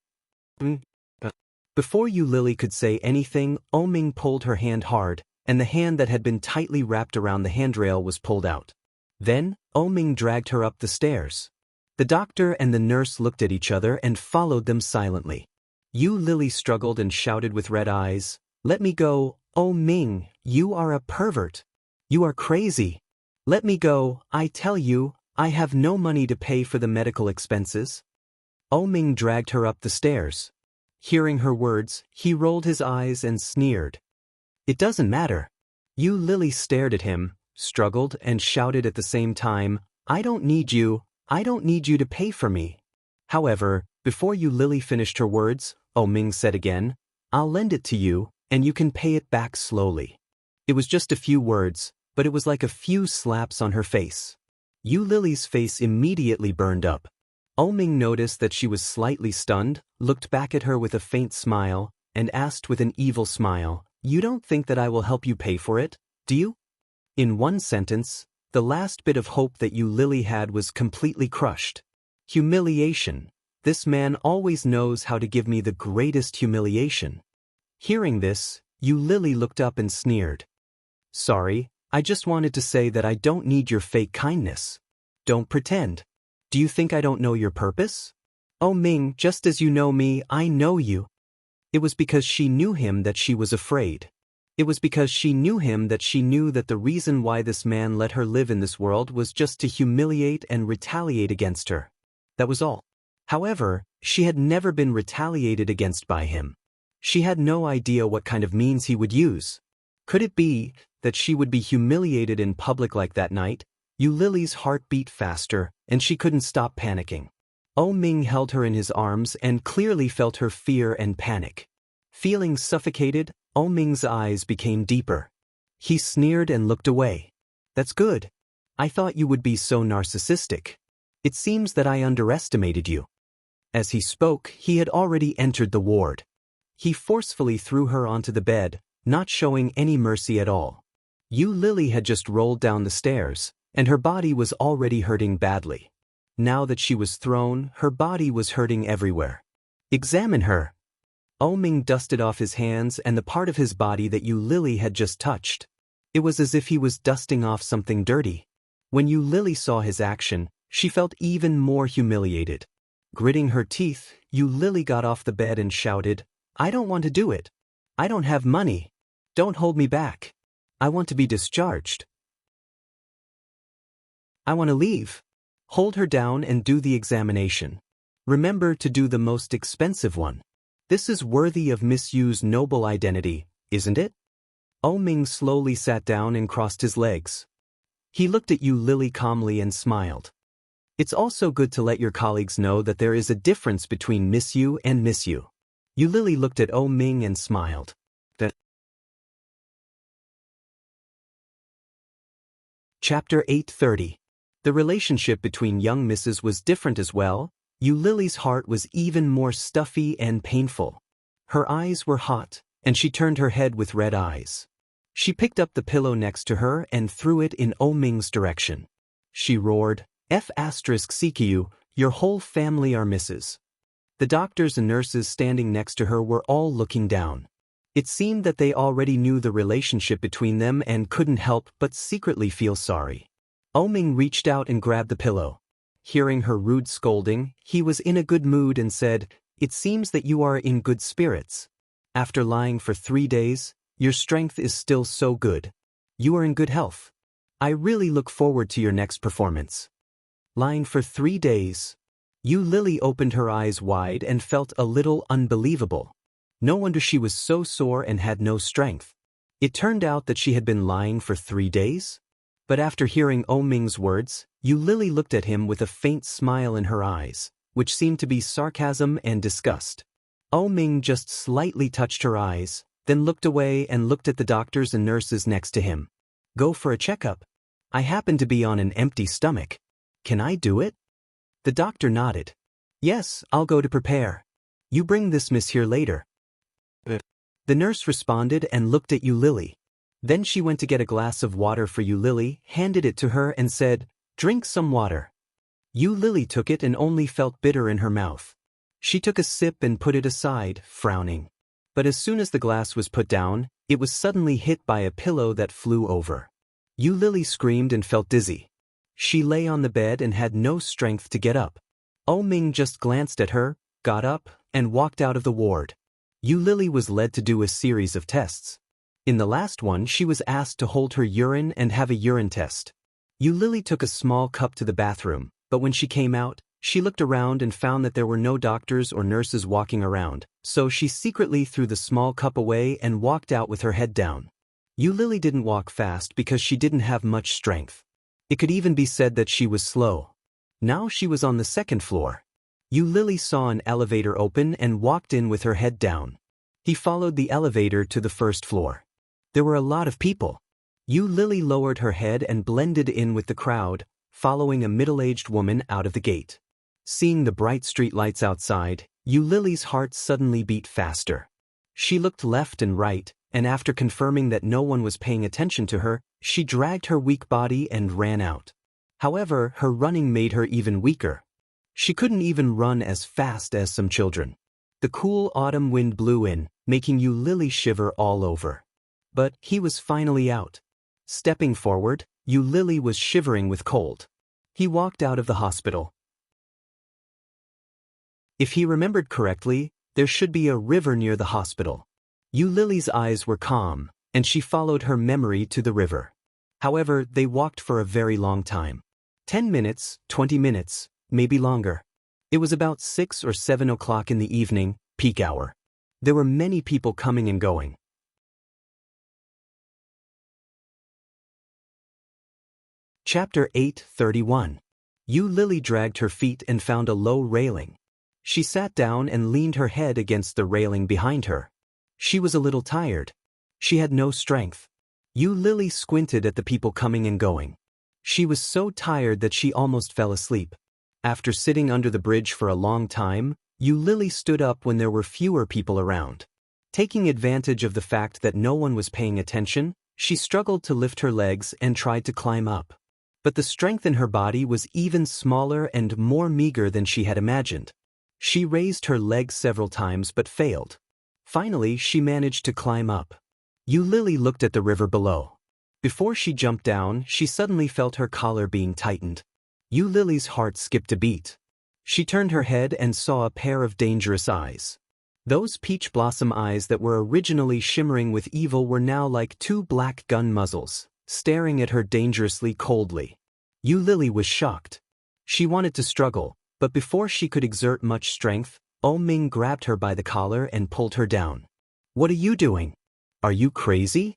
Before Yu Lily could say anything, Oh Ming pulled her hand hard, and the hand that had been tightly wrapped around the handrail was pulled out. Then, Oh Ming dragged her up the stairs. The doctor and the nurse looked at each other and followed them silently. Yu Lily struggled and shouted with red eyes, Let me go, Oh Ming, you are a pervert. You are crazy. Let me go, I tell you, I have no money to pay for the medical expenses. Ming dragged her up the stairs. Hearing her words, he rolled his eyes and sneered. It doesn't matter. Lily stared at him, struggled and shouted at the same time, I don't need you to pay for me. However, before Lily finished her words, Ming said again, I'll lend it to you, and you can pay it back slowly. It was just a few words, but it was like a few slaps on her face. Lily's face immediately burned up. Ming noticed that she was slightly stunned, looked back at her with a faint smile, and asked with an evil smile, You don't think that I will help you pay for it, do you? In one sentence, the last bit of hope that Lily had was completely crushed. Humiliation. This man always knows how to give me the greatest humiliation. Hearing this, Lily looked up and sneered. Sorry, I just wanted to say that I don't need your fake kindness. Don't pretend. Do you think I don't know your purpose? Ming, just as you know me, I know you. It was because she knew him that she was afraid. It was because she knew him that she knew that the reason why this man let her live in this world was just to humiliate and retaliate against her. That was all. However, she had never been retaliated against by him. She had no idea what kind of means he would use. Could it be that she would be humiliated in public like that night? Lily's heart beat faster, and she couldn't stop panicking. Ming held her in his arms and clearly felt her fear and panic. Feeling suffocated, Ming's eyes became deeper. He sneered and looked away. That's good. I thought you would be so narcissistic. It seems that I underestimated you. As he spoke, he had already entered the ward. He forcefully threw her onto the bed, not showing any mercy at all. Lily had just rolled down the stairs, and her body was already hurting badly. Now that she was thrown, her body was hurting everywhere. Examine her. Ming dusted off his hands and the part of his body that Lily had just touched. It was as if he was dusting off something dirty. When Lily saw his action, she felt even more humiliated. Gritting her teeth, Lily got off the bed and shouted, I don't want to do it. I don't have money. Don't hold me back. I want to be discharged. I want to leave. Hold her down and do the examination. Remember to do the most expensive one. This is worthy of Miss Yu's noble identity, isn't it? Ming slowly sat down and crossed his legs. He looked at Lily calmly and smiled. It's also good to let your colleagues know that there is a difference between Miss Yu and Miss Yu. Lily looked at Ming and smiled. Chapter 830. The relationship between young misses was different as well. Lily's heart was even more stuffy and painful. Her eyes were hot, and she turned her head with red eyes. She picked up the pillow next to her and threw it in Ming's direction. She roared, F***CQ, your whole family are misses. The doctors and nurses standing next to her were all looking down. It seemed that they already knew the relationship between them and couldn't help but secretly feel sorry. Ming reached out and grabbed the pillow. Hearing her rude scolding, he was in a good mood and said, It seems that you are in good spirits. After lying for 3 days, your strength is still so good. You are in good health. I really look forward to your next performance. Lying for 3 days. Lily opened her eyes wide and felt a little unbelievable. No wonder she was so sore and had no strength. It turned out that she had been lying for 3 days? But after hearing Ming's words, Lily looked at him with a faint smile in her eyes, which seemed to be sarcasm and disgust. Ming just slightly touched her eyes, then looked away and looked at the doctors and nurses next to him. Go for a checkup. I happen to be on an empty stomach. Can I do it? The doctor nodded. Yes, I'll go to prepare. You bring this miss here later. The nurse responded and looked at Lily. Then she went to get a glass of water for Lily, handed it to her and said, Drink some water. Lily took it and only felt bitter in her mouth. She took a sip and put it aside, frowning. But as soon as the glass was put down, it was suddenly hit by a pillow that flew over. Lily screamed and felt dizzy. She lay on the bed and had no strength to get up. Ming just glanced at her, got up, and walked out of the ward. Lily was led to do a series of tests. In the last one, she was asked to hold her urine and have a urine test. Yu Lily took a small cup to the bathroom, but when she came out, she looked around and found that there were no doctors or nurses walking around, so she secretly threw the small cup away and walked out with her head down. Yu Lily didn't walk fast because she didn't have much strength. It could even be said that she was slow. Now she was on the second floor. Yu Lily saw an elevator open and walked in with her head down. He followed the elevator to the first floor. There were a lot of people. Yu Lily lowered her head and blended in with the crowd, following a middle-aged woman out of the gate. Seeing the bright street lights outside, Yu Lily's heart suddenly beat faster. She looked left and right, and after confirming that no one was paying attention to her, she dragged her weak body and ran out. However, her running made her even weaker. She couldn't even run as fast as some children. The cool autumn wind blew in, making Yu Lily shiver all over. But he was finally out. Stepping forward, Yu Lily was shivering with cold. He walked out of the hospital. If he remembered correctly, there should be a river near the hospital. Yu Lily's eyes were calm, and she followed her memory to the river. However, they walked for a very long time. 10 minutes, 20 minutes, maybe longer. It was about 6 or 7 o'clock in the evening, peak hour. There were many people coming and going. Chapter 8:31. Yu Lily dragged her feet and found a low railing. She sat down and leaned her head against the railing behind her. She was a little tired. She had no strength. Yu Lily squinted at the people coming and going. She was so tired that she almost fell asleep. After sitting under the bridge for a long time, Yu Lily stood up when there were fewer people around. Taking advantage of the fact that no one was paying attention, she struggled to lift her legs and tried to climb up. But the strength in her body was even smaller and more meager than she had imagined. She raised her legs several times but failed. Finally, she managed to climb up. Yu Lily looked at the river below. Before she jumped down, she suddenly felt her collar being tightened. Yu Lily's heart skipped a beat. She turned her head and saw a pair of dangerous eyes. Those peach blossom eyes that were originally shimmering with evil were now like two black gun muzzles, staring at her dangerously coldly. Yu Lily was shocked. She wanted to struggle, but before she could exert much strength, Ming grabbed her by the collar and pulled her down. "What are you doing? Are you crazy?"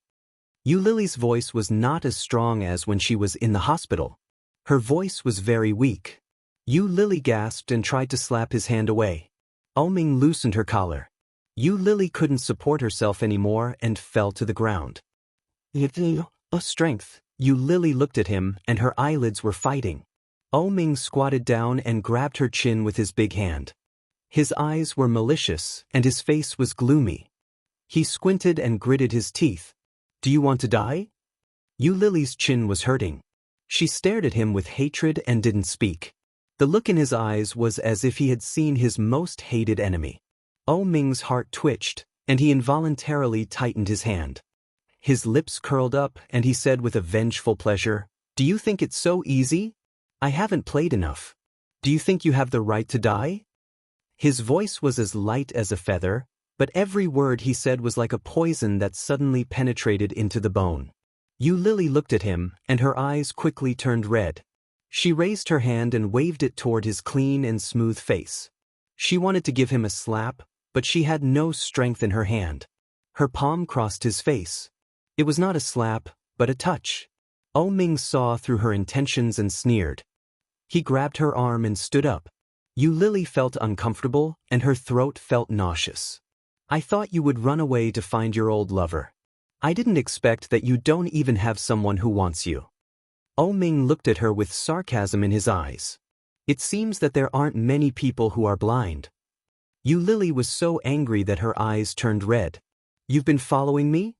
Yu Lily's voice was not as strong as when she was in the hospital. Her voice was very weak. Yu Lily gasped and tried to slap his hand away. Ming loosened her collar. Yu Lily couldn't support herself anymore and fell to the ground. Strength. Yu Lily looked at him and her eyelids were fighting. Ming squatted down and grabbed her chin with his big hand. His eyes were malicious and his face was gloomy. He squinted and gritted his teeth. "Do you want to die?" Yu Lily's chin was hurting. She stared at him with hatred and didn't speak. The look in his eyes was as if he had seen his most hated enemy. Ming's heart twitched, and he involuntarily tightened his hand. His lips curled up and he said with a vengeful pleasure, "Do you think it's so easy? I haven't played enough. Do you think you have the right to die?" His voice was as light as a feather, but every word he said was like a poison that suddenly penetrated into the bone. Yu Lily looked at him, and her eyes quickly turned red. She raised her hand and waved it toward his clean and smooth face. She wanted to give him a slap, but she had no strength in her hand. Her palm crossed his face. It was not a slap, but a touch. Ming saw through her intentions and sneered. He grabbed her arm and stood up. Yu Lily felt uncomfortable, and her throat felt nauseous. "I thought you would run away to find your old lover. I didn't expect that you don't even have someone who wants you." Ming looked at her with sarcasm in his eyes. "It seems that there aren't many people who are blind." Yu Lily was so angry that her eyes turned red. "You've been following me?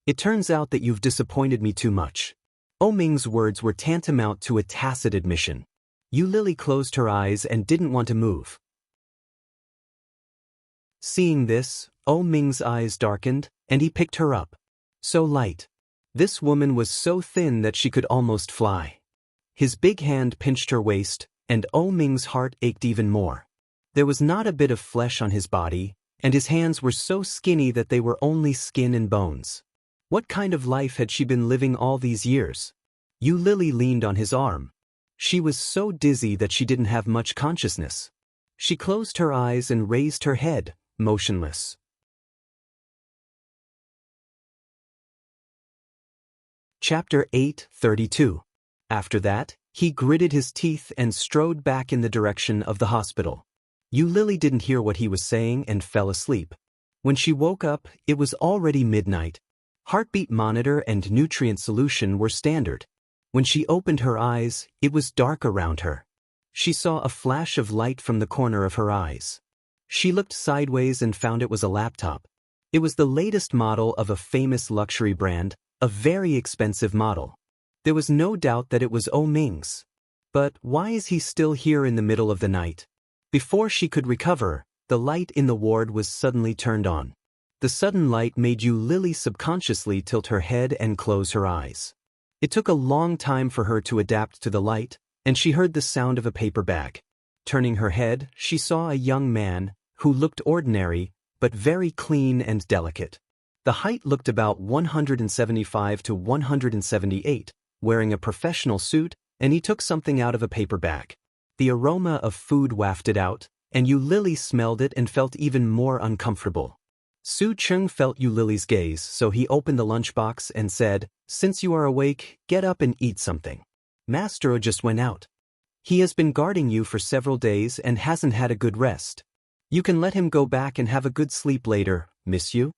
It turns out that you've disappointed me too much." Ming's words were tantamount to a tacit admission. Yu Lily closed her eyes and didn't want to move. Seeing this, Ming's eyes darkened, and he picked her up. So light. This woman was so thin that she could almost fly. His big hand pinched her waist, and Ming's heart ached even more. There was not a bit of flesh on his body, and his hands were so skinny that they were only skin and bones. What kind of life had she been living all these years? Yu Lily leaned on his arm. She was so dizzy that she didn't have much consciousness. She closed her eyes and raised her head, motionless. Chapter 8:32. After that, he gritted his teeth and strode back in the direction of the hospital. Yu Lily didn't hear what he was saying and fell asleep. When she woke up, it was already midnight. Heartbeat monitor and nutrient solution were standard. When she opened her eyes, it was dark around her. She saw a flash of light from the corner of her eyes. She looked sideways and found it was a laptop. It was the latest model of a famous luxury brand, a very expensive model. There was no doubt that it was Ming's. But why is he still here in the middle of the night? Before she could recover, the light in the ward was suddenly turned on. The sudden light made Yu Lily subconsciously tilt her head and close her eyes. It took a long time for her to adapt to the light, and she heard the sound of a paper bag. Turning her head, she saw a young man, who looked ordinary, but very clean and delicate. The height looked about 175 to 178, wearing a professional suit, and he took something out of a paper bag. The aroma of food wafted out, and Yu Lily smelled it and felt even more uncomfortable. Su Cheng felt Yu Lily's gaze, so he opened the lunchbox and said, "Since you are awake, get up and eat something. Master just went out. He has been guarding you for several days and hasn't had a good rest. You can let him go back and have a good sleep later, miss you?"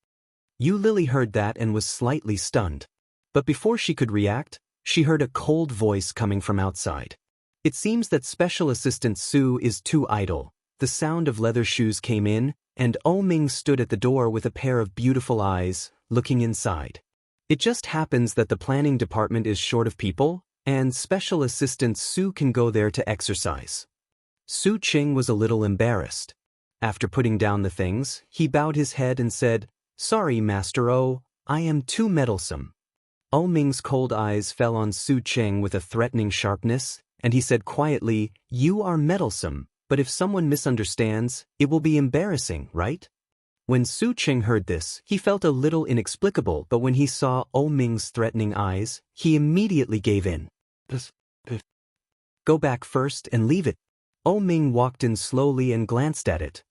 Yu Lily heard that and was slightly stunned. But before she could react, she heard a cold voice coming from outside. "It seems that Special Assistant Su is too idle." The sound of leather shoes came in, and Ming stood at the door with a pair of beautiful eyes, looking inside. "It just happens that the planning department is short of people, and Special Assistant Su can go there to exercise." Su Ching was a little embarrassed. After putting down the things, he bowed his head and said, "Sorry, Master O, I am too meddlesome." Ming's cold eyes fell on Su Ching with a threatening sharpness, and he said quietly, "You are meddlesome. But if someone misunderstands, it will be embarrassing, right?" When Su Ching heard this, he felt a little inexplicable, but when he saw Ming's threatening eyes, he immediately gave in. "Go back first and leave it." Ming walked in slowly and glanced at it.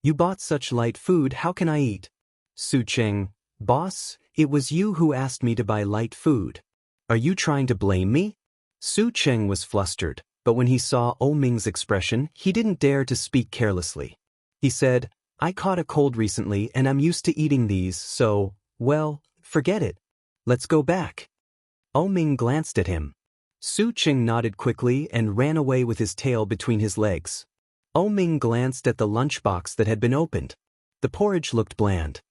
"You bought such light food, how can I eat?" Su Ching, "Boss, it was you who asked me to buy light food. Are you trying to blame me?" Su Ching was flustered. But when he saw Ming's expression, he didn't dare to speak carelessly. He said, "I caught a cold recently and I'm used to eating these, so, well, forget it. Let's go back." Ming glanced at him. Su Ching nodded quickly and ran away with his tail between his legs. Ming glanced at the lunchbox that had been opened. The porridge looked bland.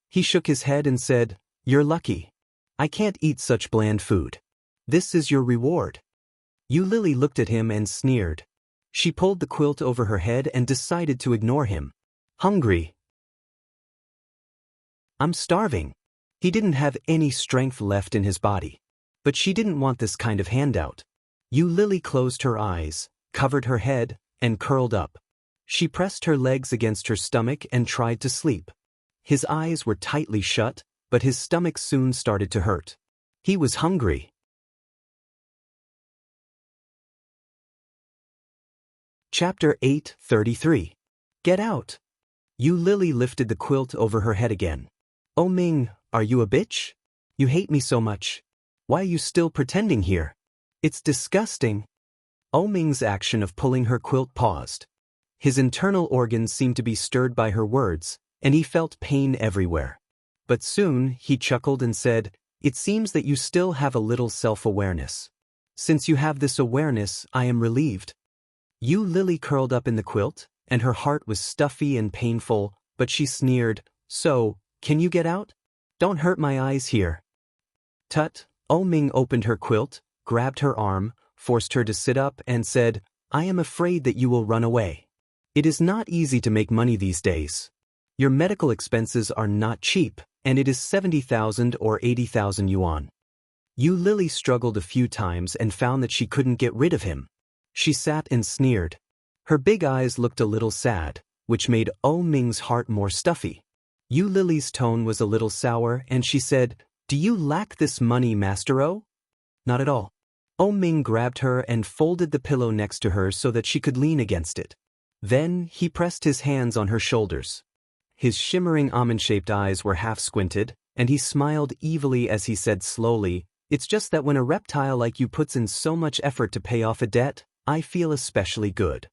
He shook his head and said, "You're lucky. I can't eat such bland food. This is your reward." Yu Lily looked at him and sneered. She pulled the quilt over her head and decided to ignore him. "Hungry. I'm starving." He didn't have any strength left in his body. But she didn't want this kind of handout. Yu Lily closed her eyes, covered her head, and curled up. She pressed her legs against her stomach and tried to sleep. His eyes were tightly shut, but his stomach soon started to hurt. He was hungry. Chapter 8:33. Get out. Yu Lily lifted the quilt over her head again. Ming, are you a bitch? You hate me so much. Why are you still pretending here? It's disgusting. Ming's action of pulling her quilt paused. His internal organs seemed to be stirred by her words, and he felt pain everywhere. But soon, he chuckled and said, "It seems that you still have a little self-awareness. Since you have this awareness, I am relieved." Yu Lily curled up in the quilt, and her heart was stuffy and painful, but she sneered, "So, can you get out? Don't hurt my eyes here." "Tut." Ming opened her quilt, grabbed her arm, forced her to sit up, and said, "I am afraid that you will run away. It is not easy to make money these days. Your medical expenses are not cheap, and it is 70,000 or 80,000 yuan." Yu Lily struggled a few times and found that she couldn't get rid of him. She sat and sneered. Her big eyes looked a little sad, which made Ming's heart more stuffy. Yu Lily's tone was a little sour, and she said, "Do you lack this money, Master O?" "Not at all." Oh Ming grabbed her and folded the pillow next to her so that she could lean against it. Then, he pressed his hands on her shoulders. His shimmering almond-shaped eyes were half squinted, and he smiled evilly as he said slowly, "It's just that when a reptile like you puts in so much effort to pay off a debt, I feel especially good."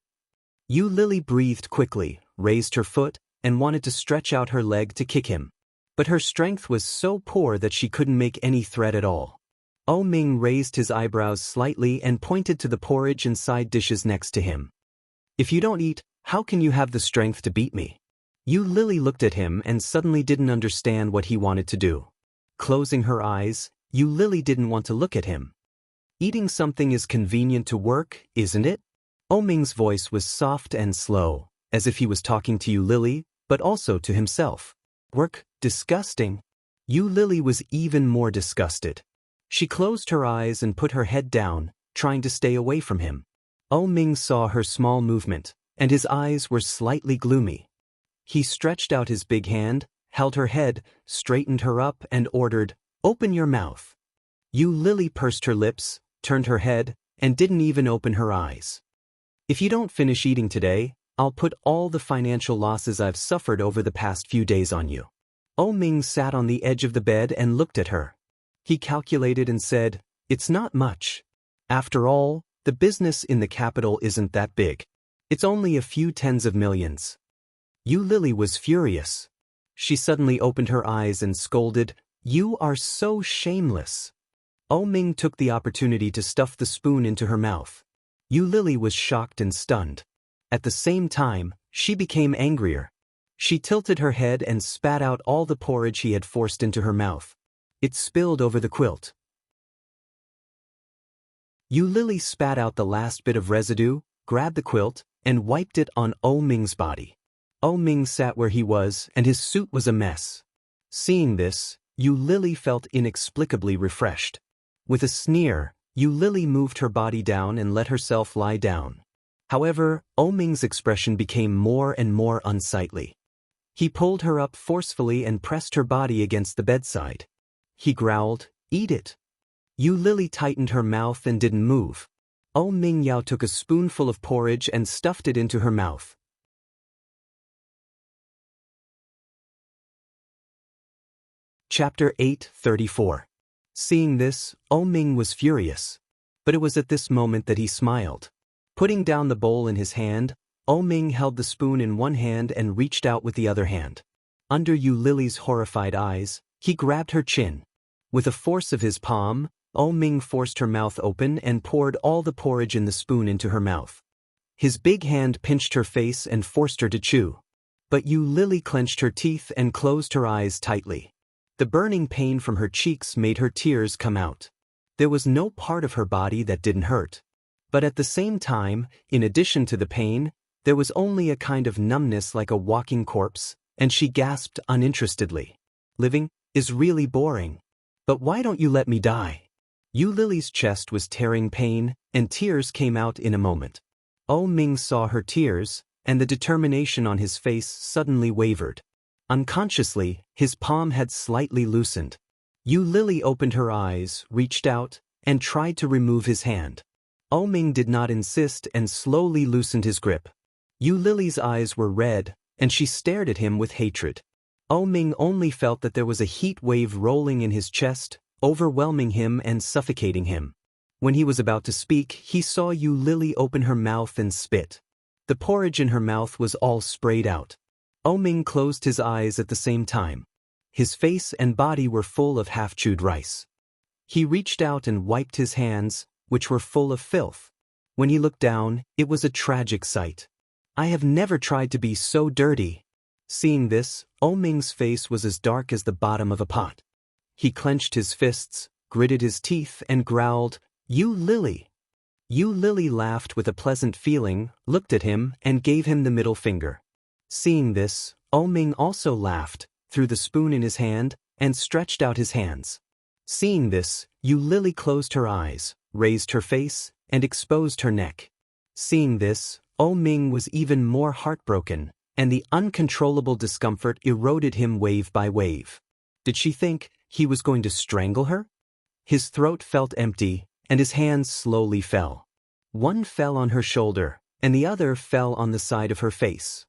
Yu Lily breathed quickly, raised her foot, and wanted to stretch out her leg to kick him. But her strength was so poor that she couldn't make any threat at all. Oh Ming raised his eyebrows slightly and pointed to the porridge and side dishes next to him. "If you don't eat, how can you have the strength to beat me?" Yu Lily looked at him and suddenly didn't understand what he wanted to do. Closing her eyes, Yu Lily didn't want to look at him. "Eating something is convenient to work, isn't it?" Oh Ming's voice was soft and slow, as if he was talking to Yu Lily, but also to himself. "Work? Disgusting." Yu Lily was even more disgusted. She closed her eyes and put her head down, trying to stay away from him. Oh Ming saw her small movement, and his eyes were slightly gloomy. He stretched out his big hand, held her head, straightened her up, and ordered, "Open your mouth." Yu Lily pursed her lips, turned her head, and didn't even open her eyes. "If you don't finish eating today, I'll put all the financial losses I've suffered over the past few days on you." Oh Ming sat on the edge of the bed and looked at her. He calculated and said, "It's not much. After all, the business in the capital isn't that big. It's only a few tens of millions." Yu Lily was furious. She suddenly opened her eyes and scolded, "You are so shameless." Oh Ming took the opportunity to stuff the spoon into her mouth. Yu Lily was shocked and stunned. At the same time, she became angrier. She tilted her head and spat out all the porridge he had forced into her mouth. It spilled over the quilt. Yu Lily spat out the last bit of residue, grabbed the quilt, and wiped it on Oh Ming's body. Oh Ming sat where he was, and his suit was a mess. Seeing this, Yu Lily felt inexplicably refreshed. With a sneer, Yu Lily moved her body down and let herself lie down. However, Oh Ming's expression became more and more unsightly. He pulled her up forcefully and pressed her body against the bedside. He growled, "Eat it." Yu Lily tightened her mouth and didn't move. Oh Ming Yao took a spoonful of porridge and stuffed it into her mouth. Chapter 8:34. Seeing this, Oh Ming was furious. But it was at this moment that he smiled. Putting down the bowl in his hand, Oh Ming held the spoon in one hand and reached out with the other hand. Under Yu Lily's horrified eyes, he grabbed her chin. With the force of his palm, Oh Ming forced her mouth open and poured all the porridge in the spoon into her mouth. His big hand pinched her face and forced her to chew. But Yu Lily clenched her teeth and closed her eyes tightly. The burning pain from her cheeks made her tears come out. There was no part of her body that didn't hurt. But at the same time, in addition to the pain, there was only a kind of numbness like a walking corpse, and she gasped uninterestedly. "Living is really boring. But why don't you let me die?" Yu Lily's chest was tearing pain, and tears came out in a moment. Oh Ming saw her tears, and the determination on his face suddenly wavered. Unconsciously, his palm had slightly loosened. Yu Lily opened her eyes, reached out, and tried to remove his hand. Oh Ming did not insist and slowly loosened his grip. Yu Lily's eyes were red, and she stared at him with hatred. Oh Ming only felt that there was a heat wave rolling in his chest, overwhelming him and suffocating him. When he was about to speak, he saw Yu Lily open her mouth and spit. The porridge in her mouth was all sprayed out. Oh Ming closed his eyes at the same time. His face and body were full of half-chewed rice. He reached out and wiped his hands, which were full of filth. When he looked down, it was a tragic sight. "I have never tried to be so dirty." Seeing this, Oh Ming's face was as dark as the bottom of a pot. He clenched his fists, gritted his teeth, and growled, "You Lily." Yu Lily laughed with a pleasant feeling, looked at him, and gave him the middle finger. Seeing this, Oh Ming also laughed, threw the spoon in his hand, and stretched out his hands. Seeing this, Yu Lily closed her eyes, raised her face, and exposed her neck. Seeing this, Oh Ming was even more heartbroken, and the uncontrollable discomfort eroded him wave by wave. Did she think he was going to strangle her? His throat felt empty, and his hands slowly fell. One fell on her shoulder, and the other fell on the side of her face.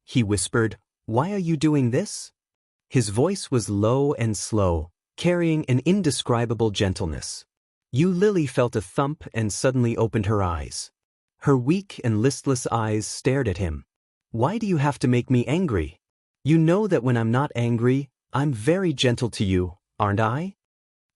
He whispered, "Why are you doing this?" His voice was low and slow, carrying an indescribable gentleness. Yu Lily felt a thump and suddenly opened her eyes. Her weak and listless eyes stared at him. "Why do you have to make me angry? You know that when I'm not angry, I'm very gentle to you, aren't I?"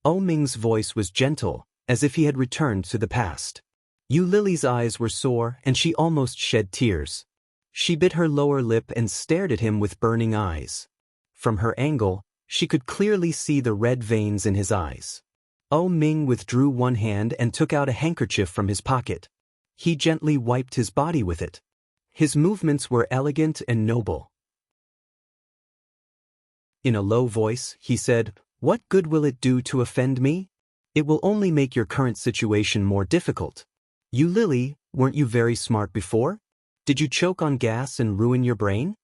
O Ming's voice was gentle, as if he had returned to the past. Yu Lily's eyes were sore and she almost shed tears. She bit her lower lip and stared at him with burning eyes. From her angle, she could clearly see the red veins in his eyes. O Ming withdrew one hand and took out a handkerchief from his pocket. He gently wiped his body with it. His movements were elegant and noble. In a low voice, he said, "What good will it do to offend me? It will only make your current situation more difficult. Yu Lily, weren't you very smart before? Did you choke on gas and ruin your brain?"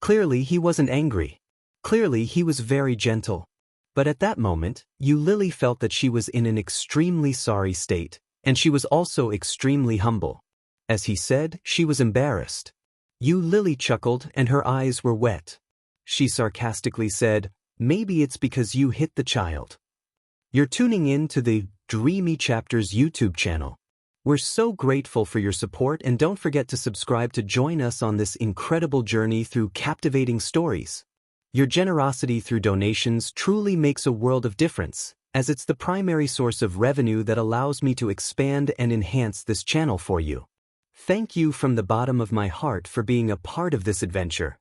Clearly he wasn't angry. Clearly he was very gentle. But at that moment, Yu Lily felt that she was in an extremely sorry state, and she was also extremely humble. As he said, she was embarrassed. Yu Lily chuckled and her eyes were wet. She sarcastically said, "Maybe it's because you hit the child." You're tuning in to the Dreamy Chapters YouTube channel. We're so grateful for your support, and don't forget to subscribe to join us on this incredible journey through captivating stories. Your generosity through donations truly makes a world of difference, as it's the primary source of revenue that allows me to expand and enhance this channel for you. Thank you from the bottom of my heart for being a part of this adventure.